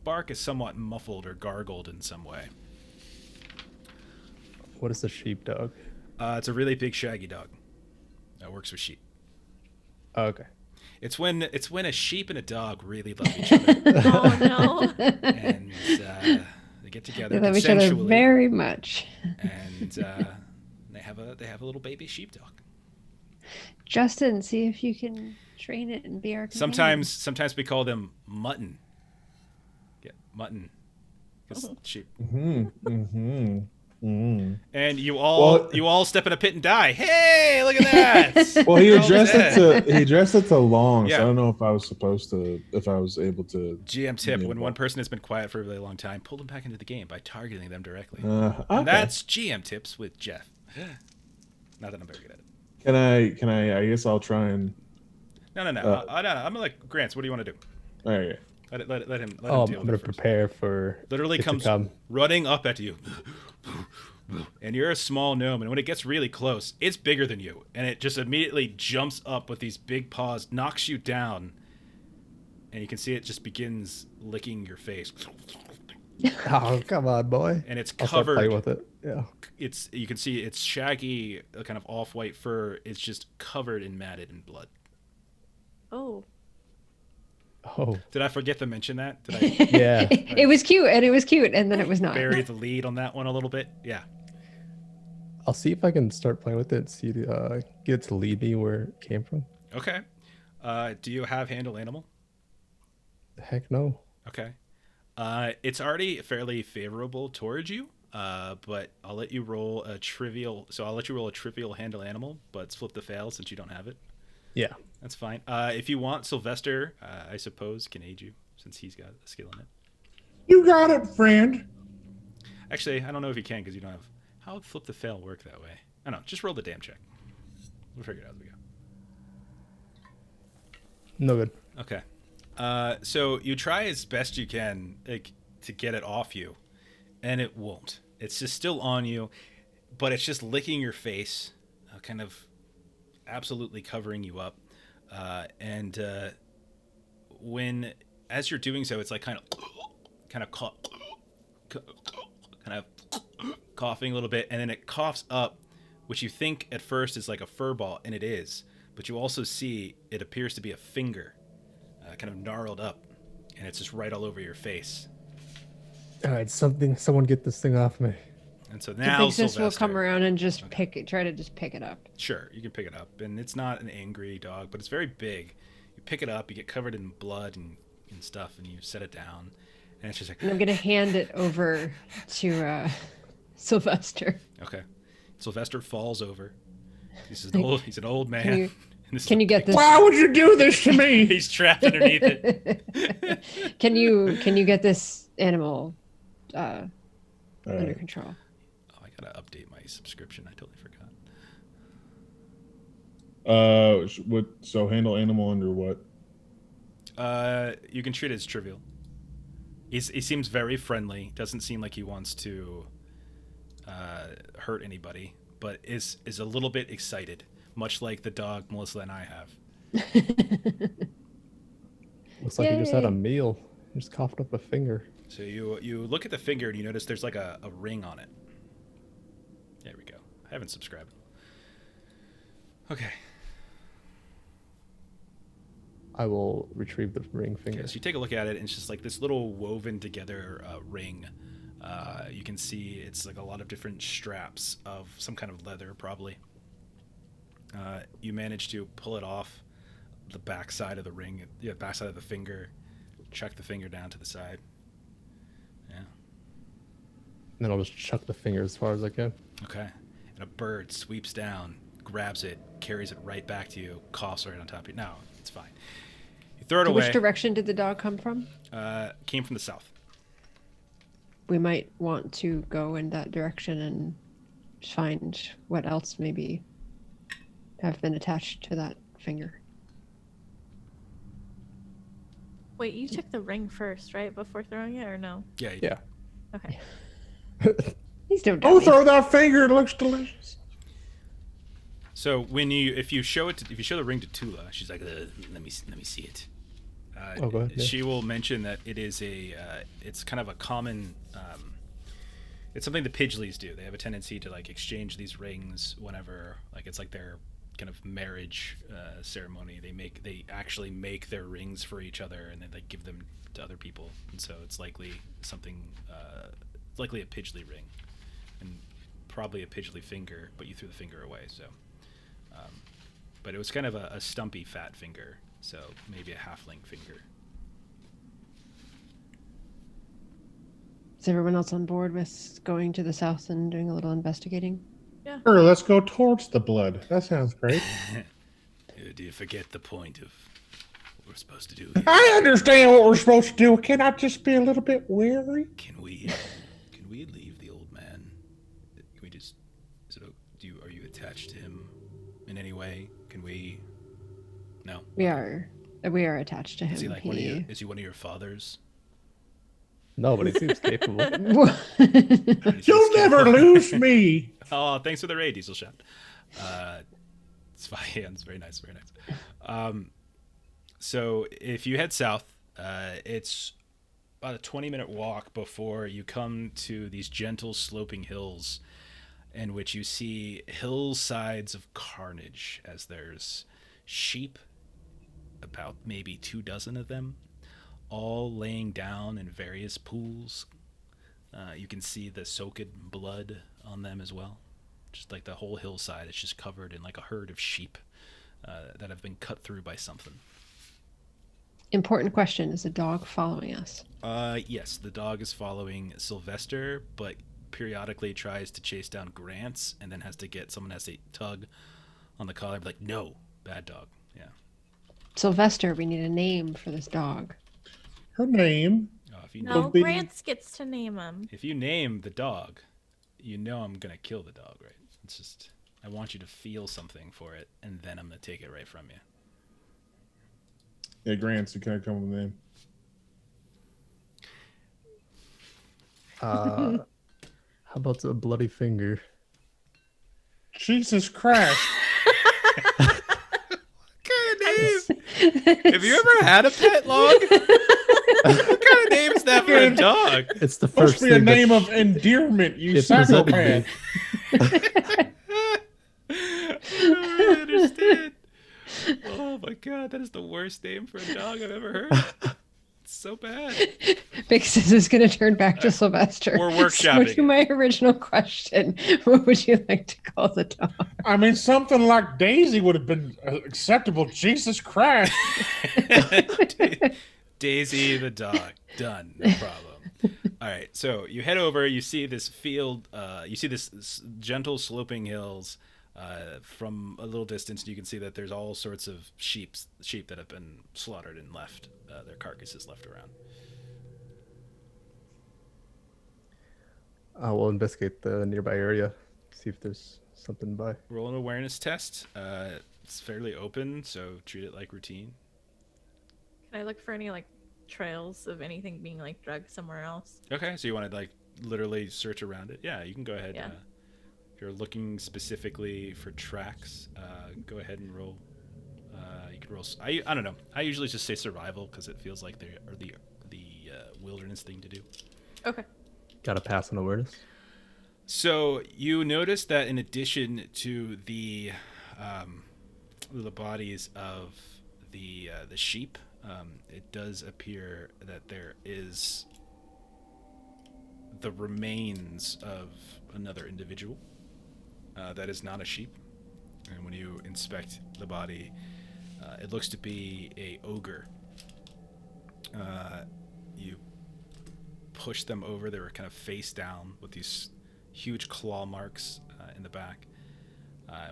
bark is somewhat muffled or gargled in some way. What is the sheepdog? It's a really big, shaggy dog that works with sheep. Oh, okay. It's when a sheep and a dog really love each other. Oh no! And they get together. They love each other very much. And they have a little baby sheepdog. Justin, see if you can train it and be our companion. Sometimes we call them mutton. Yeah, mutton. Because sheep. And you all step in a pit and die. Hey, look at that! Well, he addressed it to Long, so I don't know if I was able to. GM tip: when one person has been quiet for a really long time, pull them back into the game by targeting them directly. Okay. And that's GM tips with Jeff. Not that I'm very good at it. Can I? I guess I'll try and. No. I'm gonna let Grants. What do you want to do? All right. Let him deal I'm with gonna it prepare for. Literally comes running up at you. And you're a small gnome, and when it gets really close, it's bigger than you, and it just immediately jumps up with these big paws, knocks you down, and you can see it just begins licking your face. Oh, come on, boy! And it's I'll start covered playing with it. Yeah. You can see its shaggy, kind of off-white fur is just covered in matted in blood. Oh. Did I forget to mention that? Did I? Yeah. It was cute, and then it was not. Bury the lead on that one a little bit. Yeah. I'll see if I can start playing with it. See, get it to lead me where it came from. Okay. Do you have handle animal? Heck no. Okay. It's already fairly favorable towards you. But I'll let you roll a trivial. So I'll let you roll a trivial handle animal, but flip the fail since you don't have it. Yeah. That's fine. If you want, Sylvester, I suppose, can aid you since he's got a skill in it. You got it, friend. Actually, I don't know if you can because you don't have. How would flip the fail work that way? I don't know. Just roll the damn check. We'll figure it out as we go. No good. Okay. So you try as best you can to get it off you, and it won't. It's just still on you, but it's just licking your face, kind of absolutely covering you up. And as you're doing so, it's like kind of coughing a little bit, and then it coughs up, which you think at first is like a fur ball, and it is. But you also see it appears to be a finger, kind of gnarled up, and it's just right all over your face. All right, someone get this thing off me. And so Do now you think Sis will Sylvester come around and just try to pick it up? Sure, you can pick it up, and it's not an angry dog, but it's very big. You pick it up, you get covered in blood and stuff, and you set it down, And she's like, and I'm gonna hand it over to Sylvester. Okay. Sylvester falls over. He's an old man. Can you get this? Why would you do this to me? He's trapped underneath it. Can you get this animal under control? Oh, I gotta update my subscription. I totally forgot. So handle animal under what? You can treat it as trivial. He seems very friendly. Doesn't seem like he wants to hurt anybody, but is a little bit excited, much like the dog Melissa and I have. Looks like he just had a meal. He just coughed up a finger. So you look at the finger and you notice there's like a ring on it. There we go. I haven't subscribed. Okay. I will retrieve the ring finger. Okay, so you take a look at it, and it's just like this little woven together ring. You can see it's like a lot of different straps of some kind of leather, probably. You manage to pull it off the back side of the ring, back side of the finger, chuck the finger down to the side. Yeah. And then I'll just chuck the finger as far as I can. Okay. And a bird sweeps down, grabs it, carries it right back to you, coughs right on top of you. No, it's fine. You throw it away. Which direction did the dog come from? Came from the south. We might want to go in that direction and find what else maybe have been attached to that finger. Wait, you took the ring first, right? Before throwing it, or no? Yeah. Okay. Please don't. Oh, throw that finger! It looks delicious. So if you show the ring to Tula, she's like, let me see it. Go ahead, yeah. She will mention that it is it's kind of a common, it's something the Pidgeleys do. They have a tendency to like exchange these rings whenever, like it's like their kind of marriage ceremony. They actually make their rings for each other and then they give them to other people. And so it's likely something, likely a Pidgeley ring, and probably a Pidgeley finger, but you threw the finger away. So, but it was kind of a stumpy, fat finger. So maybe a halfling finger. Is everyone else on board with going to the south and doing a little investigating? Yeah. Sure, let's go towards the blood. That sounds great. Do you forget the point of what we're supposed to do here? I understand what we're supposed to do. Can I just be a little bit wary? Can we leave the old man? Can we just? Are you attached to him in any way? Can we? No. We are attached to him. Is he like is he one of your fathers? No, but he seems capable. You'll never lose me. Oh, thanks for the raid, Diesel Shot. It's fine. It's very nice, very nice. So if you head south, it's about a 20-minute walk before you come to these gentle sloping hills in which you see hillsides of carnage, as there's sheep, about maybe 24 of them, all laying down in various pools. You can see the soaked blood on them as well. Just like the whole hillside is just covered in like a herd of sheep that have been cut through by something. Important question: is the dog following us? Yes, the dog is following Sylvester, but periodically tries to chase down Grants, and then someone has to tug on the collar, like, no, bad dog. Yeah. Sylvester, we need a name for this dog. Her name. No, Grants gets to name him. If you name the dog, you know I'm gonna kill the dog, right? It's just I want you to feel something for it, and then I'm gonna take it right from you. Yeah, Grants, you can't come with a name. How about a bloody finger? Jesus Christ. Have you ever had a pet log? What kind of name is that for a dog? It's the first Supposed to be a thing name of endearment, you psychopath. I don't understand. Oh my god, that is the worst name for a dog I've ever heard. It's so bad. Because this is going to turn back to Sylvester. We're workshopping. So to my original question, what would you like to call the dog? I mean, something like Daisy would have been acceptable. Jesus Christ. Daisy the dog. Done. No problem. All right, so you head over. You see this field. You see this gentle sloping hills. From a little distance, you can see that there's all sorts of sheep that have been slaughtered and left. Their carcasses left around. We'll investigate the nearby area, see if there's something by. Roll an awareness test. It's fairly open, so treat it like routine. Can I look for any like trails of anything being like drugged somewhere else? Okay, so you want to like literally search around it? Yeah, you can go ahead. Yeah. If you're looking specifically for tracks, go ahead and roll. You could roll. I don't know. I usually just say survival because it feels like they are the wilderness thing to do. Okay. Got to pass on awareness. So you notice that in addition to the bodies of the sheep, it does appear that there is the remains of another individual that is not a sheep. And when you inspect the body, it looks to be a ogre. You push them over. They were kind of face down with these huge claw marks in the back.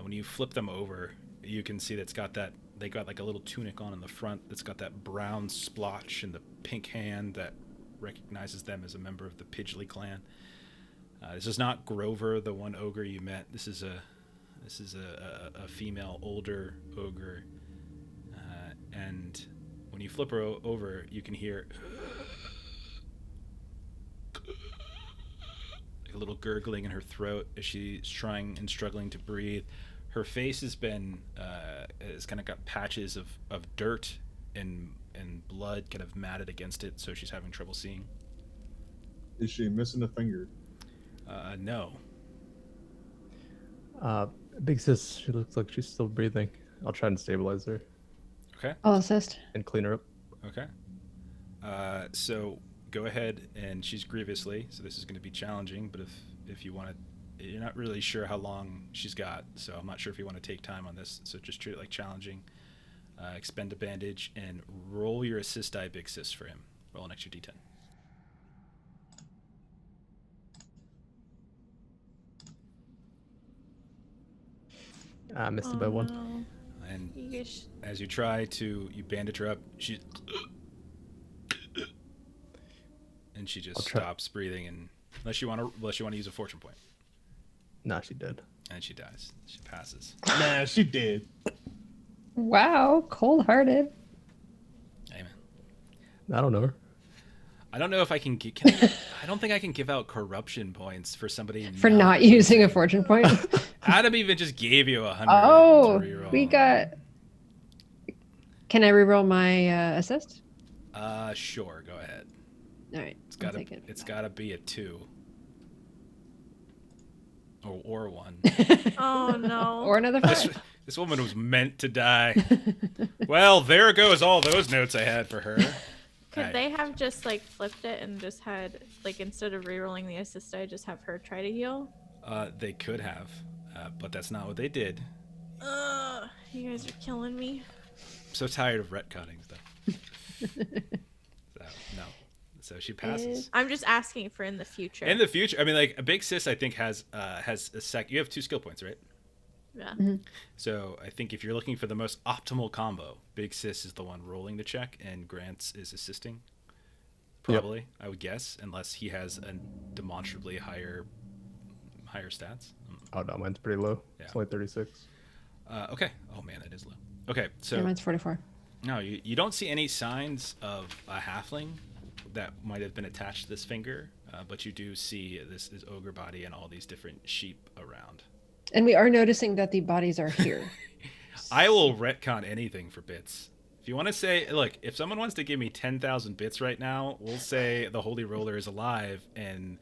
When you flip them over, you can see that's got that. They got like a little tunic on in the front that's got that brown splotch and the pink hand that recognizes them as a member of the Pidgley clan. This is not Grover, the one ogre you met. This is a female, older ogre. And when you flip her over, you can hear a little gurgling in her throat as she's trying and struggling to breathe. Her face has been has kind of got patches of dirt and blood kind of matted against it, so she's having trouble seeing. Is she missing a finger? No. Big sis, she looks like she's still breathing. I'll try and stabilize her. Okay. I'll assist. And clean her up. Okay. So go ahead, and she's grievously, so this is going to be challenging, but if you want to, you're not really sure how long she's got, so I'm not sure if you want to take time on this, so just treat it like challenging. Expend a bandage, and roll your assist die, Big Sis, for him. Roll an extra d10. I missed it by one. No. And as you try to, you bandage her up, she just stops breathing, and unless you want to use a fortune point. Nah, she did. And she dies. She passes. Nah, she did. Wow, cold-hearted. Amen. I don't know her. I don't know if I can. I don't think I can give out corruption points for somebody For not using a fortune point. Adam even just gave you 100. Oh, to reroll. we got. Can I reroll my assist? Sure. Go ahead. All right. It's gotta be a 2. Or 1. Oh no. Or another 5. This woman was meant to die. Well, there goes all those notes I had for her. Could they have just like flipped it and just had like instead of rerolling the assist die, just have her try to heal? They could have, but that's not what they did. You guys are killing me. I'm so tired of retconning stuff. No. So she passes. I'm just asking for in the future. In the future, I mean, like a Big Sis, I think has a sec. You have 2 skill points, right? Yeah. Mm-hmm. So I think if you're looking for the most optimal combo, Big Sis is the one rolling the check, and Grants is assisting. Probably, yep. I would guess, unless he has a demonstrably higher stats. Oh no, mine's pretty low. Yeah. It's only 36. Okay. Oh man, that is low. Okay, so yeah, mine's 44. No, you don't see any signs of a halfling that might have been attached to this finger, but you do see this ogre body and all these different sheep around. And we are noticing that the bodies are here. I will retcon anything for bits. If you want to say, look, if someone wants to give me 10,000 bits right now, we'll say the Holy Roller is alive and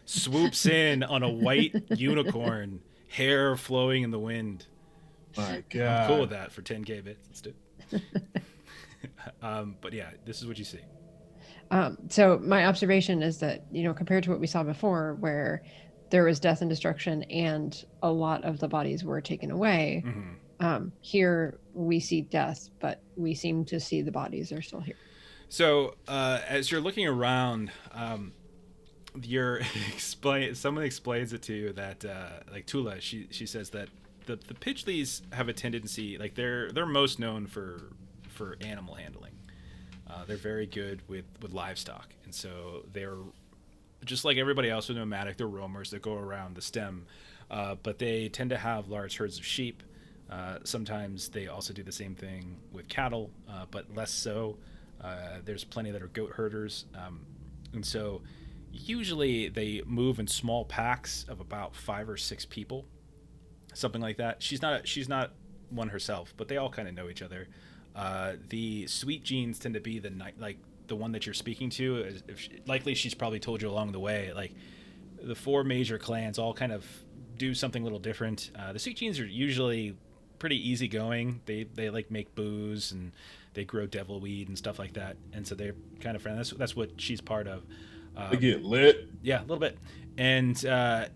swoops in on a white unicorn, hair flowing in the wind. My God. I'm cool with that for 10k bits. Let's do it. But yeah, this is what you see. So my observation is that, compared to what we saw before, where there was death and destruction and a lot of the bodies were taken away, here we see death, but we seem to see the bodies are still here. So as you're looking around, someone explains it to you that like Tula, she says that the Pidgeleys have a tendency, like they're most known for animal handling. They're very good with livestock, and so they're just like everybody else with nomadic. They're roamers that go around the stem, but they tend to have large herds of sheep. Sometimes they also do the same thing with cattle, but less so. There's plenty that are goat herders, and so usually they move in small packs of about 5 or 6 people, something like that. She's not one herself, but they all kind of know each other. The Sweet Jeans tend to be the one that you're speaking to. Likely she's probably told you along the way, like the 4 major clans all kind of do something a little different. The Sweet Jeans are usually pretty easygoing. They like make booze and they grow devil weed and stuff like that, and so they're kind of friendly. That's what she's part of. They get lit. Yeah, a little bit. And the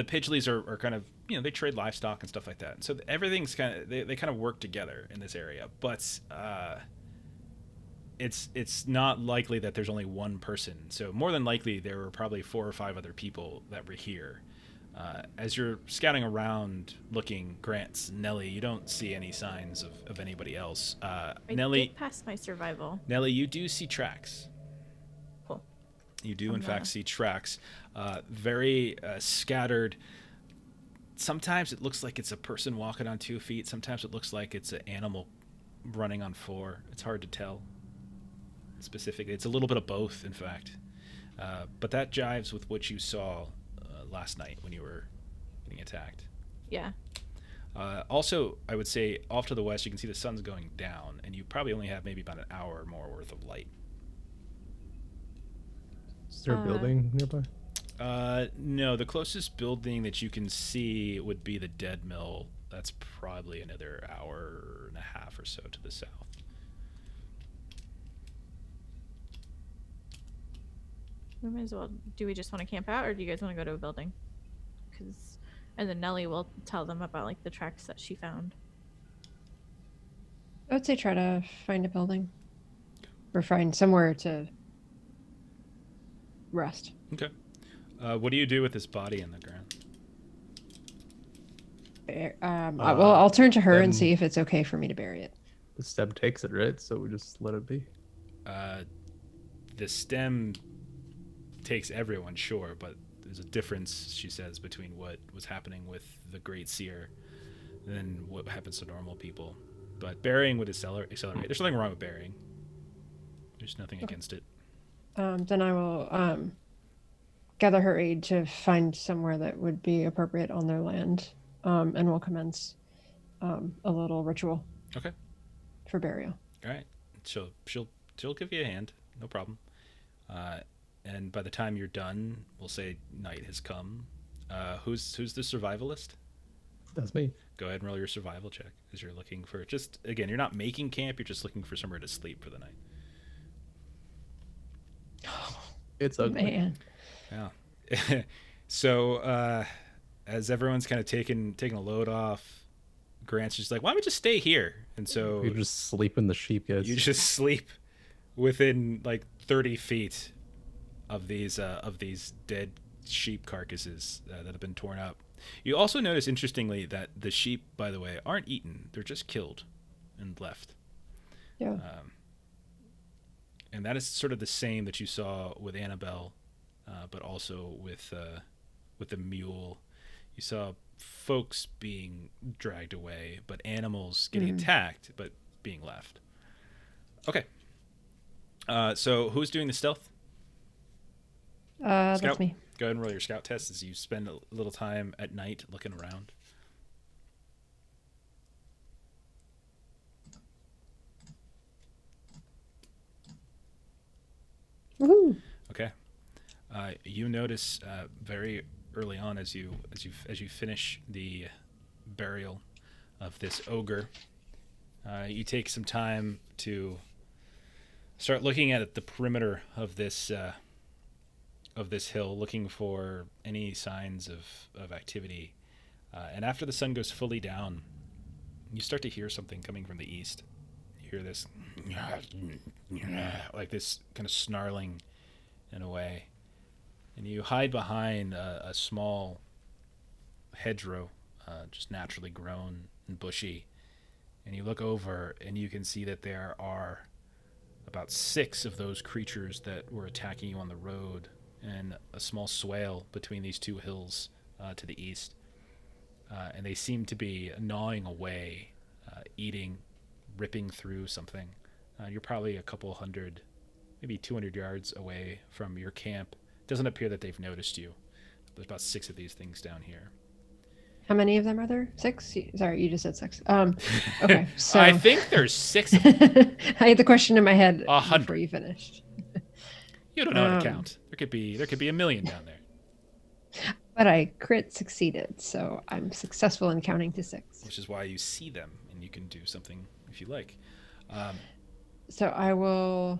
Pidgeleys are kind of, they trade livestock and stuff like that. And so everything's kind of, they kind of work together in this area. But it's not likely that there's only one person. So more than likely there were probably 4 or 5 other people that were here. As you're scouting around looking, Grants, Nelly, you don't see any signs of anybody else. Nelly, did pass my survival. Nelly, you do see tracks. Cool. You do, in fact, see tracks. Very scattered. Sometimes it looks like it's a person walking on 2 feet. Sometimes it looks like it's an animal running on 4. It's hard to tell specifically. It's a little bit of both, in fact. But that jives with what you saw last night when you were getting attacked. Yeah. Also, I would say off to the west, you can see the sun's going down, and you probably only have maybe about an hour or more worth of light. Is there a building nearby? No, the closest building that you can see would be the dead mill. That's probably another hour and a half or so to the south. We might as well. Do we just want to camp out, or do you guys want to go to a building? And then Nelly will tell them about like the tracks that she found. I would say try to find a building or find somewhere to rest. Okay. What do you do with this body in the ground? Well, I'll turn to her and see if it's okay for me to bury it. The stem takes it, right? So we just let it be. The stem takes everyone, sure, but there's a difference, she says, between what was happening with the Great Seer than what happens to normal people. But burying would accelerate. There's nothing wrong with burying. There's nothing against it. Then I will gather her aid to find somewhere that would be appropriate on their land, and we'll commence a little ritual. Okay. For burial. All right. She'll give you a hand. No problem. And by the time you're done, we'll say night has come. Who's the survivalist? That's me. Go ahead and roll your survival check as you're looking for again, you're not making camp, you're just looking for somewhere to sleep for the night. It's ugly. Man. Yeah. So as everyone's kind of taking a load off, Grant's just like, why don't we just stay here? And so you just sleep in the sheep, guys. You just sleep within like 30 feet of these dead sheep carcasses that have been torn up. You also notice, interestingly, that the sheep, by the way, aren't eaten. They're just killed and left. Yeah. And that is sort of the same that you saw with Annabelle, but also with the mule. You saw folks being dragged away, but animals getting attacked, but being left. Okay. So who's doing the stealth? That's me. Go ahead and roll your scout test as you spend a little time at night looking around. Woohoo! Okay. You notice very early on as you finish the burial of this ogre, you take some time to start looking at the perimeter of this hill, looking for any signs of activity. And after the sun goes fully down, you start to hear something coming from the east. You hear this, like this kind of snarling in a way. and you hide behind a small hedgerow, just naturally grown and bushy. And you look over, and you can see that there are about 6 of those creatures that were attacking you on the road, and a small swale between these 2 hills to the east. And they seem to be gnawing away, eating, ripping through something. You're probably a couple hundred, maybe 200 yards away from your camp. It doesn't appear that they've noticed you. There's about 6 of these things down here. How many of them are there? 6? Sorry, you just said 6. Okay, so I think there's 6 of them. I had the question in my head 100. before you finished. You don't know how to count. There could be 1,000,000 down there. But I crit succeeded, so I'm successful in counting to 6. Which is why you see them, and you can do something if you like. So I will...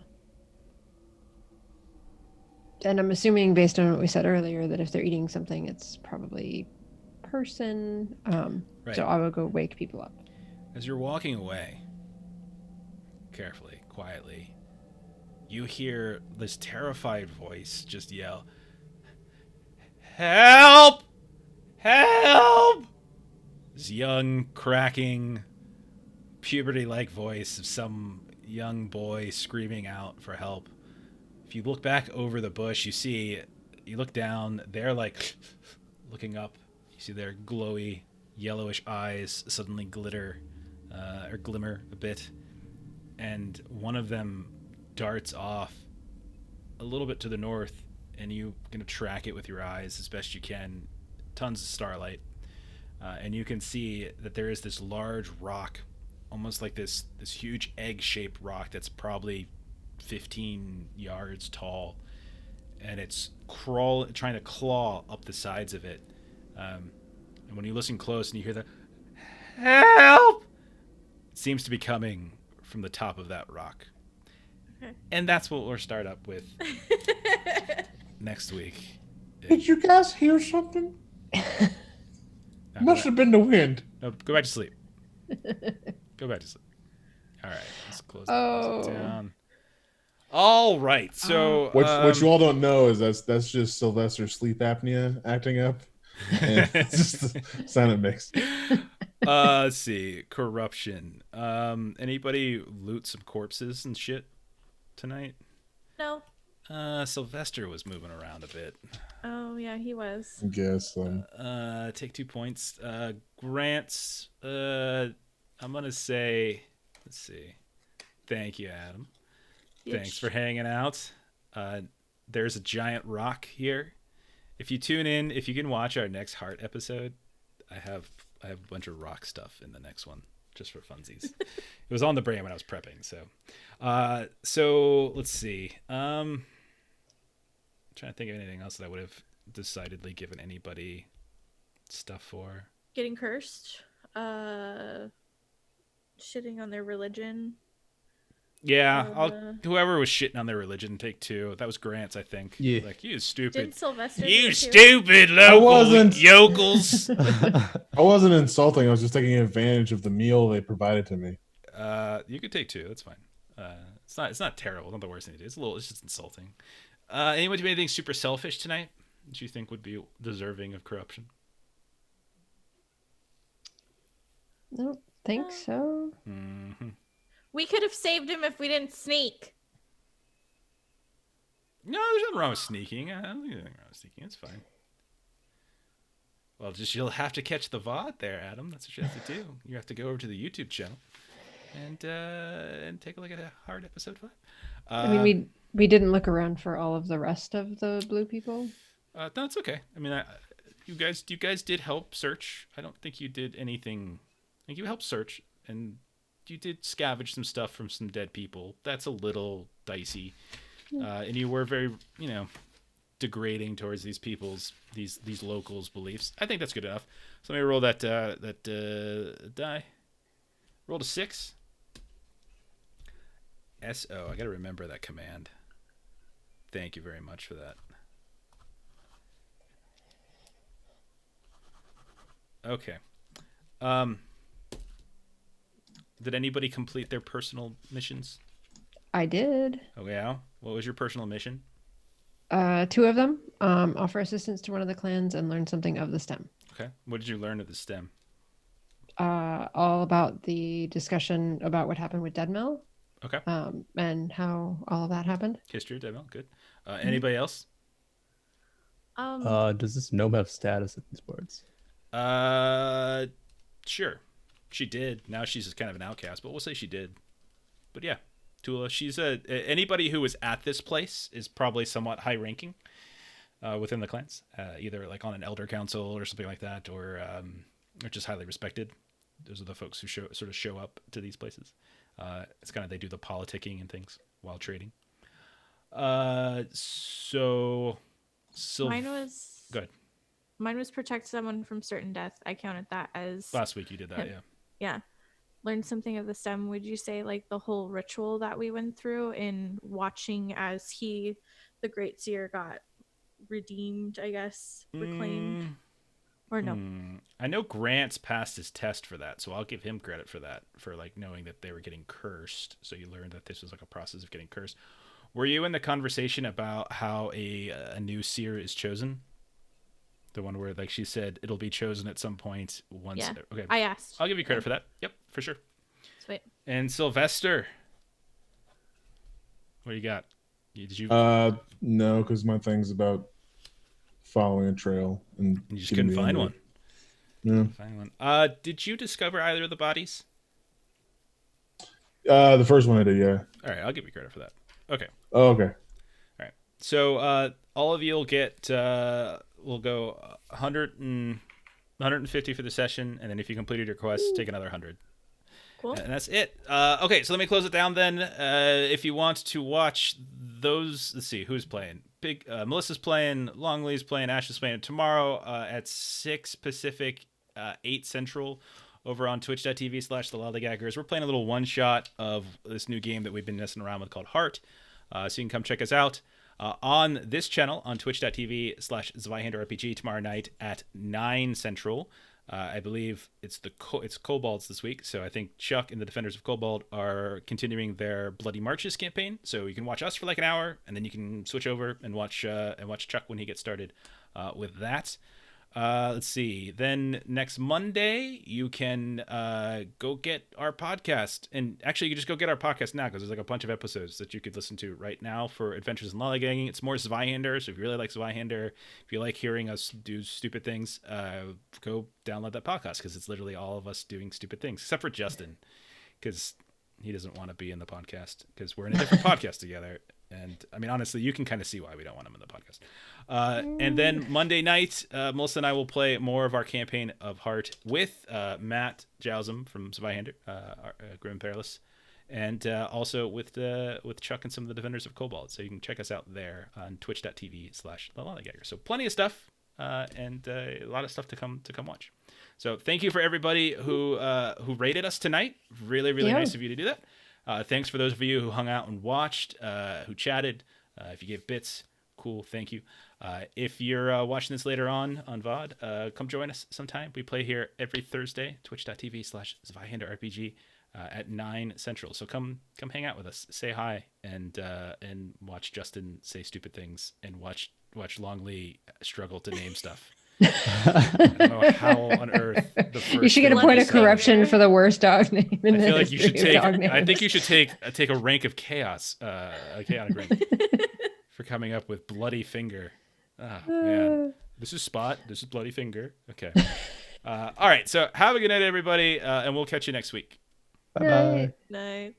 And I'm assuming, based on what we said earlier, that if they're eating something, it's probably person. Right. So I will go wake people up. As you're walking away, carefully, quietly, you hear this terrified voice just yell, "Help! Help!" This young, cracking, puberty-like voice of some young boy screaming out for help. If you look back over the bush, you look down, they're like looking up. You see their glowy, yellowish eyes suddenly glitter or glimmer a bit. And one of them darts off a little bit to the north, and you're going to track it with your eyes as best you can. Tons of starlight. And you can see that there is this large rock, almost like this huge egg-shaped rock that's probably 15 yards tall. And it's trying to claw up the sides of it. And when you listen close and you hear the "Help!" it seems to be coming from the top of that rock. Okay. And that's what we'll start up with next week. Did you guys hear something? Must have been the wind. No, go back to sleep. Go back to sleep. All right, let's close that down. All right, so what you all don't know is that's just Sylvester's sleep apnea acting up. It's just the sound it makes. Let's see. Corruption. Anybody loot some corpses and shit tonight? No. Sylvester was moving around a bit. Oh yeah, he was. I guess. Take 2 points. Grants. I'm gonna say. Let's see. Thank you, Adam. Yes. Thanks for hanging out. There's a giant rock here. If you tune in, if you can watch our next Heart episode, I have a bunch of rock stuff in the next one, just for funsies. It was on the brain when I was prepping, so. So let's see. I'm trying to think of anything else that I would have decidedly given anybody stuff for. Getting cursed. Shitting on their religion. Yeah, whoever was shitting on their religion, take 2. That was Grant's, I think. Yeah. Like, you stupid. Didn't Sylvester You stupid local yokels. I wasn't insulting. I was just taking advantage of the meal they provided to me. You could take 2. That's fine. It's not terrible. Not the worst thing to do. It's just insulting. Anyone do anything super selfish tonight that you think would be deserving of corruption? Don't think so. Mm-hmm. We could have saved him if we didn't sneak. No, there's nothing wrong with sneaking. I don't think there's anything wrong with sneaking. It's fine. Well, you'll have to catch the VOD there, Adam. That's what you have to do. You have to go over to the YouTube channel and take a look at Hard episode 5. I mean, we didn't look around for all of the rest of the blue people. No, it's okay. I mean, you guys did help search. I don't think you did anything. I think you helped search, and you did scavenge some stuff from some dead people. That's a little dicey. And you were very, degrading towards these people's, these locals' beliefs. I think that's good enough. So let me roll that die. Rolled a 6. SO. I got to remember that command. Thank you very much for that. Okay. Did anybody complete their personal missions? I did. Oh, yeah? What was your personal mission? 2 of them. Offer assistance to one of the clans and learn something of the stem. Okay. What did you learn of the stem? All about the discussion about what happened with Deadmill. Okay. And how all of that happened. History of Deadmill. Good. Anybody else? Does this gnome have status at these parts? Sure. She did. Now she's just kind of an outcast, but we'll say she did. But yeah, Tula, she's anybody who is at this place is probably somewhat high ranking within the clans, either like on an elder council or something like that, or just highly respected. Those are the folks who sort of show up to these places. It's kind of, they do the politicking and things while trading. So mine was good. Mine was protect someone from certain death. I counted that as last week. You did that, him. Yeah. Learn something of the stem. Would you say like the whole ritual that we went through in watching as the Great Seer, got redeemed, I guess, reclaimed, or no? I know Grant's passed his test for that, so I'll give him credit for that, for like knowing that they were getting cursed. So you learned that this was like a process of getting cursed. Were you in the conversation about how a new seer is chosen? The one where like she said it'll be chosen at some point once. Yeah. Okay. I asked. I'll give you credit for that. Yep, for sure. Sweet. And Sylvester, what do you got? Did you? No, because my thing's about following a trail, and you just couldn't find one. Yeah. Find one. Did you discover either of the bodies? The first one I did, yeah. All right, I'll give you credit for that. Okay. Oh, okay. All right. So all of you will get. We'll go 150 for the session, and then if you completed your quest, take another 100. Cool. And that's it. Okay, so let me close it down then. If you want to watch those, let's see who's playing. Melissa's playing, Longley's playing, Ash is playing tomorrow at 6 Pacific, 8 Central, over on twitch.tv/the Lollygaggers. We're playing a little one shot of this new game that we've been messing around with called Heart. So you can come check us out. On this channel on twitch.tv/Zweihander RPG tomorrow night at 9 Central. I believe it's Kobolds this week, so I think Chuck and the Defenders of Kobold are continuing their Bloody Marches campaign. So you can watch us for like an hour, and then you can switch over and watch Chuck when he gets started with that. Let's see. Then next Monday, you can go get our podcast. And actually, you can just go get our podcast now, because there's like a bunch of episodes that you could listen to right now for Adventures in Lollygagging. It's more Zweihander, so if you really like Zweihander, if you like hearing us do stupid things, go download that podcast, because it's literally all of us doing stupid things, except for Justin, because he doesn't want to be in the podcast, because we're in a different podcast together. And I mean, honestly, you can kind of see why we don't want him in the podcast. And then Monday night, Melissa and I will play more of our campaign of Heart with Matt Jousm from Zweihander, Grim Perilous, and also with Chuck and some of the Defenders of Kobold. So you can check us out there on twitch.tv/Lollygaggers. So plenty of stuff and a lot of stuff to come watch. So thank you for everybody who rated us tonight. Really, really nice of you to do that. Thanks for those of you who hung out and watched, who chatted. If you gave bits, cool, thank you. If you're watching this later on VOD, come join us sometime. We play here every Thursday, twitch.tv/Zweihander RPG at 9 Central. So come hang out with us, say hi, and watch Justin say stupid things, and watch Longley struggle to name stuff. I don't know how on earth the first. You should get a point of corruption for the worst dog name. I feel like you should take. I think you should take a rank of chaos, a chaotic rank, for coming up with Bloody Finger. Oh man, this is Spot. This is Bloody Finger. Okay. All right. So have a good night, everybody, and we'll catch you next week. Bye bye. Night.